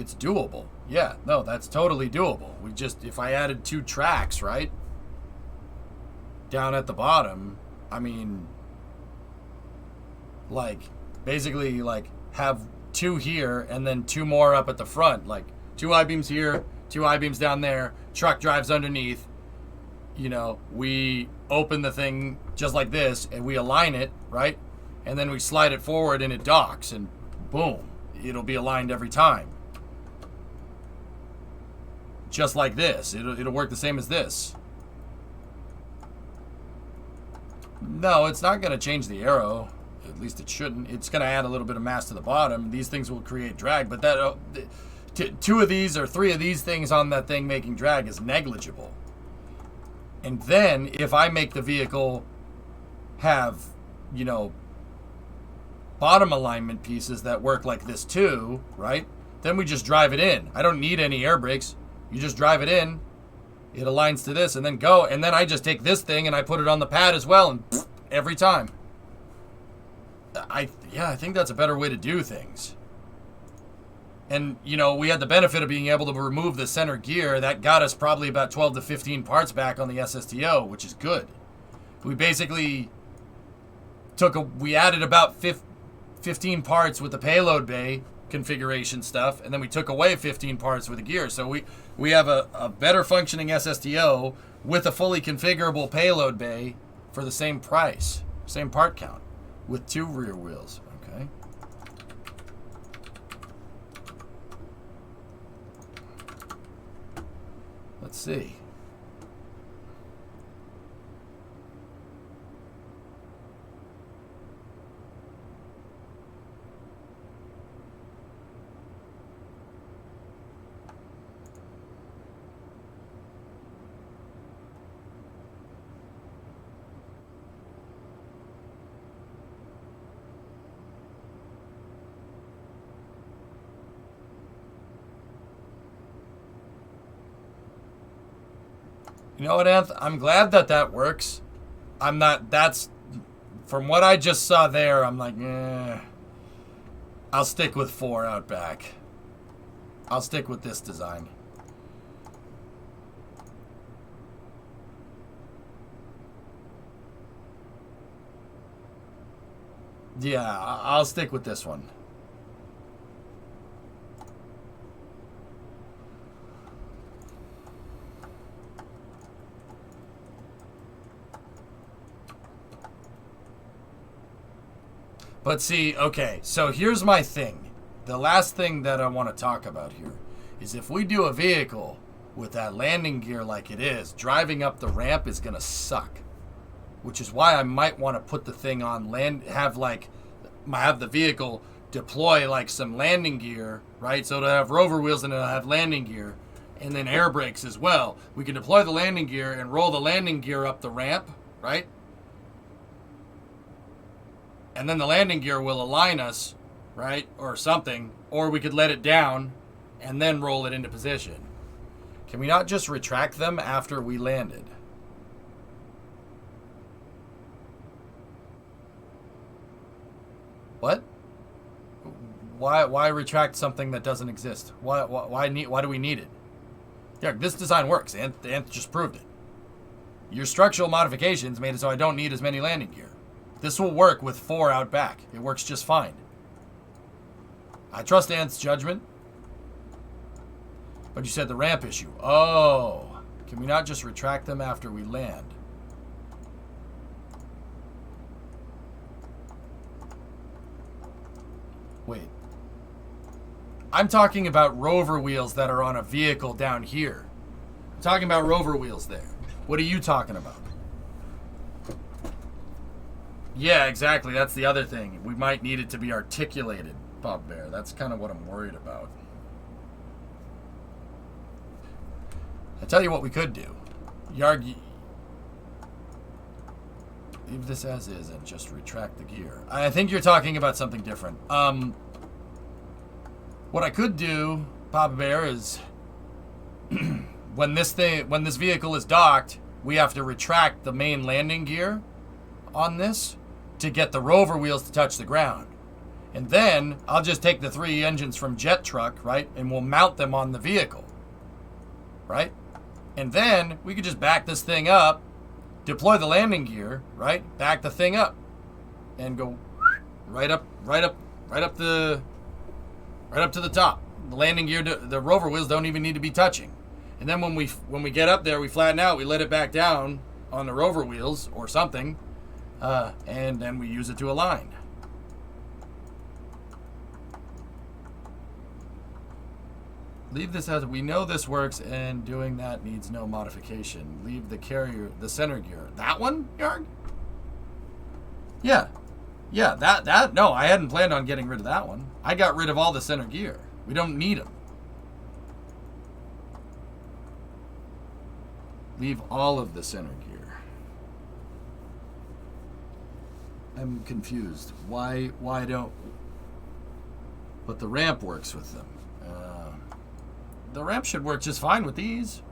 It's doable. Yeah, no, that's totally doable. We just, if I added 2 tracks, right, down at the bottom, I mean, like, basically, like, have 2 here and then 2 more up at the front. Like, 2 I-beams here, 2 I-beams down there, truck drives underneath. You know, we open the thing just like this and we align it, right? And then we slide it forward and it docks and boom, it'll be aligned every time. Just like this. It'll work the same as this. No, it's not going to change the arrow. At least it shouldn't. It's going to add a little bit of mass to the bottom. These things will create drag, but that 2 of these or 3 of these things on that thing making drag is negligible. And then if I make the vehicle have, you know, bottom alignment pieces that work like this too, right? Then we just drive it in. I don't need any air brakes. You just drive it in. It aligns to this and then go. And then I just take this thing and I put it on the pad as well, and every time. I think that's a better way to do things. And, you know, we had the benefit of being able to remove the center gear. That got us probably about 12 to 15 parts back on the SSTO, which is good. We basically we added about 15 parts with the payload bay configuration stuff, and then we took away 15 parts with the gear. So we have a better functioning SSTO with a fully configurable payload bay for the same price, same part count, with 2 rear wheels. Okay. Let's see. You know what, Anth? I'm glad that that works. I'm not, that's, from what I just saw there, I'm like, I'll stick with 4 out back. I'll stick with this design. Yeah, I'll stick with this one. But see, okay, so here's my thing. The last thing that I want to talk about here is if we do a vehicle with that landing gear like it is, driving up the ramp is going to suck. Which is why I might want to put the thing on land, have the vehicle deploy like some landing gear, right? So it'll have rover wheels and it'll have landing gear and then air brakes as well. We can deploy the landing gear and roll the landing gear up the ramp, right? And then the landing gear will align us, right? Or something. Or we could let it down and then roll it into position. Can we not just retract them after we landed? What? Why retract something that doesn't exist? Why do we need it? Yeah, this design works. Anth just proved it. Your structural modifications made it so I don't need as many landing gear. This will work with 4 out back. It works just fine. I trust Anth's judgment. But you said the ramp issue. Oh. Can we not just retract them after we land? Wait. I'm talking about rover wheels that are on a vehicle down here. I'm talking about rover wheels there. What are you talking about? Yeah, exactly. That's the other thing. We might need it to be articulated, Bob Bear. That's kind of what I'm worried about. I tell you what we could do. Yarg, leave this as is and just retract the gear. I think you're talking about something different. What I could do, Papa Bear, is when this vehicle is docked, we have to retract the main landing gear on this to get the rover wheels to touch the ground. And then I'll just take the 3 engines from Jet Truck, right? And we'll mount them on the vehicle, right? And then we could just back this thing up, deploy the landing gear, right? Back the thing up and go right up to the top. The landing gear, the rover wheels don't even need to be touching. And then when we get up there, we flatten out, we let it back down on the rover wheels or something, and then we use it to align. Leave this as we know this works, and doing that needs no modification. Leave the carrier, the center gear. That one, Yarg? Yeah. Yeah, that, no, I hadn't planned on getting rid of that one. I got rid of all the center gear. We don't need them. Leave all of the center gear. I'm confused. Why don't... But the ramp works with them. The ramp should work just fine with these.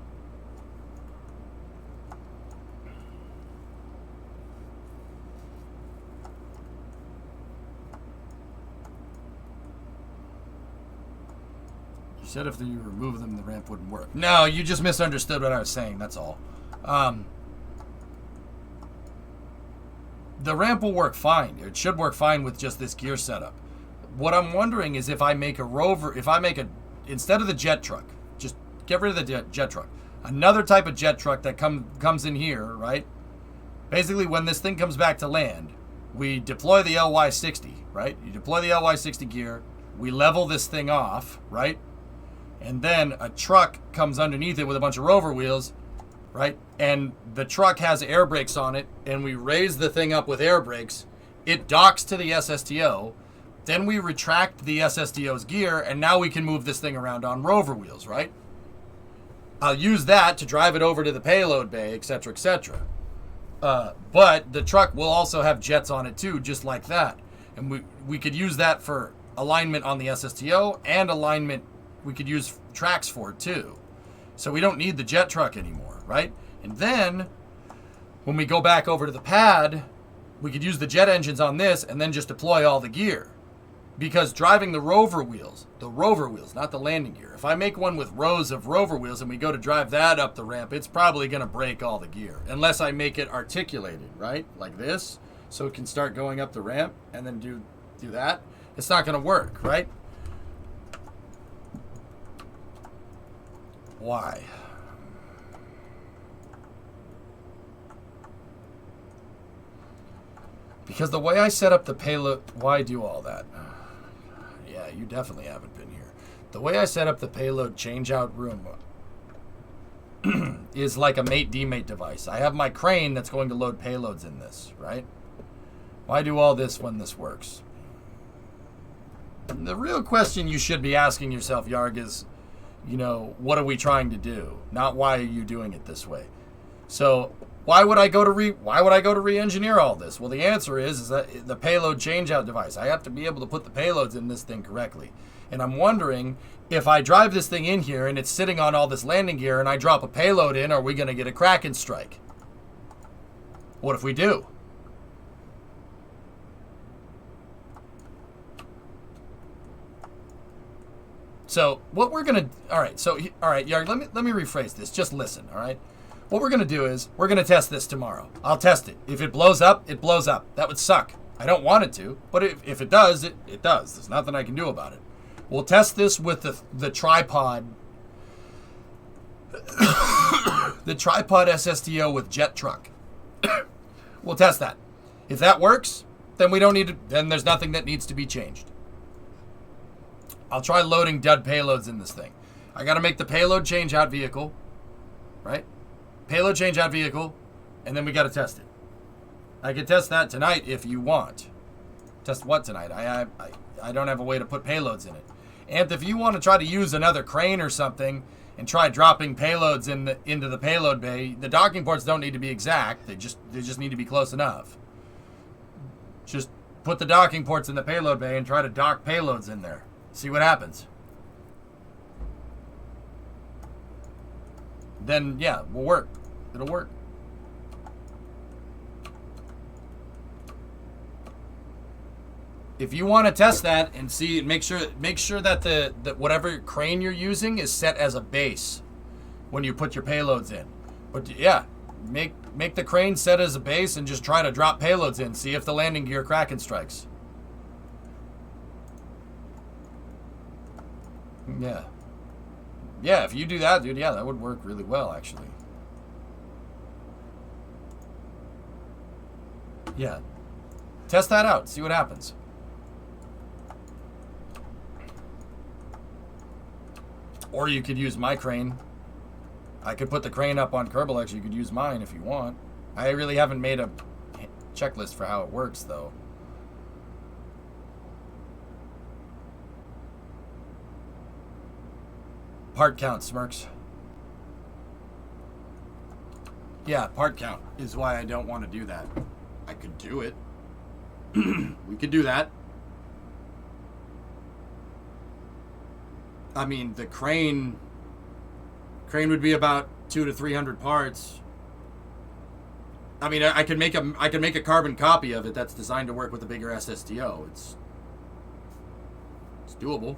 You said if you remove them, the ramp wouldn't work. No, you just misunderstood what I was saying, that's all. The ramp will work fine. It should work fine with just this gear setup. What I'm wondering is if I make a rover, instead of the jet truck, just get rid of the jet truck. Another type of jet truck that comes in here, right? Basically, when this thing comes back to land, we deploy the LY60, right? You deploy the LY60 gear, we level this thing off, right? And then a truck comes underneath it with a bunch of rover wheels, right? And the truck has air brakes on it, and we raise the thing up with air brakes. It docks to the SSTO. Then we retract the SSTO's gear, and now we can move this thing around on rover wheels, right? I'll use that to drive it over to the payload bay, etc., etc. But the truck will also have jets on it too, just like that. And we could use that for alignment on the SSTO, and alignment, we could use tracks for it too. So we don't need the jet truck anymore, right? And then, when we go back over to the pad, we could use the jet engines on this and then just deploy all the gear. Because driving the rover wheels, not the landing gear. If I make one with rows of rover wheels and we go to drive that up the ramp, it's probably going to break all the gear. Unless I make it articulated, right? Like this. So it can start going up the ramp and then do that. It's not going to work, right? Why? Because the way I set up the payload... Why do all that? Yeah, you definitely haven't been here. The way I set up the payload change-out room is like a mate-demate device. I have my crane that's going to load payloads in this, right? Why do all this when this works? The real question you should be asking yourself, Yarg, is, you know, what are we trying to do? Not why are you doing it this way? So... Why would I go to re-engineer all this? Well, the answer is that the payload change-out device. I have to be able to put the payloads in this thing correctly. And I'm wondering, if I drive this thing in here and it's sitting on all this landing gear and I drop a payload in, are we going to get a Kraken strike? What if we do? So, what we're going to... All right, Yarg, let me rephrase this. Just listen, all right? What we're going to do is, we're going to test this tomorrow. I'll test it. If it blows up, it blows up. That would suck. I don't want it to, but if it does, it does. There's nothing I can do about it. We'll test this with the tripod. The tripod SSTO with jet truck. We'll test that. If that works, then we don't need to, then there's nothing that needs to be changed. I'll try loading dud payloads in this thing. I got to make the payload change-out vehicle, right? Payload change-out vehicle, and then we got to test it. I can test that tonight if you want. Test what tonight? I don't have a way to put payloads in it. And if you want to try to use another crane or something and try dropping payloads into the payload bay, the docking ports don't need to be exact. They just need to be close enough. Just put the docking ports in the payload bay and try to dock payloads in there. See what happens. Then, yeah, will work. It'll work. If you want to test that and see, make sure that the whatever crane you're using is set as a base when you put your payloads in. But yeah, make the crane set as a base and just try to drop payloads in. See if the landing gear Kraken strikes. Yeah. Yeah, if you do that, dude, yeah, that would work really well, actually. Yeah. Test that out. See what happens. Or you could use my crane. I could put the crane up on Kerbalex. You could use mine if you want. I really haven't made a checklist for how it works, though. Part count, Smirks. Yeah, part count is why I don't want to do that. I could do it. We could do that. I mean, the crane would be about 200 to 300 parts. I mean, I could make a carbon copy of it that's designed to work with a bigger SSTO. It's doable.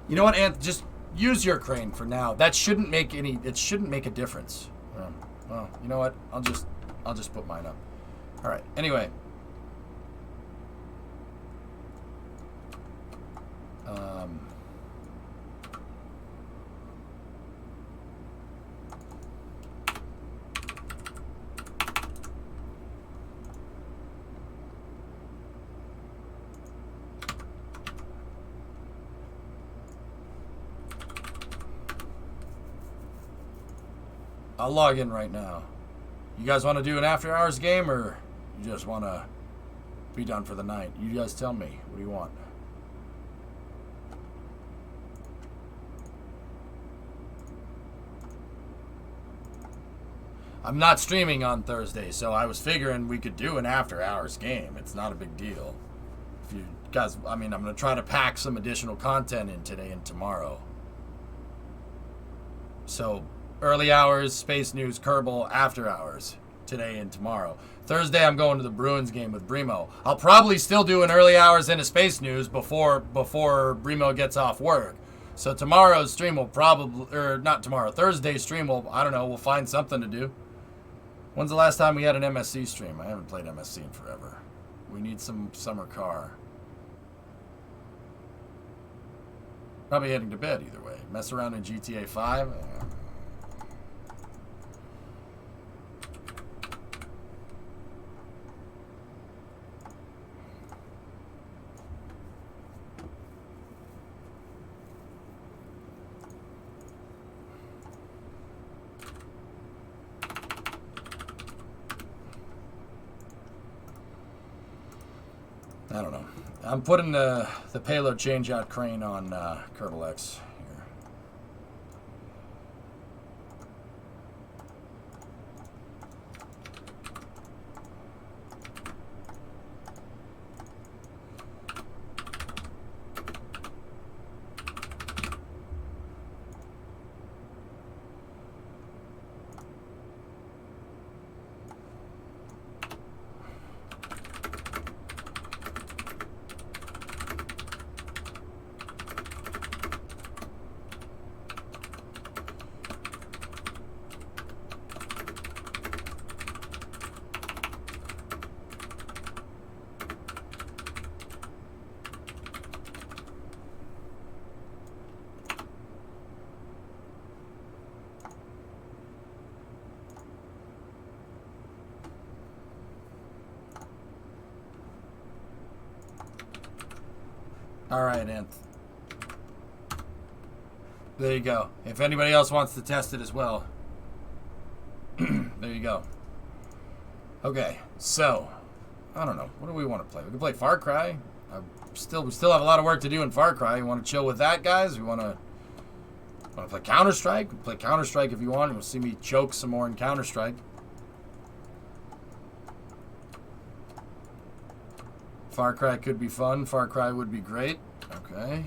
You know what, Ant? Just use your crane for now. That shouldn't make any. It shouldn't make a difference. Well, you know what? I'll just put mine up. All right. Anyway. I'll log in right now. You guys want to do an after hours game, or you just want to be done for the night? You guys tell me. What do you want? I'm not streaming on Thursday, so I was figuring we could do an after hours game. It's not a big deal. If you guys, I mean, I'm going to try to pack some additional content in today and tomorrow. So, early hours, Space News, Kerbal, after hours, today and tomorrow. Thursday, I'm going to the Bruins game with Brimo. I'll probably still do an early hours and a Space News before Brimo gets off work. So tomorrow's stream will probably, or not tomorrow, Thursday's stream will, I don't know, we'll find something to do. When's the last time we had an MSC stream? I haven't played MSC in forever. We need some summer car. Probably heading to bed either way. Mess around in GTA 5. I don't know. I'm putting the payload change-out crane on Kerbal X here. All right, Anth. There you go. If anybody else wants to test it as well, there you go. Okay, so I don't know. What do we want to play? We can play Far Cry. We still have a lot of work to do in Far Cry. You want to chill with that, guys? We want to play Counter Strike? We can play Counter Strike if you want. You'll see me choke some more in Counter Strike. Far Cry could be fun. Far Cry would be great. Okay.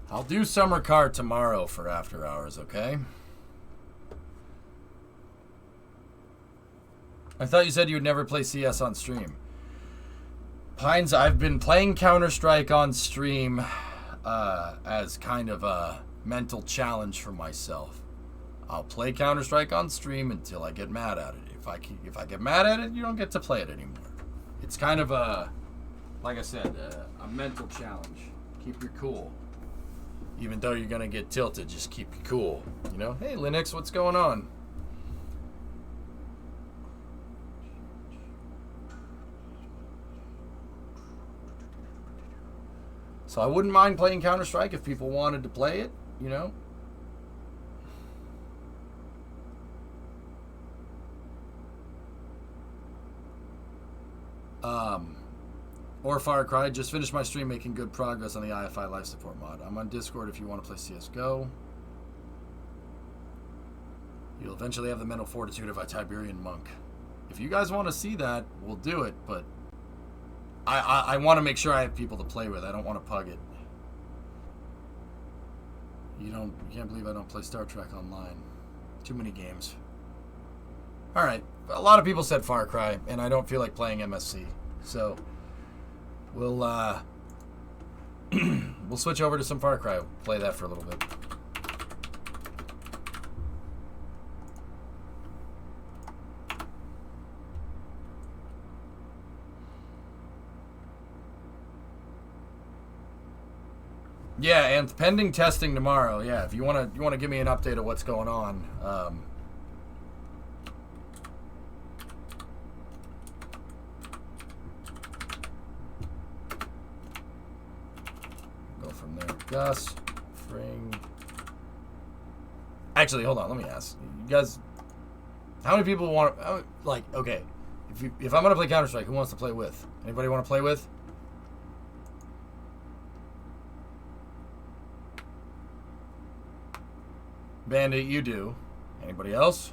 I'll do Summer Car tomorrow for after hours, okay? I thought you said you would never play CS on stream. Pines, I've been playing Counter-Strike on stream as kind of a mental challenge for myself. I'll play Counter-Strike on stream until I get mad at it. If I get mad at it, you don't get to play it anymore. It's kind of a, like I said, a mental challenge. Keep your cool. Even though you're going to get tilted, just keep your cool. You know, hey, Linux, what's going on? So I wouldn't mind playing Counter-Strike if people wanted to play it, you know. Or Far Cry. Just finished my stream making good progress on the IFI life support mod. I'm on Discord if you want to play CSGO. You'll eventually have the mental fortitude of a Tiberian monk. If you guys want to see that, we'll do it, but I want to make sure I have people to play with. I don't want to pug it. You can't believe I don't play Star Trek online. Too many games. Alright. A lot of people said Far Cry, and I don't feel like playing MSC. So we'll we'll switch over to some Far Cry. We'll play that for a little bit. Yeah, and pending testing tomorrow. Yeah, if you wanna give me an update of what's going on. Go from there. Gus, Fring. Actually, hold on. Let me ask you guys. How many people want? Like, okay, if I'm gonna play Counter Strike, who wants to play with? Anybody want to play with? Bandit, you do. Anybody else?